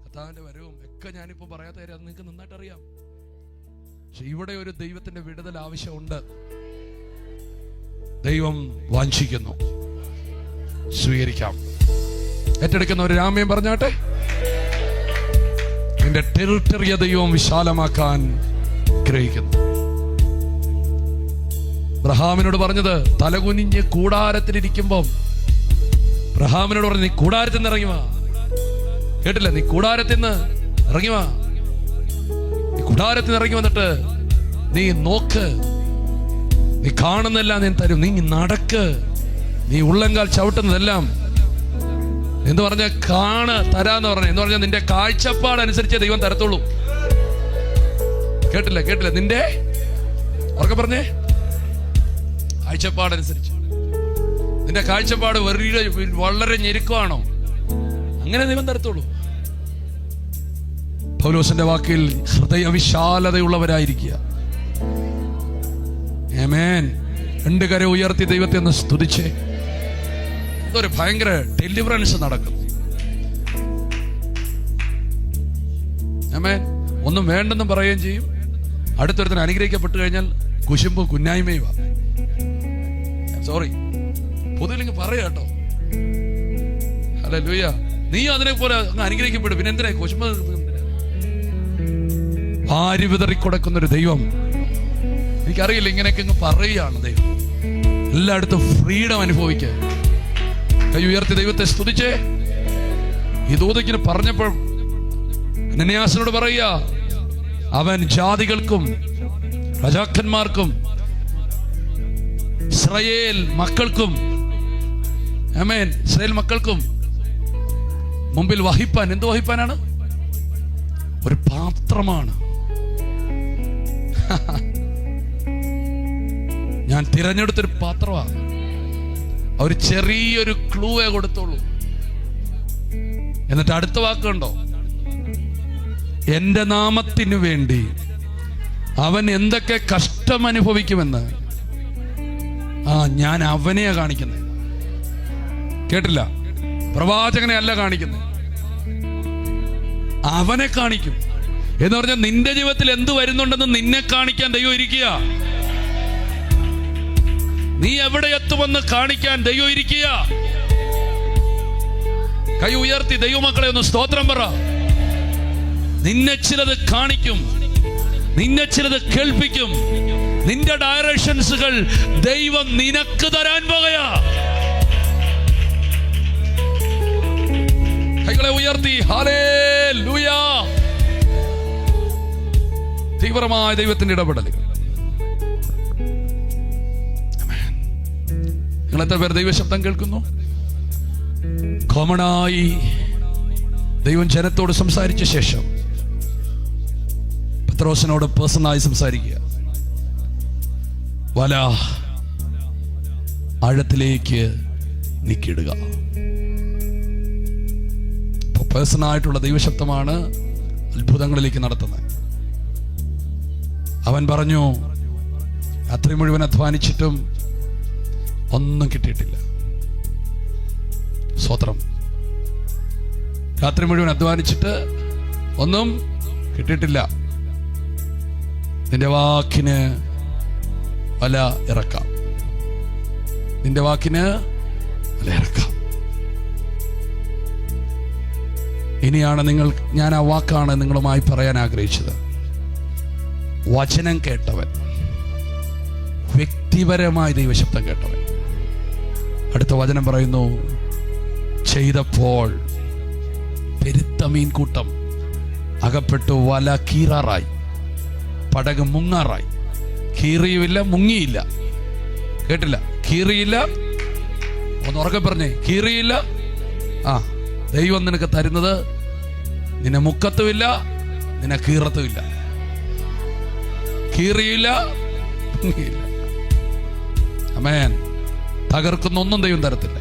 കർത്താവിന്റെ വരവും ഒക്കെ ഞാനിപ്പോ പറയാത്ത കാര്യം അത് നിങ്ങൾക്ക് നന്നായിട്ട് അറിയാം. പക്ഷെ ഇവിടെ ഒരു ദൈവത്തിന്റെ വിടുതൽ ആവശ്യമുണ്ട്. ദൈവം വാഞ്ചിക്കുന്നു. സ്വീകരിക്കാം. ഏറ്റെടുക്കുന്ന ഒരു രാമ്യം പറഞ്ഞാട്ടെ. നിന്റെ ടെറിട്ടറിയ ദൈവം വിശാലമാക്കാൻ ആഗ്രഹിക്കുന്നു. അബ്രഹാമിനോട് പറഞ്ഞത്, തലകുനിഞ്ഞ് കൂടാരത്തിലിരിക്കുമ്പം അബ്രഹാമിനോട് പറഞ്ഞു, നീ കൂടാരത്തിൽ നിന്ന് ഇറങ്ങി വാ. കേട്ടില്ല? നീ കൂടാരത്തിൽ നിന്ന് ഇറങ്ങി വാ. നീ കൂടാരത്തിൽ നിന്ന് ഇറങ്ങി വന്നിട്ട് നീ നോക്ക്, നീ കാണുന്നെല്ലാം ഞാൻ തരും. നീ നടക്ക്, നീ ഉള്ളങ്കാൽ ചവിട്ടുന്നതെല്ലാം എന്ന് പറഞ്ഞ കാണ് തരാന്ന് പറഞ്ഞു. എന്ന് പറഞ്ഞാൽ നിന്റെ കാഴ്ചപ്പാടനുസരിച്ച് ദൈവം തരത്തുള്ളൂ. കേട്ടില്ല? കേട്ടില്ല? നിന്റെ ഉറക്കെ പറഞ്ഞേ, കാഴ്ചപ്പാടനുസരിച്ച്. നിന്റെ കാഴ്ചപ്പാട് വളരെ ഞെരുക്കമാണോ? അങ്ങനെ ദൈവം തരത്തുള്ളൂ. പൗലോസിന്റെ വാക്കിൽ ഹൃദയവിശാലതയുള്ളവരായിരിക്കുക. ആമേൻ. 2 കരം ഉയർത്തി ദൈവത്തെ ഒന്ന് സ്തുതിച്ചേ. ഒരു ഭയങ്കര ഡെലിവറൻസ് നടക്കും. ആമേൻ. ഒന്നും വേണ്ടെന്നും പറയുകയും ചെയ്യും. അടുത്തൊരുത്തിന് അനുഗ്രഹിക്കപ്പെട്ടു കഴിഞ്ഞാൽ കുശുമ്പും കുന്നായ്മയുമാ. സോറി, പൊതുവിലെങ്കിൽ പറയാ കേട്ടോ. ഹല്ലേലൂയ. നീ അതിനെ പോലെ അനുഗ്രഹിക്കപ്പെടും. പിന്നെ എന്തിനാ കുശുമ്പ്? ഭാര്യ വിതറിക്കൊടുക്കുന്നൊരു ദൈവം. എനിക്കറിയില്ല, ഇങ്ങനെയൊക്കെ പറയുകയാണ് ദൈവം. എല്ലായിടത്തും ഫ്രീഡം അനുഭവിക്കുക. കൈ ഉയർത്തി ദൈവത്തെ സ്തുതിച്ചേ. ഈ ദൂതയ്ക്കിന് പറഞ്ഞപ്പോൾ അനന്യാസിനോട് പറയുക, അവൻ ജാതികൾക്കും രാജാക്കന്മാർക്കും ഇസ്രായേൽ മക്കൾക്കും, ആമേൻ, ഇസ്രായേൽ മക്കൾക്കും മുമ്പിൽ വഹിപ്പാൻ. എന്ത് വഹിപ്പാനാണ്? ഒരു പാത്രമാണ്. ഞാൻ തിരഞ്ഞെടുത്തൊരു പാത്രമാണ്. ഒരു ചെറിയൊരു ക്ലൂവേ കൊടുത്തോളൂ. എന്നിട്ട് അടുത്ത വാക്കുണ്ടോ? എന്റെ നാമത്തിനു വേണ്ടി അവൻ എന്തൊക്കെ കഷ്ടം അനുഭവിക്കുമെന്ന് ഞാൻ അവനെയാ കാണിക്കുന്നത്. കേട്ടില്ല? പ്രവാചകനെ അല്ല കാണിക്കുന്നത്, അവനെ കാണിക്കും. എന്ന് പറഞ്ഞാൽ നിന്റെ ജീവിതത്തിൽ എന്ത് വരുന്നുണ്ടെന്ന് നിന്നെ കാണിക്കാൻ ദൈവം ഇരിക്കുക. നീ എവിടെ എത്തുമെന്ന് കാണിക്കാൻ ദൈവം ഇരിക്കുക. കൈ ഉയർത്തി ദൈവമക്കളെ ഒന്ന് സ്തോത്രം പറ. നിന്നെ ചിലത് കാണിക്കും, നിന്നെ ചിലത് കേൾപ്പിക്കും. നിന്റെ ഡയറക്ഷൻസുകൾ ദൈവം നിനക്ക് തരാൻ പോകുകയാ. കൈകളെ ഉയർത്തി ഹല്ലേലൂയ. തീവ്രമായ ദൈവത്തിന്റെ ഇടപെടലുകൾ. നിങ്ങൾ എത്ര പേർ ദൈവശബ്ദം കേൾക്കുന്നു? കോമണായി ദൈവം ജനത്തോട് സംസാരിച്ച ശേഷം പത്രോസിനോട് പേഴ്സണലായി സംസാരിക്കുക. വല ആഴത്തിലേക്ക് നീക്കിയിടുക. പേഴ്സണലായിട്ടുള്ള ദൈവശബ്ദമാണ് അത്ഭുതങ്ങളിലേക്ക് നടത്തുന്നത്. അവൻ പറഞ്ഞു, രാത്രി മുഴുവൻ അധ്വാനിച്ചിട്ടും ഒന്നും കിട്ടിയിട്ടില്ല. സ്വത്രം. രാത്രി മുഴുവൻ അധ്വാനിച്ചിട്ട് ഒന്നും കിട്ടിയിട്ടില്ല. നിന്റെ വാക്കിന് വല ഇറക്കാം. നിന്റെ വാക്കിന് വല ഇറക്കാം. ഇനിയാണ് ഞാൻ ആ വാക്കാണ് നിങ്ങളുമായി പറയാൻ ആഗ്രഹിച്ചത്. വചനം കേട്ടവൻ, വ്യക്തിപരമായി ദൈവശബ്ദം കേട്ടവൻ. അടുത്ത വചനം പറയുന്നു, ചെയ്തപ്പോൾ പെരുത്ത മീൻകൂട്ടം അകപ്പെട്ടു, വല കീറാറായി, പടക് മുങ്ങാറായി. കീറിയുമില്ല, മുങ്ങിയില്ല. കേട്ടില്ല? കീറിയില്ല. ഒന്ന് ഉറക്കെ പറഞ്ഞേ, കീറിയില്ല. ദൈവം നിനക്ക് തരുന്നത് നിന്നെ മുക്കത്തുമില്ല, നിന്നെ കീറത്തുമില്ല. കീറിയില്ല, മുങ്ങിയില്ല. ആമേൻ. തകർക്കുന്ന ഒന്നും ദൈവം തരത്തില്ല.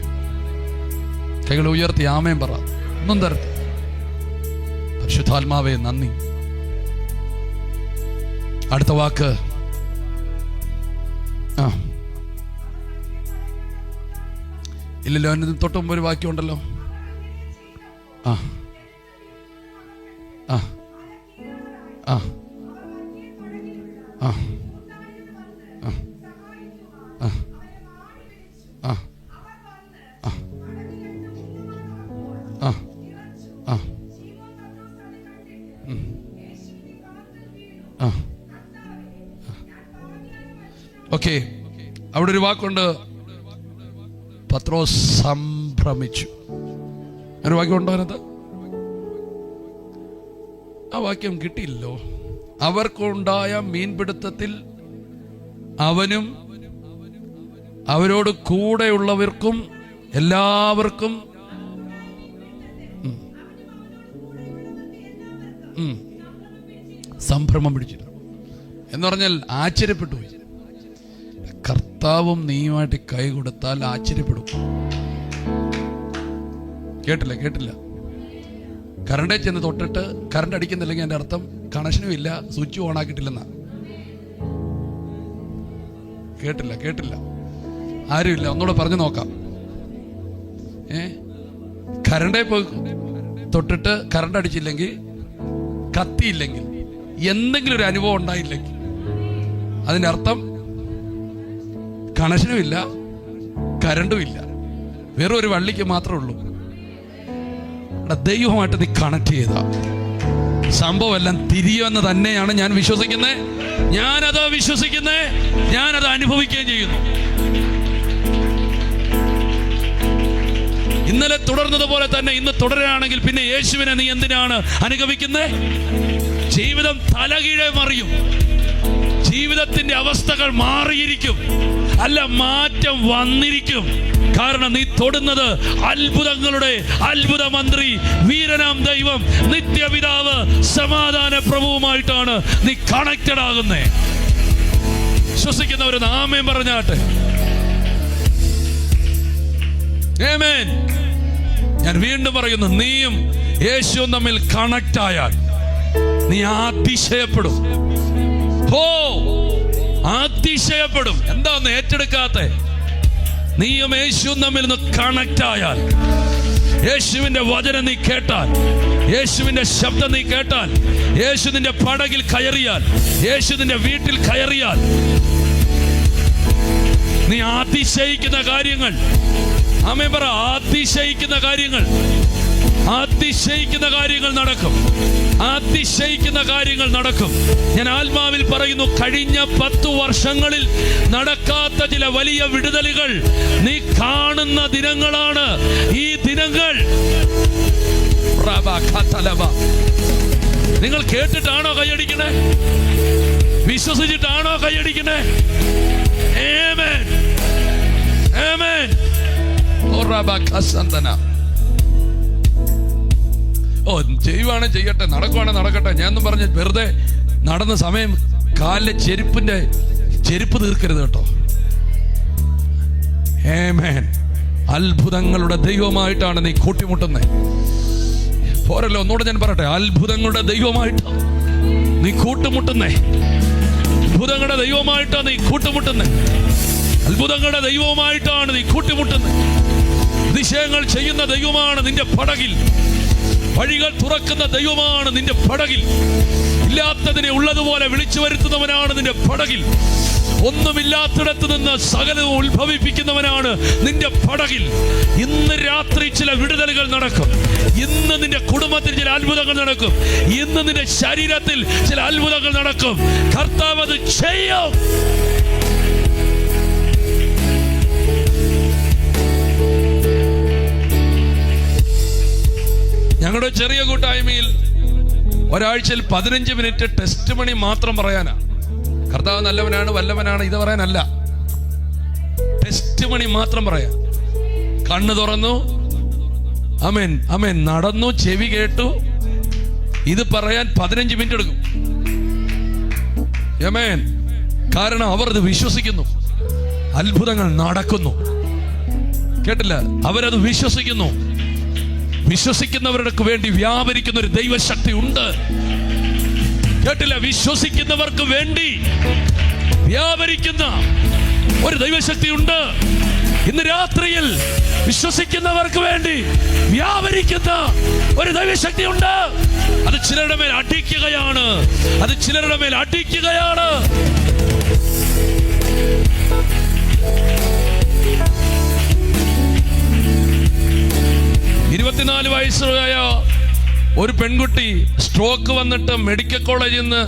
കൈകൾ ഉയർത്തി ആമേൻ പറ. ഒന്നും തരത്തില്ല. പരിശുദ്ധാത്മാവേ നന്ദി. അടുത്ത വാക്ക്. ഇല്ലല്ലോ, അതിന് തൊട്ട് മുമ്പ് ഒരു വാക്യമുണ്ടല്ലോ. ഓക്കെ, അവിടെ ഒരു വാക്കുണ്ട്, പത്രോസ് സംഭ്രമിച്ചു. ഒരു വാക്യം ഉണ്ടോ അതിനകത്ത്? ആ വാക്യം കിട്ടിയില്ലല്ലോ. അവർക്കുണ്ടായ മീൻപിടുത്തത്തിൽ അവനും അവരോട് കൂടെയുള്ളവർക്കും എല്ലാവർക്കും സംഭ്രമം പിടിച്ചില്ല. എന്ന് പറഞ്ഞാൽ ആശ്ചര്യപ്പെട്ടു പോയി. കർത്താവും നീയുമായിട്ട് കൈ കൊടുത്താൽ ആശ്ചര്യപ്പെടും. കേട്ടില്ല? കറണ്ടേ ചെന്ന് തൊട്ടിട്ട് കറണ്ട് അടിക്കുന്നില്ലെങ്കിൽ എൻ്റെ അർത്ഥം കണക്ഷനും ഇല്ല, സ്വിച്ച് ഓൺ ആക്കിയിട്ടില്ലെന്നാ. കേട്ടില്ല? ആരുമില്ല. ഒന്നുകൂടെ പറഞ്ഞു നോക്കാം. കറണ്ടേ പോയി തൊട്ടിട്ട് കറണ്ട് അടിച്ചില്ലെങ്കിൽ, കത്തിയില്ലെങ്കിൽ, എന്തെങ്കിലും ഒരു അനുഭവം ഉണ്ടായില്ലെങ്കിൽ അതിൻ്റെ അർത്ഥം കണക്ഷനും ഇല്ല, കരണ്ടും ഇല്ല, വെറും ഒരു വള്ളിക്ക് മാത്രമേ ഉള്ളൂ. ദൈവമായിട്ട് നീ കണക്ട് ചെയ്ത സംഭവം എല്ലാം തിരിയുമെന്ന് തന്നെയാണ് ഞാൻ വിശ്വസിക്കുന്നത്. ഞാനത് അനുഭവിക്കുകയും ചെയ്യുന്നു. ഇന്നലെ തുടർന്നതുപോലെ തന്നെ ഇന്ന് തുടരുകയാണെങ്കിൽ പിന്നെ യേശുവിനെ നീ എന്തിനാണ് അനുഗമിക്കുന്നത്? ജീവിതം തലകീഴെ മറിയും. ജീവിതത്തിന്റെ അവസ്ഥകൾ മാറിയിരിക്കും, അല്ല മാറ്റം വന്നിരിക്കും. കാരണം നീ തൊടുന്നത് അത്ഭുതങ്ങളുടെ അത്ഭുത മന്ത്രി, വീരനാം ദൈവം, നിത്യപിതാവ്, സമാധാന പ്രഭുവുമായിട്ടാണ് നീ കണക്റ്റഡ് ആകുന്നേ. വിശ്വസിക്കുന്നവരൊന്ന് ആമേൻ പറഞ്ഞാട്ടെ. ആമേൻ. ഞാൻ വീണ്ടും പറയുന്നു, നീയും യേശുവും തമ്മിൽ കണക്റ്റ് ആയാൽ നീ അതിശയപ്പെടും. അതിശയപ്പെടും. എന്താ ഒന്ന് ഏറ്റെടുക്കാത്ത? നീയും യേശുവും തമ്മിൽ ഒന്ന് കണക്റ്റ് ആയാൽ, യേശുവിന്റെ വചനം നീ കേട്ടാൽ, യേശുവിന്റെ ശബ്ദം നീ കേട്ടാൽ, യേശു നിന്റെ പടകിൽ കയറിയാൽ, യേശു നിന്റെ വീട്ടിൽ കയറിയാൽ, നീ അതിശയിക്കുന്ന കാര്യങ്ങൾ, ആമേൻ പറ, അതിശയിക്കുന്ന കാര്യങ്ങൾ, അതിശയിക്കുന്ന കാര്യങ്ങൾ നടക്കും. അതിശയിക്കുന്ന കാര്യങ്ങൾ നടക്കും. ഞാൻ ആത്മാവിൽ പറയുന്നു, കഴിഞ്ഞ 10 വർഷങ്ങളിൽ നടക്കാത്ത ചില വലിയ വിടുതലുകൾ നീ കാണുന്ന ദിനങ്ങളാണ് ഈ ദിനങ്ങൾ. നിങ്ങൾ കേട്ടിട്ടാണോ കൈയടിക്കണേ? വിശ്വസിച്ചിട്ടാണോ കൈയടിക്കണേ? ആമേൻ, ആമേൻ. ഓ, ചെയ്യുവാണ് ചെയ്യട്ടെ, നടക്കുവാണ് നടക്കട്ടെ. ഞാനൊന്നും പറഞ്ഞ് വെറുതെ നടന്ന സമയം കാലിലെ ചെരുപ്പ് തീർക്കരുത് കേട്ടോ. ആമേൻ. അത്ഭുതങ്ങളുടെ ദൈവമായിട്ടാണ് നീ കൂട്ടിമുട്ടുന്നത്. പോരല്ലോ, ഒന്നുകൂടെ ഞാൻ പറയട്ടെ, അത്ഭുതങ്ങളുടെ ദൈവമായിട്ടാണ് നീ കൂട്ടുമുട്ടുന്നേ. അത്ഭുതങ്ങളുടെ ദൈവമായിട്ടാണ് നീ കൂട്ടുമുട്ടുന്നേ. അത്ഭുതങ്ങളുടെ ദൈവമായിട്ടാണ് നീ കൂട്ടിമുട്ടുന്നത്. അതിശയങ്ങൾ ചെയ്യുന്ന ദൈവമാണ് നിന്റെ പടകിൽ. വഴികൾ തുറക്കുന്ന ദൈവമാണ് നിന്റെ പടകിൽ. ഇല്ലാത്തതിനെ ഉള്ളതുപോലെ വിളിച്ചു വരുത്തുന്നവനാണ് നിന്റെ പടകിൽ. ഒന്നുമില്ലാത്തിടത്ത് നിന്ന് സകലവും ഉത്ഭവിപ്പിക്കുന്നവനാണ് നിന്റെ പടകിൽ. ഇന്ന് രാത്രി ചില വിടുതലുകൾ നടക്കും. ഇന്ന് നിന്റെ കുടുംബത്തിൽ ചില അത്ഭുതങ്ങൾ നടക്കും. ഇന്ന് നിന്റെ ശരീരത്തിൽ ചില അത്ഭുതങ്ങൾ നടക്കും. കർത്താവ് അത് ചെയ്യും. ഞങ്ങളുടെ ചെറിയ കൂട്ടായ്മയിൽ ഒരാഴ്ചയിൽ 15 മിനിറ്റ് ടെസ്റ്റ് മണി മാത്രം പറയാനാ. കർത്താവ് നല്ലവനാണ്, വല്ലവനാണ് ഇത് പറയാനല്ല. ടെസ്റ്റ് മണി മാത്രം പറയാം. കണ്ണ് തുറന്നു, ആമേൻ ആമേൻ, നടന്നു, ചെവി കേട്ടു, ഇത് പറയാൻ 15 മിനിറ്റ് എടുക്കും. ആമേൻ. കാരണം അവർ ഇത് വിശ്വസിക്കുന്നു. അത്ഭുതങ്ങൾ നടക്കുന്നു. കേട്ടില്ല? അവരത് വിശ്വസിക്കുന്നു. വിശ്വസിക്കുന്നവർക്ക് വേണ്ടി വ്യാപരിക്കുന്ന ഒരു ദൈവശക്തി ഉണ്ട്. കേട്ടില്ല? വിശ്വസിക്കുന്നവർക്ക് വേണ്ടി വ്യാപരിക്കുന്ന ഒരു ദൈവശക്തി ഉണ്ട്. ഇന്ന് രാത്രിയിൽ വിശ്വസിക്കുന്നവർക്ക് വേണ്ടി വ്യാപരിക്കുന്ന ഒരു ദൈവശക്തി ഉണ്ട്. അത് ചിലരുടെ മേൽ അടിക്കുകയാണ്. അത് ചിലരുടെ മേൽ അടിക്കുകയാണ്. ഇരുപത്തിനാല് വയസ്സായ ഒരു പെൺകുട്ടി സ്ട്രോക്ക് വന്നിട്ട് മെഡിക്കൽ കോളേജിൽ നിന്ന്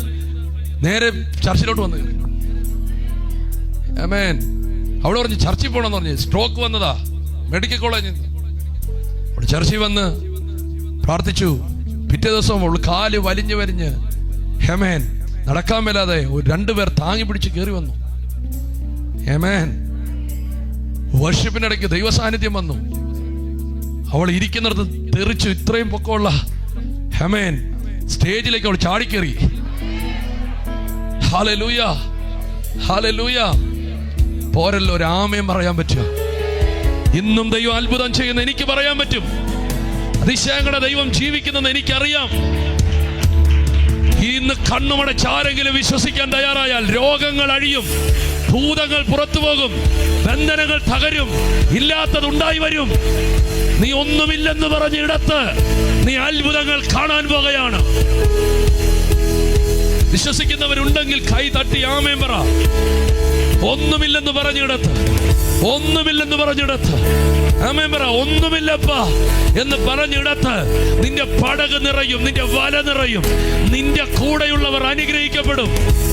നേരെ ചർച്ചിലോട്ട് വന്നു. ആമേൻ. അവള് പറഞ്ഞു ചർച്ചിൽ പോകണമെന്ന് പറഞ്ഞു. സ്ട്രോക്ക് വന്നതാ മെഡിക്കൽ കോളേജിൽ നിന്ന്. അവൾ ചർച്ചിൽ വന്ന് പ്രാർത്ഥിച്ചു. പിറ്റേ ദിവസം അവൾ കാല് വലിഞ്ഞ് ഹേമേൻ നടക്കാൻ മേലാതെ 2 പേർ താങ്ങി പിടിച്ച് കയറി വന്നു. ഹേമേൻ. വർഷിപ്പിനിടയ്ക്ക് ദൈവ സാന്നിധ്യം വന്നു. അവൾ ഇരിക്കുന്നിടത്ത് തെറിച്ചു. ഇത്രയും പൊക്കമുള്ള ഹേമേൻ സ്റ്റേജിലേക്ക് അവൾ ചാടിക്കേറി. Hallelujah, hallelujah. പോരല്ലോ, ഒരു ആമേൻ പറയാൻ പറ്റുമോ? ഇന്നും ദൈവം അത്ഭുതം ചെയ്യുന്ന എനിക്ക് പറയാൻ പറ്റും. അതിശയങ്ങളുടെ ദൈവം ജീവിക്കുന്നെന്ന് എനിക്കറിയാം. ഇന്ന് കണ്ണുമടച്ചാരെങ്കിലും വിശ്വസിക്കാൻ തയ്യാറായാൽ രോഗങ്ങൾ അഴിയും, ഭൂതങ്ങൾ പുറത്തു പോകും, ബന്ധനങ്ങൾ തകരും, ഇല്ലാത്തതുണ്ടായി വരും. നീ ഒന്നുമില്ലെന്ന് പറഞ്ഞ ഇടത്ത് നീ അത്ഭുതങ്ങൾ കാണാൻ പോകുകയാണ്. വിശ്വസിക്കുന്നവരുണ്ടെങ്കിൽ കൈ തട്ടി ആമേൻ പറ. ഒന്നുമില്ലെന്ന് പറഞ്ഞിടത്ത്, ഒന്നുമില്ലെന്ന് പറഞ്ഞിടത്ത് ആമേൻ പറ. ഒന്നുമില്ലപ്പാ എന്ന് പറഞ്ഞിടത്ത് നിന്റെ പടക് നിറയും, നിന്റെ വല നിറയും, നിന്റെ കൂടെയുള്ളവർ അനുഗ്രഹിക്കപ്പെടും.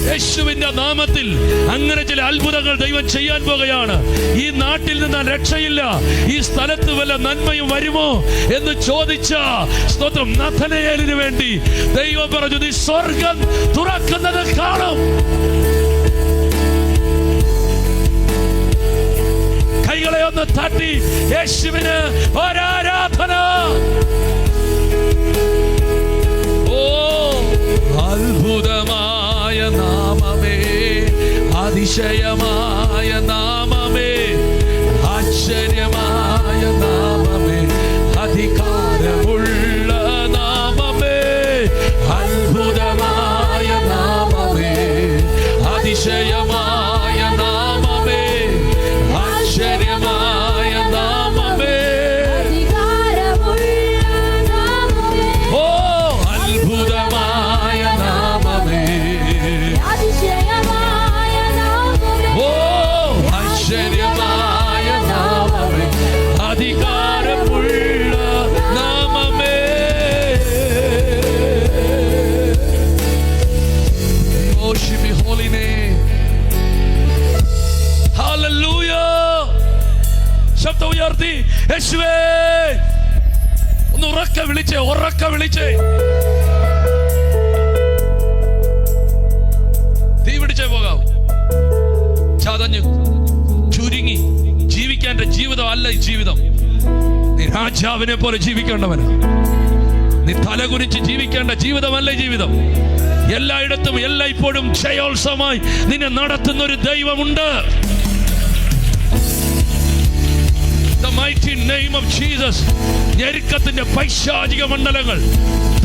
യേശുവിന്റെ നാമത്തിൽ അങ്ങനെ ചില അത്ഭുതങ്ങൾ ദൈവം ചെയ്യാൻ പോകുകയാണ്. ഈ നാട്ടിൽ നിന്ന് രക്ഷയില്ല, ഈ സ്ഥലത്ത് വല്ല നന്മയും വരുമോ എന്ന് ചോദിച്ച സ്തോത്രം നഥനയേലിന് വേണ്ടി ദൈവം പറഞ്ഞു, നീ സ്വർഗം തുറക്കുന്നത് കാണും. കൈകളെ ഒന്ന് തട്ടി യേശുവിന് ഒരാരാധന. ഓ അത്ഭുതമായ നാമമേ, അതിശയമായ നാമമേ, ആശ്ചര്യമായ നാമമേ, അധികാരമുള്ള നാമമേ, അത്ഭുതമായ നാമമേ, അതിശയമായ നാമമേ, ആശ്ചര്യമായ നാമമേ, ഓ അത്ഭുതമായ നാമമേ, ഓ ആശ്ചര്യമായ നാമമേ, അധികാരമുള്ള നാമമേ. Worship your holy name. Hallelujah. ശബ്ദം ഉയർത്തി യേശുവേ ഒന്ന് ഉറക്കെ വിളിച്ചേ, ഉറക്കെ വിളിച്ചേ. തീ പിടിച്ചേ പോകാം. ചതഞ്ഞു ചുരുങ്ങി ജീവിക്കേണ്ട ജീവിതം അല്ല ഈ ജീവിതം. നീ രാജാവിനെ പോലെ ജീവിക്കേണ്ടവന്. നീ തലകുനിച്ച് ജീവിക്കേണ്ട ജീവിതമല്ല ജീവിതം. എല്ലായിടത്തും എല്ലായ്പ്പോഴും ജയോത്സവമായി നിന്നെ നടത്തുന്ന ഒരു ദൈവമുണ്ട്. The mighty name of Jesus. ഞെരുക്കത്തിന്റെ പൈശാചിക മണ്ഡലങ്ങൾ,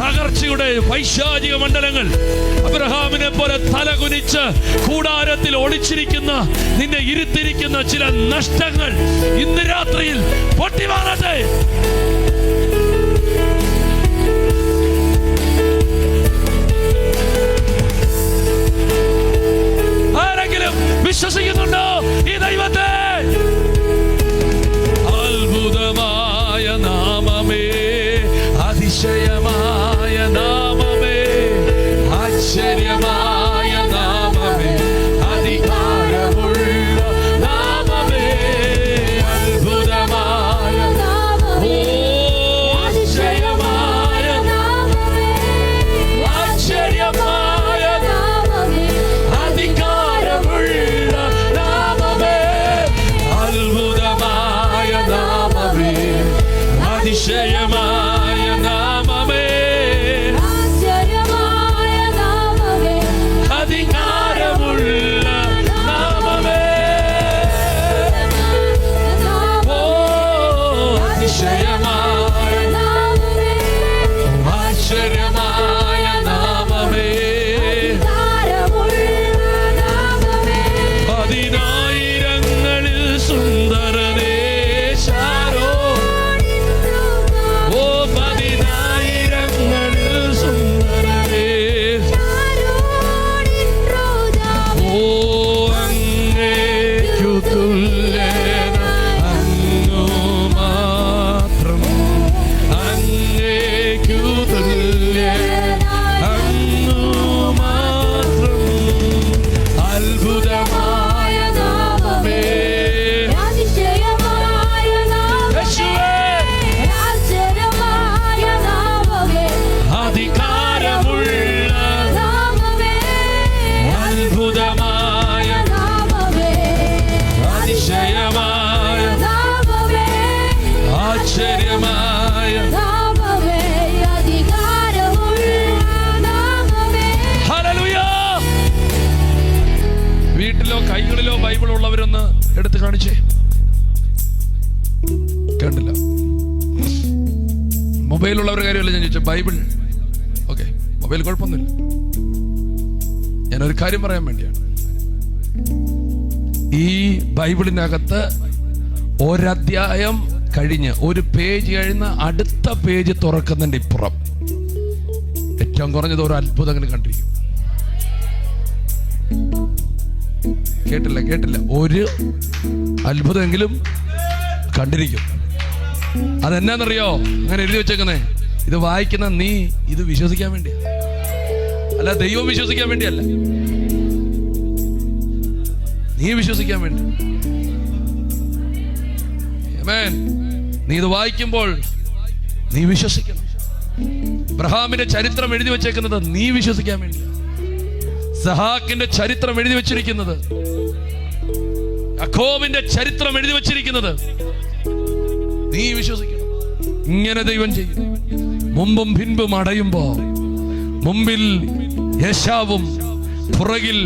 തകർച്ചയുടെ പൈശാചിക മണ്ഡലങ്ങൾ, അബ്രഹാമിനെ പോലെ തലകുനിച്ച് കൂടാരത്തിൽ ഒളിച്ചിരിക്കുന്ന, നിന്നെ ഇരുത്തിരിക്കുന്ന ചില നഷ്ടങ്ങൾ ഇന്ന് രാത്രിയിൽ പൊട്ടിമാറട്ടെ. ആരെങ്കിലും വിശ്വസിക്കുന്നുണ്ടോ ഈ ദൈവത്തെ? അത്ഭുതമായ നാമമേ, അതിശയമായ നാമമേ, ആശ്ചര്യമായ നാമമേ, അധികാരമുള്ള നാമമേ, അത്ഭുതമായ ഓ അതിശയമായ ആശ്ചര്യമായ അധികാരമുള്ള നാമമേ, അത്ഭുതമായ നാമമേ, അതിശയമായ നാമമേ, അധികാരമുള്ള നാമമേ, ഓ അതിശയമായ ആശ്ചര്യമായ നാമമേ, പതിനായിരങ്ങളിൽ സുന്ദരനേ ശാരോ, ഓ പതിനായിരങ്ങളിൽ സുന്ദരനേ, ഓ അങ്ങേക്കു തുല്യന അങ്ങു മാത്രം, അങ്ങേക്കു തുല്യന അങ്ങു മാത്രം, അത്ഭുതമായ നാമമേ, യേശുവേ അധികാരമുള്ള അത്ഭുതമായ അതിശയമായ ആശ്ചര്യമായ. ഹല്ലേലൂയ. വീട്ടിലോ കൈകളിലോ ബൈബിൾ ഉള്ളവരൊന്ന് എടുത്ത് കാണിച്ചേ. കണ്ടില്ല? മൊബൈലുള്ളവരുടെ കാര്യമല്ല ഞാൻ ചോദിച്ചത്, ബൈബിൾ. ഓക്കെ, മൊബൈൽ കുഴപ്പമൊന്നുമില്ല. ഞാനൊരു കാര്യം പറയാൻ വേണ്ടിയാണ്. ഈ ബൈബിളിനകത്ത് ഒരധ്യായം കഴിഞ്ഞ്, ഒരു പേജ് കഴിഞ്ഞ് അടുത്ത പേജ് തുറക്കുന്നതിന്റെ ഇപ്പുറം ഏറ്റവും കുറഞ്ഞത് ഒരു അത്ഭുതങ്ങൾ കണ്ടിരിക്കും. കേട്ടില്ല, ഒരു അത്ഭുതമെങ്കിലും കണ്ടിരിക്കും. അതെന്നാന്നറിയോ അങ്ങനെ എഴുതി വെച്ചേക്കുന്നേ? ഇത് വായിക്കുന്ന നീ ഇത് വിശ്വസിക്കാൻ വേണ്ടിയാ, അല്ല ദൈവം വിശ്വസിക്കാൻ വേണ്ടിയല്ല, നീ വിശ്വസിക്കാൻ വേണ്ടി. ആമേൻ. നീ ഇത് വായിക്കുമ്പോൾ നീ വിശ്വസിക്കണം. അബ്രഹാമിന്റെ ചരിത്രം എഴുതി വെച്ചേക്കുന്നത് നീ വിശ്വസിക്കാൻ വേണ്ടി. സഹാക്കിന്റെ ചരിത്രം എഴുതി വെച്ചിരിക്കുന്നത്, യാക്കോബിന്റെ ചരിത്രം എഴുതി വച്ചിരിക്കുന്നത്. നീ വിശ്വസിക്കണം, ഇങ്ങനെ ദൈവം ചെയ്യും. മുമ്പും പിൻപും അടയുമ്പോ മുമ്പിൽ യേശാവും പുറകിൽ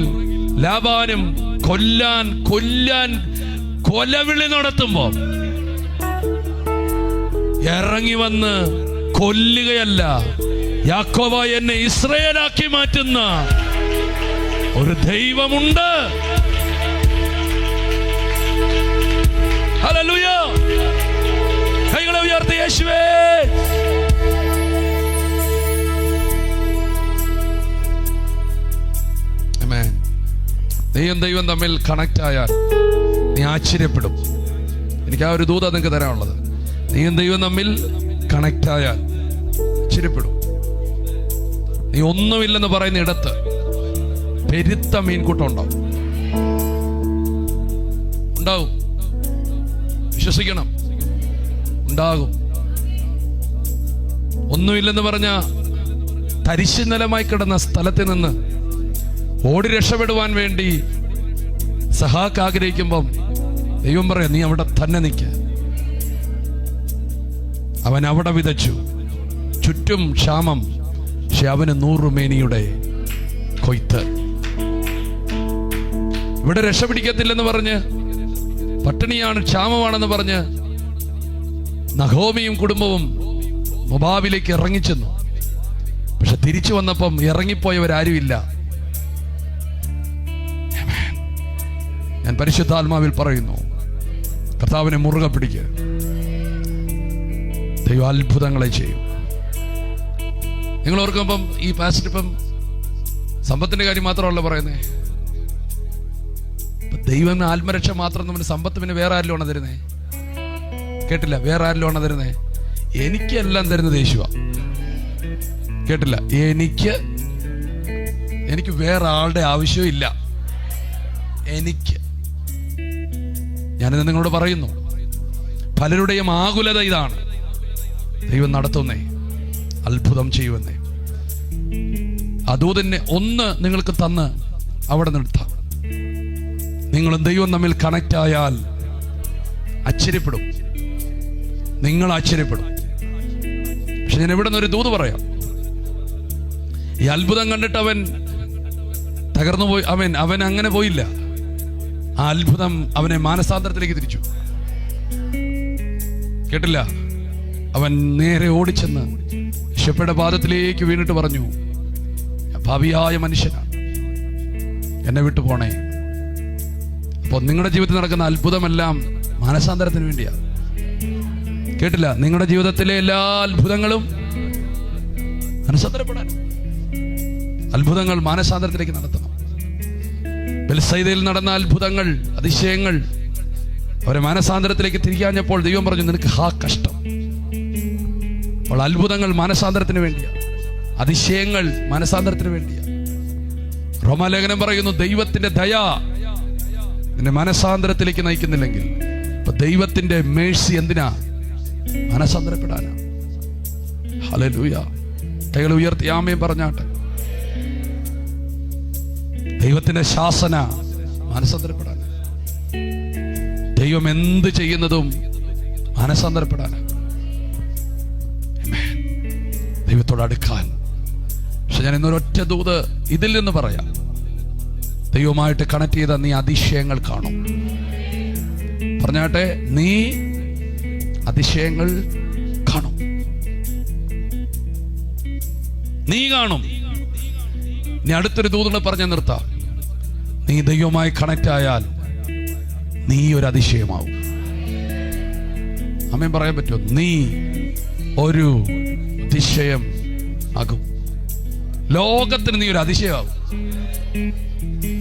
ലാബാനും കൊല്ലാൻ കൊലവിളി നടത്തുമ്പോ ഇറങ്ങി വന്ന് കൊല്ലുകയല്ല, യാക്കോബായി എന്നെ ഇസ്രായേലാക്കി മാറ്റുന്ന ഒരു ദൈവമുണ്ട്. ഹല്ലേലൂയ! കൈകളെ ഉയർത്തി യേശുവേ. ആമേൻ. നീയും ദൈവം തമ്മിൽ കണക്ട് ആയാൽ നീ ആശ്ചര്യപ്പെടും. എനിക്ക് ആ ഒരു ദൂത നിങ്ങൾക്ക് തരാനുള്ളത്. നീയും ദൈവം തമ്മിൽ കണക്ട് ആയാൽ ആശ്ചര്യപ്പെടും. നീ ഒന്നുമില്ലെന്ന് പറയുന്ന ഇടത്ത് പെരുത്ത മീൻകൂട്ടം ഉണ്ടാവും. വിശ്വസിക്കണം, ഉണ്ടാകും. ഒന്നുമില്ലെന്ന് പറഞ്ഞ തരിശു നിലമായി കിടന്ന സ്ഥലത്ത് നിന്ന് ഓടി രക്ഷപ്പെടുവാൻ വേണ്ടി സഹാക്ക് ആഗ്രഹിക്കുമ്പം ദൈവം പറയാം, നീ അവിടെ തന്നെ നിൽക്ക. അവൻ അവിടെ വിതച്ചു, ചുറ്റും ക്ഷാമം, പക്ഷെ അവന് 100 മേനിയുടെ കൊയ്ത്ത്. ഇവിടെ രക്ഷപിടിക്കത്തില്ലെന്ന് പറഞ്ഞ്, പട്ടിണിയാണ്, ക്ഷാമമാണെന്ന് പറഞ്ഞ് നഹോമിയും കുടുംബവും മൊബാബിലേക്ക് ഇറങ്ങിച്ചെന്നു. പക്ഷെ തിരിച്ചു വന്നപ്പം ഇറങ്ങിപ്പോയവരാരുമില്ല. ഞാൻ പരിശുദ്ധാത്മാവിൽ പറയുന്നു, കർത്താവിനെ മുറുകെ പിടിക്കുക. ദൈവം അത്ഭുതങ്ങളെ ചെയ്യും. നിങ്ങൾ ഓർക്കുമ്പം ഈ പാസ്റ്റ് ഇപ്പം സമ്പത്തിന്റെ കാര്യം മാത്രമല്ല പറയുന്നേ. ദൈവം ആത്മരക്ഷ മാത്രം നമ്മുടെ സമ്പത്ത് പിന്നെ വേറെ ആരിലാണ് തരുന്നേ? കേട്ടില്ല, വേറെ ആരിലാണ് തരുന്നേ? എനിക്കെല്ലാം തരുന്നത് യേശുവാ. കേട്ടില്ല, എനിക്ക് വേറെ ആളുടെ ആവശ്യവും ഇല്ല. ഞാനിത് നിങ്ങളോട് പറയുന്നു, പലരുടെയും ആകുലത ഇതാണ്. ദൈവം നടത്തുന്നേ, അത്ഭുതം ചെയ്യുമെന്നേ. അതൂതന്നെ ഒന്ന് നിങ്ങൾക്ക് തന്ന് അവിടെ നിർത്താം. നിങ്ങളും ദൈവം തമ്മിൽ കണക്ട് ആയാൽ ആശ്ചര്യപ്പെടും. നിങ്ങൾ ആശ്ചര്യപ്പെടും. പക്ഷെ ഞാൻ ഇവിടെ നിന്ന് ഒരു ദൂത് പറയാം. ഈ അത്ഭുതം കണ്ടിട്ട് അവൻ തകർന്നു പോയി. അവൻ അങ്ങനെ പോയില്ല. ആ അത്ഭുതം അവനെ മാനസാന്തരത്തിലേക്ക് തിരിച്ചു. കേട്ടില്ല, അവൻ നേരെ ഓടിച്ചെന്ന് യേശുവയുടെ പാദത്തിലേക്ക് വീണിട്ട് പറഞ്ഞു, പാപിയായ മനുഷ്യനാണ്, എന്നെ വിട്ടു പോണേ. അപ്പോൾ നിങ്ങളുടെ ജീവിതത്തിൽ നടക്കുന്ന അത്ഭുതമെല്ലാം മാനസാന്തരത്തിന് വേണ്ടിയാണ്. കേട്ടില്ല, നിങ്ങളുടെ ജീവിതത്തിലെ എല്ലാ അത്ഭുതങ്ങളും മാനസാന്തരപ്പെടാൻ. അത്ഭുതങ്ങൾ മാനസാന്തരത്തിലേക്ക് നടത്തണം. ബെത്സയിദയിൽ നടന്ന അത്ഭുതങ്ങൾ, അതിശയങ്ങൾ അവരെ മാനസാന്തരത്തിലേക്ക് തിരിക്കാഞ്ഞപ്പോൾ ദൈവം പറഞ്ഞു, നിനക്ക് കഷ്ടം. അപ്പോൾ അത്ഭുതങ്ങൾ മാനസാന്തരത്തിന് വേണ്ടിയാണ്, അതിശയങ്ങൾ മാനസാന്തരത്തിന് വേണ്ടിയാണ്. റോമാലേഖനം പറയുന്നു, ദൈവത്തിന്റെ ദയ നിന്നെ മാനസാന്തരത്തിലേക്ക് നയിക്കുന്നില്ലെങ്കിൽ ഇപ്പൊ ദൈവത്തിന്റെ മേഴ്സി എന്തിനാ? മാനസാന്തരപ്പെടാനാ. ഹല്ലേലൂയ! കൈകൾ ഉയർത്തി ആമേൻ പറഞ്ഞാട്ടെ. ദൈവത്തിന്റെ ശാസന മാനസാന്തരപ്പെടാൻ. ദൈവം എന്ത് ചെയ്യുന്നതും മാനസാന്തരപ്പെടാൻ, ദൈവത്തോട് അടുക്കാൻ. പക്ഷെ ഞാൻ ഇന്നൊരൊറ്റ ദൂത് ഇതിൽ നിന്ന് പറയാം. ദൈവമായിട്ട് കണക്ട് ചെയ്ത നീ അതിശയങ്ങൾ കാണും. പറഞ്ഞാട്ടെ, നീ അതിശയങ്ങൾ കാണും. നീ കാണും. ഇനി അടുത്തൊരു ദൂതനെ പറഞ്ഞ് നിർത്താം. നീ ദൈവമായി കണക്ട് ആയാൽ നീ ഒരു അതിശയമാവും. ആമേൻ പറയാൻ പറ്റുമോ? നീ ഒരു അതിശയം ആകും. ലോകത്തിന് നീ ഒരു അതിശയമാകും.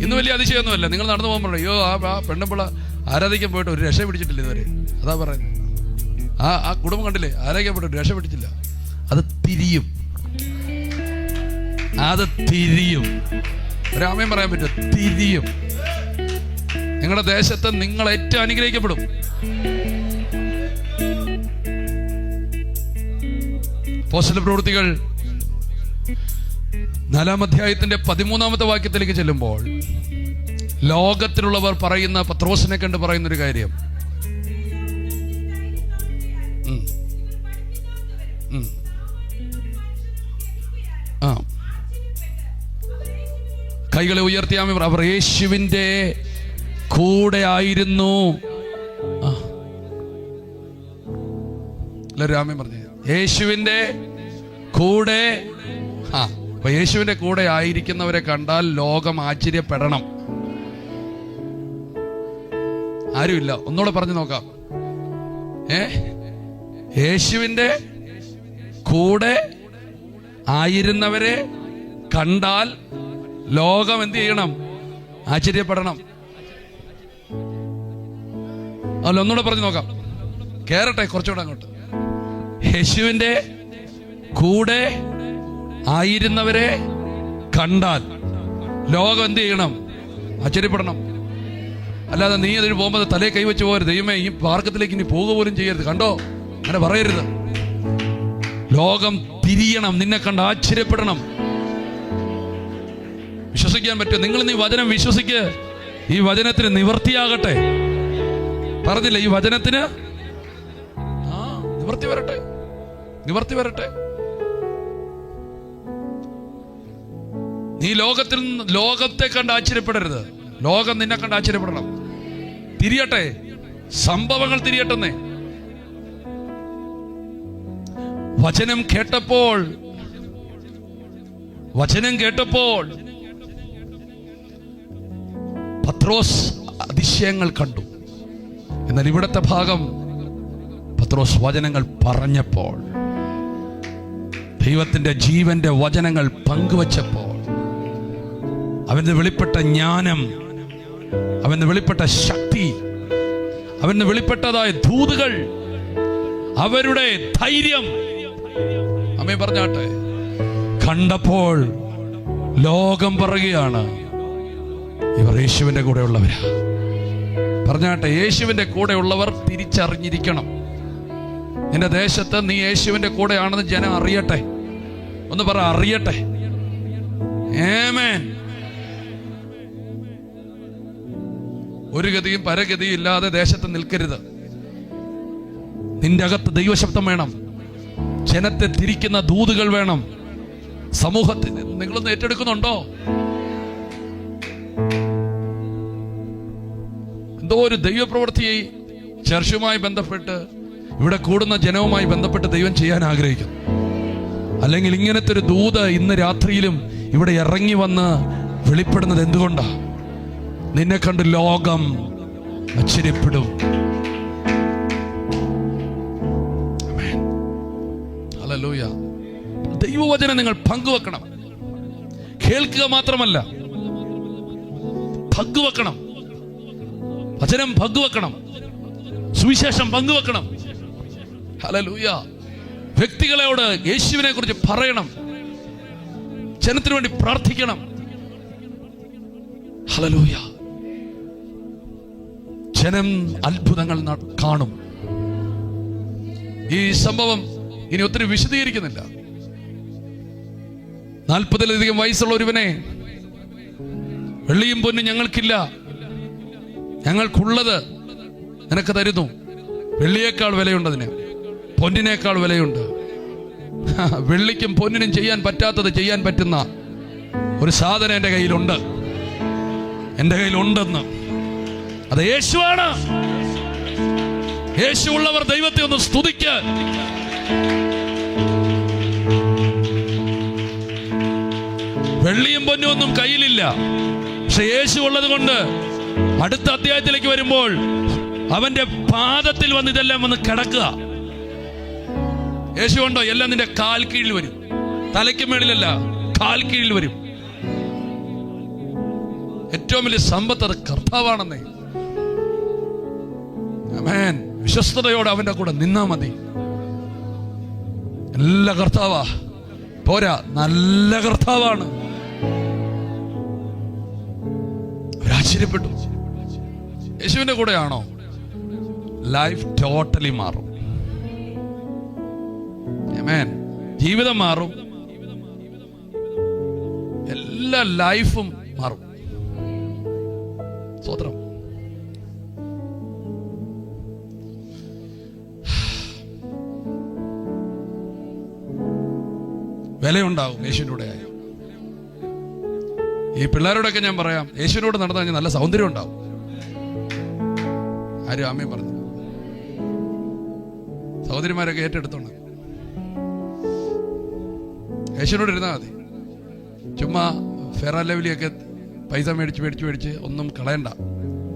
ഇന്ന് വലിയ അതിശയമൊന്നുമല്ല. നിങ്ങൾ നടന്നു പോകുമ്പോൾ അയ്യോ ആ പെണ്ണുമ്പിള്ള ആരാധിക്കാൻ പോയിട്ട് ഒരു രക്ഷ പിടിച്ചിട്ടില്ല ഇതുവരെ. അതാ പറയുന്നത്. ആ കുടുംബം കണ്ടില്ലേ, ആരാധിക്കാൻ പോയിട്ട് രക്ഷ പിടിച്ചില്ല. അത് തിരിയും. ഒരാമയും പറയാൻ പറ്റും, തിരിയും. നിങ്ങളുടെ ദേശത്ത് നിങ്ങൾ ഏറ്റവും അനുഗ്രഹിക്കപ്പെടും. അപ്പോസ്തല പ്രവൃത്തികൾ 4-ാം അധ്യായത്തിന്റെ 13-ാമത്തെ വാക്യത്തിലേക്ക് ചെല്ലുമ്പോൾ ലോകത്തിലുള്ളവർ പറയുന്ന, പത്രോസിനെ കണ്ട് പറയുന്നൊരു കാര്യം, കൈകളെ ഉയർത്തിയാമേ. അവർ യേശുവിൻ്റെ കൂടെ ആയിരുന്നു. എല്ലാവരും പറഞ്ഞു, യേശുവിൻ്റെ കൂടെ. അപ്പൊ യേശുവിന്റെ കൂടെ ആയിരിക്കുന്നവരെ കണ്ടാൽ ലോകം ആശ്ചര്യപ്പെടണം. ആരുമില്ല. ഒന്നുകൂടെ പറഞ്ഞു നോക്കാം. യേശുവിന്റെ കൂടെ ആയിരുന്നവരെ കണ്ടാൽ ലോകം എന്ത് ചെയ്യണം? ആശ്ചര്യപ്പെടണം. അല്ല, ഒന്നുകൂടെ പറഞ്ഞു നോക്കാം. കേറട്ടെ കുറച്ചുകൂടെ അങ്ങോട്ട്. യേശുവിന്റെ കൂടെ ആയിരുന്നവരെ കണ്ടാൽ ലോകം എന്ത് ചെയ്യണം? ആശ്ചര്യപ്പെടണം. അല്ലാതെ നീ അതിന് പോകുമ്പോൾ തലേ കൈവച്ച് പോകരുത്. ദൈവമേ, ഈ മാർഗത്തിലേക്ക് ഇനി പോകുക പോലും ചെയ്യരുത്. കണ്ടോ, അങ്ങനെ പറയരുത്. ലോകം തിരിയണം, നിന്നെ കണ്ട് ആശ്ചര്യപ്പെടണം. വിശ്വസിക്കാൻ പറ്റും. നിങ്ങൾ ഈ വചനം വിശ്വസിക്ക്. ഈ വചനത്തിന് നിവർത്തിയാകട്ടെ. പറഞ്ഞില്ല, ഈ വചനത്തിന് നിവർത്തി വരട്ടെ, നിവർത്തി വരട്ടെ. നീ ലോകത്തെ കണ്ട് ആശ്ചര്യപ്പെടരുത്. ലോകം നിന്നെ കണ്ട് ആശ്ചര്യപ്പെടണം. തിരിയട്ടെ, സംഭവങ്ങൾ തിരിയട്ടെന്നേ. വചനം കേട്ടപ്പോൾ പത്രോസ് അതിശയങ്ങൾ കണ്ടു. എന്നാൽ ഇവിടത്തെ ഭാഗം, പത്രോസ് വചനങ്ങൾ പറഞ്ഞപ്പോൾ, ദൈവത്തിന്റെ ജീവന്റെ വചനങ്ങൾ പങ്കുവച്ചപ്പോൾ, അവന് വെളിപ്പെട്ട ജ്ഞാനം, അവന് വെളിപ്പെട്ട ശക്തി, അവന് വെളിപ്പെട്ടതായ ദൂതുകൾ, അവരുടെ ധൈര്യം, അമ്മേ പറഞ്ഞാട്ടെ, കണ്ടപ്പോൾ ലോകം പറയുകയാണ്, ഇവർ യേശുവിന്റെ കൂടെ ഉള്ളവരാ. പറഞ്ഞാട്ടെ, യേശുവിന്റെ കൂടെ ഉള്ളവർ തിരിച്ചറിഞ്ഞിരിക്കണം. നിന്റെ ദേശത്ത് നീ യേശുവിന്റെ കൂടെയാണെന്ന് ജനം അറിയട്ടെ. ഒന്ന് പറ, അറിയട്ടെ. ആമേൻ. ഒരു ഗതിയും പരഗതിയും ഇല്ലാതെ ദേശത്ത് നിൽക്കരുത്. നിന്റെ അകത്ത് ദൈവശബ്ദം വേണം. ജനത്തെ തിരിക്കുന്ന ദൂതുകൾ വേണം. സമൂഹത്തിൽ നിങ്ങളൊന്ന് ഏറ്റെടുക്കുന്നുണ്ടോ? എന്തോ ഒരു ദൈവപ്രവൃത്തിയെ ചർച്ചുമായി ബന്ധപ്പെട്ട്, ഇവിടെ കൂടുന്ന ജനവുമായി ബന്ധപ്പെട്ട് ദൈവം ചെയ്യാൻ ആഗ്രഹിക്കുന്നു. അല്ലെങ്കിൽ ഇങ്ങനത്തെ ഒരു ദൂത് ഇന്ന് രാത്രിയിലും ഇവിടെ ഇറങ്ങി വന്ന് വെളിപ്പെടുന്നത് എന്തുകൊണ്ടാ? നിന്നെ കണ്ട് ലോകം ആശ്ചര്യപ്പെടും. ഹല്ലേലൂയ. ദൈവവചനം നിങ്ങൾ പങ്കുവെക്കണം. കേൾക്കുക മാത്രമല്ല, പങ്കുവെക്കണം. വചനം പങ്കുവെക്കണം. സുവിശേഷം പങ്കുവെക്കണം. ഹല്ലേലൂയ. വ്യക്തികളോട് യേശുവിനെ കുറിച്ച് പറയണം. ജനത്തിനു വേണ്ടി പ്രാർത്ഥിക്കണം. ഹല്ലേലൂയ. ജനം അത്ഭുതങ്ങൾ കാണും. ഈ സംഭവം ഇനി ഒത്തിരി വിശദീകരിക്കുന്നില്ല. 40-ലധികം വയസ്സുള്ള ഒരുവനെ, വെള്ളിയും പൊന്നും ഞങ്ങൾക്കില്ല, ഞങ്ങൾക്കുള്ളത് നിനക്ക് തരുന്നു. വെള്ളിയേക്കാൾ വിലയുണ്ടതിന്, പൊന്നിനേക്കാൾ വിലയുണ്ട്. വെള്ളിക്കും പൊന്നിനും ചെയ്യാൻ പറ്റാത്തത് ചെയ്യാൻ പറ്റുന്ന ഒരു സാധനം എൻ്റെ കയ്യിലുണ്ട്. എൻ്റെ കയ്യിലുണ്ടെന്ന്. അത് യേശുവാണ്. യേശു ഉള്ളവർ ദൈവത്തെ ഒന്ന് സ്തുതിക്ക്. വെള്ളിയും പൊന്നും ഒന്നും കയ്യിലില്ല, പക്ഷെ യേശു ഉള്ളത് കൊണ്ട് അടുത്ത അധ്യായത്തിലേക്ക് വരുമ്പോൾ അവന്റെ പാദത്തിൽ വന്ന് ഇതെല്ലാം വന്ന് കിടക്കുക. യേശു ഉണ്ടോ? എല്ലാം നിന്റെ കാൽ കീഴിൽ വരും. തലയ്ക്ക് മേളിലല്ല, കാൽ കീഴിൽ വരും. ഏറ്റവും വലിയ സമ്പത്ത് അത് കർത്താവാണെന്നേ. ആമേൻ. വിശ്വസ്തയോടെ അവന്റെ കൂടെ നിന്നാ മതി. നല്ല കർത്താവാ, പോരാ, നല്ല കർത്താവാണ്. ആശ്ചര്യപ്പെട്ടു. യേശുവിന്റെ കൂടെയാണോ, ലൈഫ് ടോട്ടലി മാറും. ആമേൻ. ജീവിതം മാറും, എല്ലാ ലൈഫും മാറും. സ്തോത്രം. വിലയുണ്ടാവും യേശുവിൻ്റെ കൂടെ ആയ. ഈ പിള്ളേരോടൊക്കെ ഞാൻ പറയാം, യേശുവിനോട് നടന്നു കഴിഞ്ഞാൽ നല്ല സൗന്ദര്യം ഉണ്ടാവും. ആരും ആമയും പറഞ്ഞു. സഹോദരിമാരൊക്കെ ഏറ്റെടുത്തോണ്ട് യേശുവിനോട് ഇരുന്നാൽ മതി. ചുമ്മാ ഫെയർ ആൻഡ് ലവ്ലിയൊക്കെ പൈസ മേടിച്ച് ഒന്നും കളയണ്ട.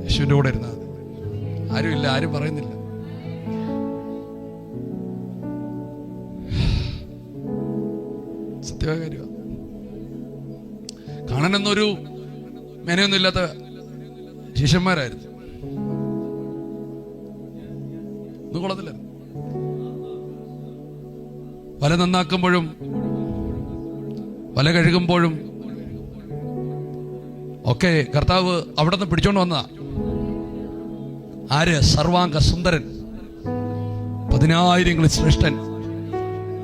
യേശുവിൻ്റെ കൂടെ ഇരുന്നാൽ മതി. ആരുമില്ല, ആരും പറയുന്നില്ല. സത്യമായ കാര്യമാണ്. കാണാനൊന്നൊരു മേനയൊന്നും ഇല്ലാത്ത ശിഷ്യന്മാരായിരുന്നു. ഒന്നും കൊള്ളത്തില്ല. വല നന്നാക്കുമ്പോഴും വല കഴുകുമ്പോഴും ഒക്കെ കർത്താവ് അവിടെ നിന്ന് പിടിച്ചോണ്ട് വന്നതാ. ആര്? സർവാംഗ സുന്ദരൻ, 10,000 ശ്രേഷ്ഠൻ,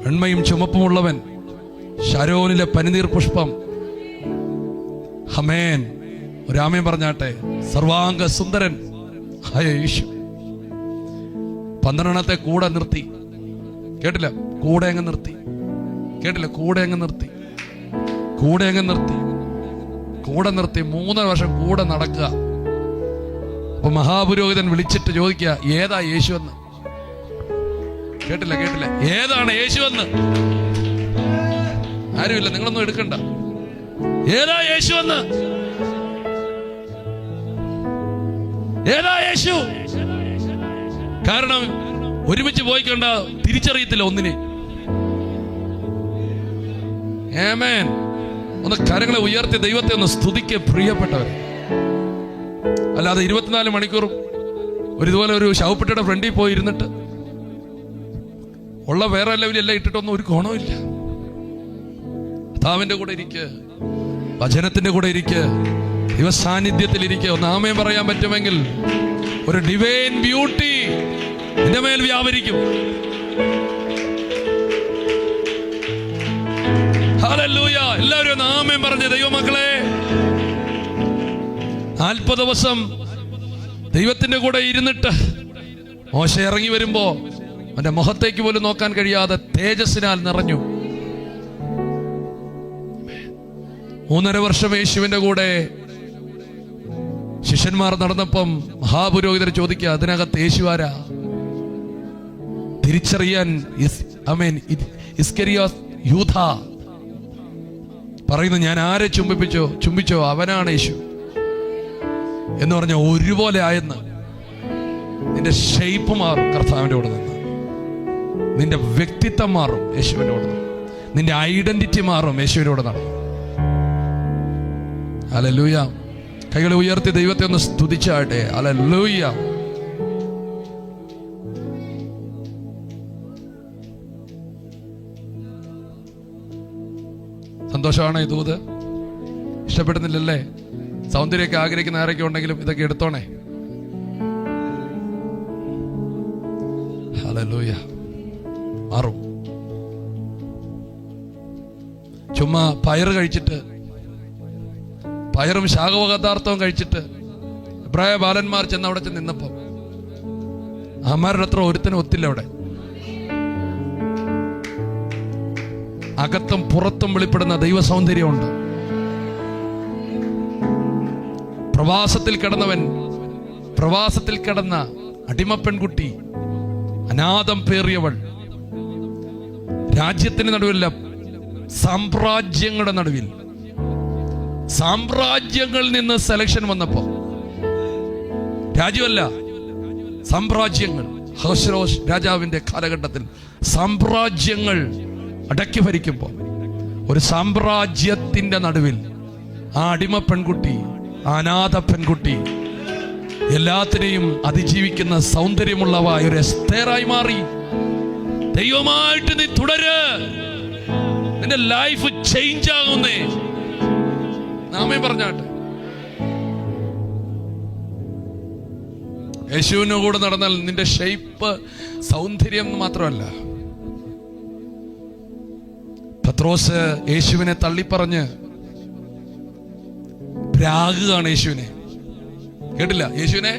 വെണ്മയും ചുമപ്പുമുള്ളവൻ, ശരോനിലെ പനിനീർ പുഷ്പം. ഹമേൻ, ഒരാമേൻ പറഞ്ഞാട്ടെ. സർവാംഗ സുന്ദരൻ യേശു. 12 കൂടെ നിർത്തി. കേട്ടില്ല? കൂടെ അങ്ങ് നിർത്തി. കേട്ടില്ല? കൂടെ അങ്ങ് നിർത്തി. കൂടെ അങ്ങ് നിർത്തി. കൂടെ നിർത്തി. 3 വർഷം കൂടെ നടക്കുക. അപ്പൊ മഹാപുരോഹിതൻ വിളിച്ചിട്ട് ചോദിക്കുക, ഏതാ യേശു എന്ന്? കേട്ടില്ല? കേട്ടില്ല? ഏതാണ് യേശു എന്ന്? ആരുമില്ല, നിങ്ങളൊന്നും എടുക്കണ്ട. ഏതാ യേശു എന്ന്? ഏതാ യേശു? കാരണം ഒരുമിച്ച് പോയിക്കണ്ട, തിരിച്ചറിയത്തില്ല ഒന്നിനെ. ആമേൻ. ഒന്ന് കരങ്ങളെ ഉയർത്തി ദൈവത്തെ ഒന്ന് സ്തുതിക്ക് പ്രിയപ്പെട്ടവർ. അല്ലാതെ 24 മണിക്കൂറും ഇതുപോലെ ഒരു ശവപ്പെട്ടിയുടെ ഫ്രണ്ടിൽ പോയി ഇരുന്നിട്ട് ഉള്ള വേറെ ലെവലെല്ലാം ഇട്ടിട്ടൊന്നും ഒരു ഗുണമില്ല. കർത്താവിന്റെ കൂടെ ഇരിക്കുക, വചനത്തിന്റെ കൂടെ ഇരിക്കുക, ദൈവസാന്നിധ്യത്തിൽ ഇരിക്കുക. ഒന്ന് ആമേൻ പറയാൻ പറ്റുമെങ്കിൽ ഒരു ഡിവൈൻ ബ്യൂട്ടി നിന്റെ മേൽ വ്യാപരിക്കും. ഹല്ലേലൂയ. എല്ലാവരും ഒന്ന് ആമേൻ പറഞ്ഞ ദൈവമക്കളെ. 40 ദിവസം ദൈവത്തിന്റെ കൂടെ ഇരുന്നിട്ട് മോശ ഇറങ്ങി വരുമ്പോ അവന്റെ മുഖത്തേക്ക് പോലും നോക്കാൻ കഴിയാതെ തേജസ്സിനാൽ നിറഞ്ഞു. 3.5 വർഷം യേശുവിന്റെ കൂടെ ശിഷ്യന്മാർ നടന്നപ്പം മഹാപുരോഹിതർ ചോദിക്കുക, അതിനകത്ത് യേശുവാരാ? തിരിച്ചറിയാൻ ഇസ്കരിയോത്ത് യൂദ പറയുന്നു, ഞാൻ ആരെ ചുംബിച്ചോ അവനാണ് യേശു എന്ന് പറഞ്ഞ ഒരുപോലെ ആയെന്ന്. നിന്റെ ഷേപ്പ് മാറും കർത്താവിന്റെ കൂടെ നിന്ന്. നിന്റെ വ്യക്തിത്വം മാറും യേശുവിന്റെ കൂടെ നിന്ന്. നിന്റെ ഐഡന്റിറ്റി മാറും യേശുവിന്റെ കൂടെ നടന്നു. ഹല്ലേലൂയ. കൈകളെ ഉയർത്തി ദൈവത്തെ ഒന്ന് സ്തുതിച്ചാട്ടെ. ഹല്ലേലൂയ. സന്തോഷമാണ് ഈ ദൂത്. ഇഷ്ടപ്പെടുന്നില്ലല്ലേ? സൗന്ദര്യമൊക്കെ ആഗ്രഹിക്കുന്ന ആരൊക്കെ ഉണ്ടെങ്കിലും ഇതൊക്കെ എടുത്തോണേ. ഹല്ലേലൂയ. മാറും. ചുമ്മാ പയറ് കഴിച്ചിട്ട്, പയറും ശാഖപദാർത്ഥവും കഴിച്ചിട്ട് എബ്രായ ബാലന്മാർ ചെന്ന് അവിടെ ചെന്ന് നിന്നപ്പം അമാരുടെ അത്ര ഒരുത്തിനും ഒത്തില്ല. അവിടെ അകത്തും പുറത്തും വെളിപ്പെടുന്ന ദൈവ സൗന്ദര്യമുണ്ട്. പ്രവാസത്തിൽ കിടന്ന അടിമ പെൺകുട്ടി, അനാഥം പേറിയവൾ, രാജ്യത്തിന് നടുവില്ല, സാമ്രാജ്യങ്ങളുടെ നടുവിൽ, സാമ്രാജ്യങ്ങളിൽ നിന്ന് സെലക്ഷൻ വന്നപ്പോ, രാജ്യമല്ല സാമ്രാജ്യങ്ങൾ, അഹശ്വേരോശ് രാജാവിന്റെ കാലഘട്ടത്തിൽ സാമ്രാജ്യങ്ങൾ അടക്കി ഭരിക്കുമ്പോൾ ഒരു സാമ്രാജ്യത്തിന്റെ നടുവിൽ ആ അടിമ പെൺകുട്ടി, അനാഥ പെൺകുട്ടി എല്ലാത്തിനെയും അതിജീവിക്കുന്ന സൗന്ദര്യമുള്ളവായ ഒരു എസ്തേറായി മാറി. ദൈവമായിട്ട് നീ തുടര്, നിന്റെ ലൈഫ് ചേഞ്ച് ആകുന്നേ. നാമേ പറഞ്ഞാട്ടെ. യേശുവിന്റെ കൂടെ നടന്നാൽ നിന്റെ ഷേപ്പ് സൗന്ദര്യം മാത്രമല്ല. പത്രോസ് യേശുവിനെ തള്ളിപ്പറഞ്ഞ് പ്രാഗുകയാണ് യേശുവിനെ. കേട്ടില്ല? യേശുവിനെ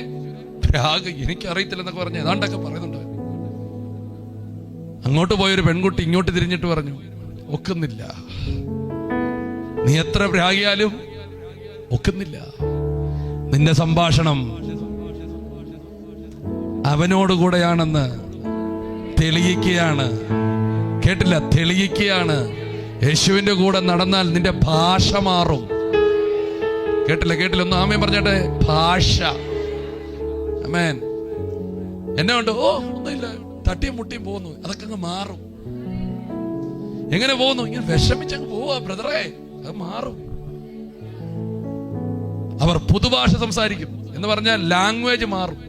ഭ്രാഗ്, എനിക്കറിയത്തില്ലെന്നൊക്കെ പറഞ്ഞ് ഏതാണ്ടൊക്കെ പറയുന്നുണ്ട്. അങ്ങോട്ട് പോയൊരു പെൺകുട്ടി ഇങ്ങോട്ട് തിരിഞ്ഞിട്ട് പറഞ്ഞു, ഒക്കുന്നില്ല, നീ എത്ര ഭ്രാഗിയാലും ഒക്കുന്നില്ല. നിന്റെ സംഭാഷണം അവനോടുകൂടെയാണെന്ന് തെളിയിക്കുകയാണ്. കേട്ടില്ല? തെളിയിക്കുകയാണ്. യേശുവിന്റെ കൂടെ നടന്നാൽ നിന്റെ ഭാഷ മാറും. കേട്ടില്ല? ഒന്ന് ആമേൻ പറഞ്ഞാട്ടെ. ഭാഷ. ആമേൻ. എന്നെ ഉണ്ട്, ഓ ഒന്നുമില്ല, തട്ടിയും മുട്ടിയും പോകുന്നു, അതൊക്കെ അങ്ങ് മാറും. എങ്ങനെ പോകുന്നു? ഇങ്ങനെ വിഷമിച്ചങ്ങ് പോവാ ബ്രദറേ, അത് മാറും. അവർ പുതുഭാഷ സംസാരിക്കും എന്ന് പറഞ്ഞാൽ ലാംഗ്വേജ് മാറും.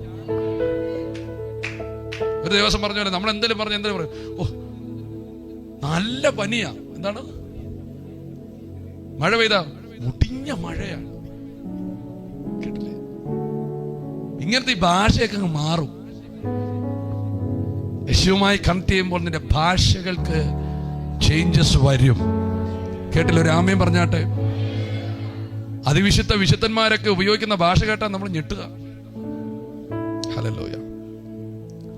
ഒരു ദിവസം പറഞ്ഞ പോലെ നമ്മൾ എന്തെങ്കിലും പറയും, ഓ നല്ല പനിയാ, എന്താണ് മഴ പെയ്താ മുടിഞ്ഞ മഴയാണ്. കേട്ടില്ലേ? ഇങ്ങനത്തെ ഈ ഭാഷയൊക്കെ അങ്ങ് മാറും. യേശുവുമായി കണക്ട് ചെയ്യുമ്പോൾ നിന്റെ ഭാഷകൾക്ക് ചേഞ്ചസ് വരും. കേട്ടില്ല? ഒരു ആമേൻ പറഞ്ഞാട്ടെ. വിശുദ്ധന്മാരൊക്കെ ഉപയോഗിക്കുന്ന ഭാഷ കേട്ടാൽ നമ്മൾ ഞെട്ടുക. ഹല്ലേലൂയ.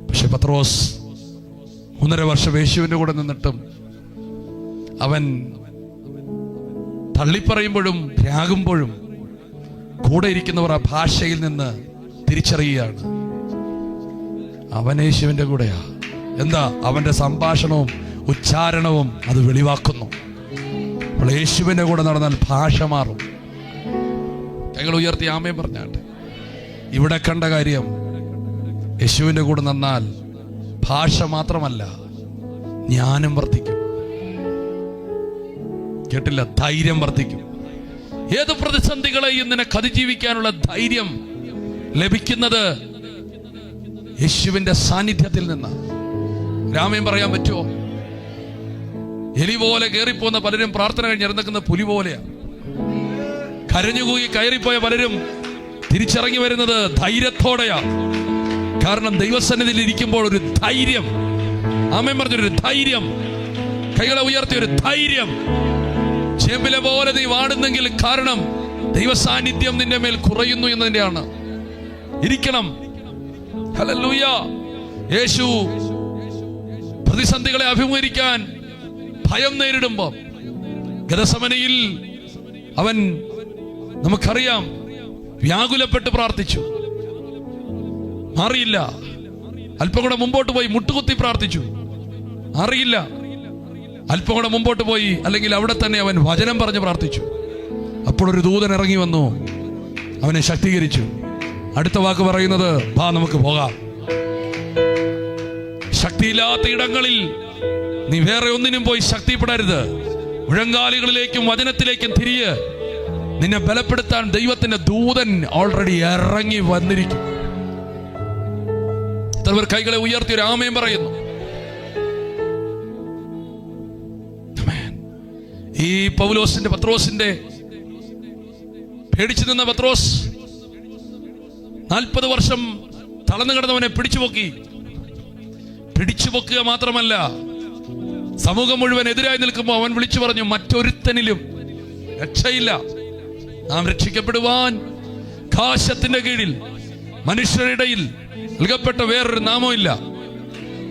പക്ഷെ പത്രോസ് 3.5 വർഷം യേശുവിന്റെ കൂടെ നിന്നിട്ടും അവൻ തള്ളിപ്പറയുമ്പോഴും രാകുമ്പോഴും കൂടെ ഇരിക്കുന്നവർ ആ ഭാഷയിൽ നിന്ന് തിരിച്ചറിയുകയാണ്, അവൻ യേശുവിന്റെ കൂടെയാ. എന്താ? അവന്റെ സംഭാഷണവും ഉച്ചാരണവും അത് വെളിവാക്കുന്നു. അപ്പോൾ യേശുവിന്റെ കൂടെ നടന്നാൽ ഭാഷ മാറും. കൈകൾ ഉയർത്തി ആമേൻ പറഞ്ഞാട്ടെ. ഇവിടെ കണ്ട കാര്യം, യേശുവിന്റെ കൂടെ നിന്നാൽ ഭാഷ മാത്രമല്ല, ജ്ഞാനം വർദ്ധിക്കും. കേട്ടില്ല? ധൈര്യം വർദ്ധിക്കും. ഏത് പ്രതിസന്ധികളെയും നിനക്ക് അതിജീവിക്കാനുള്ള ധൈര്യം ലഭിക്കുന്നത് യേശുവിന്റെ സാന്നിധ്യത്തിൽ നിന്നാണ്. രാമേൻ പറയാൻ പറ്റുമോ? എലി പോലെ കയറിപ്പോന്ന പലരും പ്രാർത്ഥന കഴിഞ്ഞ് ഇറന്നിക്കുന്ന പുലി പോലെയാണ്. കരഞ്ഞുകൂകി കയറിപ്പോയ പലരും തിരിച്ചിറങ്ങി വരുന്നത് ധൈര്യത്തോടെയാ. കാരണം ദൈവസന്നിധിയിൽ ഇരിക്കുമ്പോൾ ഒരു ധൈര്യം. ആമേൻ പറഞ്ഞൊരു ധൈര്യം. കൈകളെ ഉയർത്തിയ ഒരു ധൈര്യം. ചേമ്പിലെ പോലെ നീ വാടുന്നെങ്കിൽ കാരണം ദൈവസാന്നിധ്യം നിന്റെ മേൽ കുറയുന്നു എന്നതിന്റെയാണ്. ഇരിക്കണം. ഹല്ലേലൂയ. യേശു പ്രതിസന്ധികളെ അഭിമുഖീകരിക്കാൻ ഭയം നേരിടുമ്പോൾ ഗെത്സമനയിൽ അവൻ, നമുക്കറിയാം, വ്യാകുലപ്പെട്ട് പ്രാർത്ഥിച്ചു, അറിയില്ല. അല്പം കൂടെ മുമ്പോട്ട് പോയി മുട്ടുകുത്തി പ്രാർത്ഥിച്ചു, അറിയില്ല. അല്പം കൂടെ മുമ്പോട്ട് പോയി, അല്ലെങ്കിൽ അവിടെ തന്നെ അവൻ വചനം പറഞ്ഞ് പ്രാർത്ഥിച്ചു. അപ്പോൾ ഒരു ദൂതൻ ഇറങ്ങി വന്നു, അവനെ ശക്തീകരിച്ചു. അടുത്ത വാക്ക് പറയുന്നത്, വാ നമുക്ക് പോകാം. ശക്തിയില്ലാത്ത ഇടങ്ങളിൽ നീ വേറെ ഒന്നിനും പോയി ശക്തിപ്പെടരുത്. മുഴങ്കാലുകളിലേക്കും വചനത്തിലേക്കും തിരിയ്. നിന്നെ ബലപ്പെടുത്താൻ ദൈവത്തിന്റെ ദൂതൻ ഓൾറെഡി ഇറങ്ങി വന്നിരിക്കും. ഇത്രവർ കൈകളെ ഉയർത്തി ഒരു ആമേൻ പറയുന്നു. ഈ പത്രോസിന്റെ പേടിച്ചു നിന്ന പത്രോസ് 40 വർഷം തളർന്നു കിടന്നവനെ പിടിച്ചുപൊക്കുക മാത്രമല്ല, സമൂഹം മുഴുവൻ എതിരായി നിൽക്കുമ്പോൾ അവൻ വിളിച്ചു പറഞ്ഞു, മറ്റൊരുത്തനിലും രക്ഷയില്ല. നാം രക്ഷിക്കപ്പെടുവാൻ ആകാശത്തിന്റെ കീഴിൽ മനുഷ്യരുടെ ഇടയിൽ നൽകപ്പെട്ട വേറൊരു നാമമില്ല.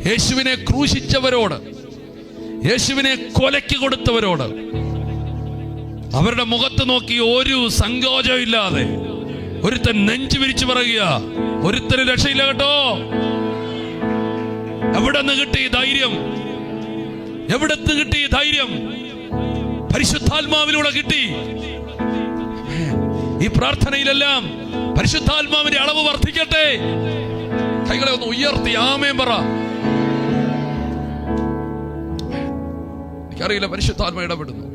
യേശുവിനെ ക്രൂശിച്ചവരോട്, യേശുവിനെ കൊലയ്ക്ക് കൊടുത്തവരോട് അവരുടെ മുഖത്ത് നോക്കി ഒരു സങ്കോചവും ഇല്ലാതെ ഒരുത്തൻ നെഞ്ചു വിരിച്ചു പറയുക, ഒരുത്തന് രക്ഷയില്ല കേട്ടോ. എവിടെ നിന്ന് കിട്ടി ധൈര്യം? എവിടത്ത് കിട്ടി ധൈര്യം? പരിശുദ്ധാത്മാവിലൂടെ കിട്ടി. ഈ പ്രാർത്ഥനയിലെല്ലാം പരിശുദ്ധാത്മാവിന്റെ അളവ് വർദ്ധിക്കട്ടെ. കൈകളെ ഒന്ന് ഉയർത്തി ആമേൻ പറ. എനിക്കറിയില്ല, പരിശുദ്ധാത്മ ഇടപെടുന്നു.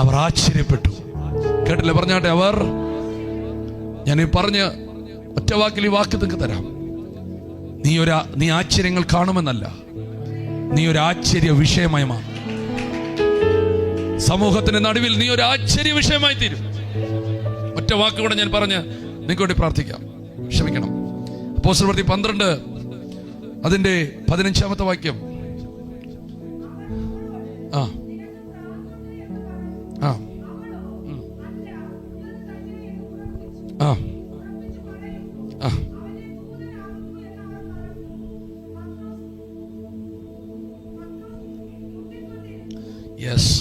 അവർ ആശ്ചര്യപ്പെട്ടു. കേട്ടില്ല? പറഞ്ഞാട്ടെ. അവർ, ഞാൻ ഈ പറഞ്ഞ ഒറ്റ വാക്കിൽ ഈ വാക്ക് നിങ്ങൾക്ക് തരാം. നീ ആശ്ചര്യങ്ങൾ കാണുമെന്നല്ല, നീ ഒരു ആശ്ചര്യ വിഷയമായി മാറും. സമൂഹത്തിന്റെ നടുവിൽ നീ ഒരു ആശ്ചര്യ വിഷയമായി തീരും. ഒറ്റ വാക്കുകൂടെ ഞാൻ പറഞ്ഞ് നിങ്ങൾക്ക് വേണ്ടി പ്രാർത്ഥിക്കാം. ക്ഷമിക്കണം. അപ്പോസ്തലപ്രവൃത്തി 12 അതിന്റെ 15-ാമത്തെ വാക്യം. യെസ്,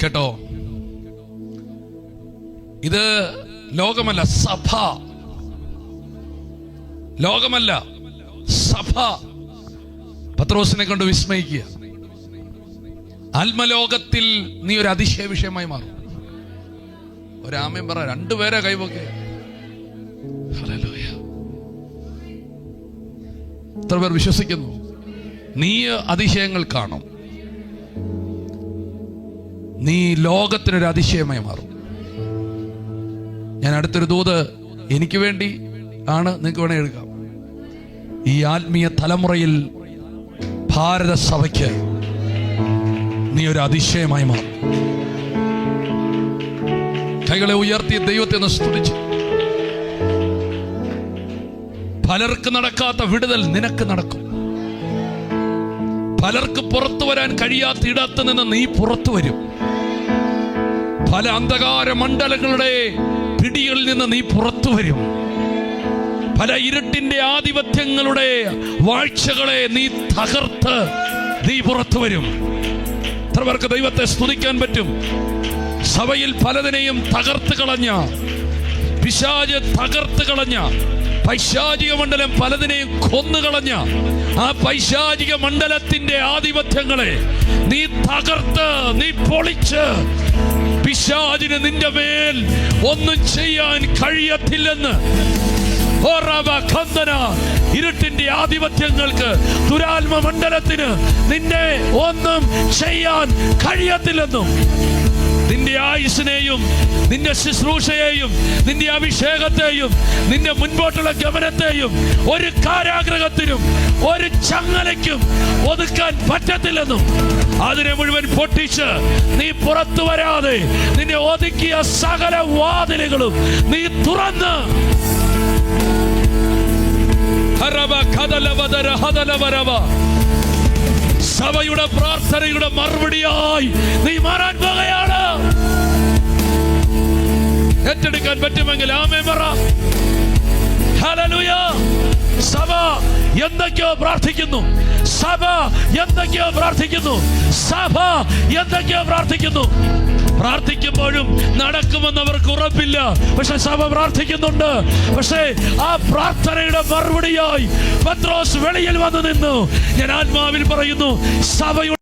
കേട്ടോ, ഇത് ലോകമല്ല, സഭ. ലോകമല്ല, സഭ പത്രോസിനെ കൊണ്ട് വിസ്മയിക്കുക. ആത്മലോകത്തിൽ നീ ഒരു അതിശയ വിഷയമായി മാറും. ഒരാമയും പറ, രണ്ടുപേരെ കൈവക്കെ. ഹല്ലേലൂയ. എത്ര പേർ വിശ്വസിക്കുന്നു? നീ അതിശയങ്ങൾ കാണും, നീ ലോകത്തിനൊരു അതിശയമായി മാറും. ഞാൻ അടുത്തൊരു ദൂത് എനിക്ക് വേണ്ടി ആണ്, നിങ്ങൾക്ക് വേണേ എടുക്കാം. ഈ ആത്മീയ തലമുറയിൽ ഭാരത സഭയ്ക്ക് നീ ഒരു അതിശയമായി മാറും. കൈകളെ ഉയർത്തി ദൈവത്തെ ഒന്ന് സ്തുതിച്ച്. പലർക്ക് നടക്കാത്ത വിടുതൽ നിനക്ക് നടക്കും. പലർക്ക് പുറത്തു വരാൻ കഴിയാത്ത ഇടത്ത് നിന്ന് നീ പുറത്തു വരും. പല അന്ധകാര മണ്ഡലങ്ങളുടെ പിടികളിൽ നിന്ന് നീ പുറത്തു വരും. പല ഇരുട്ടിന്റെ ആധിപത്യങ്ങളുടെ വാഴ്ചകളെ നീ തകർത്ത് നീ പുറത്തു വരും. എത്ര പേർക്ക് ദൈവത്തെ സ്തുതിക്കാൻ പറ്റും? സഭയിൽ പലതിനെയും തകർത്ത് കളഞ്ഞ പിശാച്, തകർത്ത് കളഞ്ഞ പൈശാചിക മണ്ഡലം പലതിനെയും കൊന്നുകളഞ്ഞ ആ പൈശാചിക മണ്ഡലത്തിന്റെ ആധിപത്യങ്ങളെ നീ തകർത്ത്, നീ പൊളിച്ച്, പിശാചിന് നിന്റെ മേൽ ഒന്നും ചെയ്യാൻ കഴിയത്തില്ലെന്ന്, ഇരുട്ടിന്റെ ആധിപത്യങ്ങൾക്ക്, ദുരാത്മ മണ്ഡലത്തിന് നിന്നെ ഒന്നും ചെയ്യാൻ കഴിയത്തില്ലെന്നും, നിന്റെ ആയുസ്സിനെയും നിന്റെ ശുശ്രൂഷയെയും നിന്റെ അഭിഷേകത്തെയും നിന്റെ മുൻപോട്ടുള്ള ഗമനത്തെയും ഒരു കാരാഗ്രഹത്തിനും ഒരു ചങ്ങലയ്ക്കും ഒതുക്കാൻ പറ്റത്തില്ലെന്നും, അതിനെ മുഴുവൻ പൊട്ടിച്ച് നീ പുറത്തു വരാതെ നിന്നെ ഒതുക്കിയ സകല വാതിലുകളും നീ തുറന്ന് സഭയുടെ പ്രാർത്ഥനയുടെ മറുപടിയായി നീ മാറാൻ പോകുകയാണ്. ഏറ്റെടുക്കാൻ പറ്റുമെങ്കിൽ ആമേൻ പറ. ഹല്ലേലൂയ. സഭ എന്തൊക്കെയോ പ്രാർത്ഥിക്കുന്നു, സഭ എന്തൊക്കെയോ പ്രാർത്ഥിക്കുന്നു, സഭ എന്തൊക്കെയോ പ്രാർത്ഥിക്കുന്നു. പ്രാർത്ഥിക്കുമ്പോഴും നടക്കുമെന്നവർക്ക് ഉറപ്പില്ല. പക്ഷെ സഭ പ്രാർത്ഥിക്കുന്നുണ്ട്. പക്ഷേ ആ പ്രാർത്ഥനയുടെ മറുപടിയായി പത്രോസ് വെളിയിൽ വന്നു നിന്നു. ഞാൻ ആത്മാവിൽ പറയുന്നു, സഭയുടെ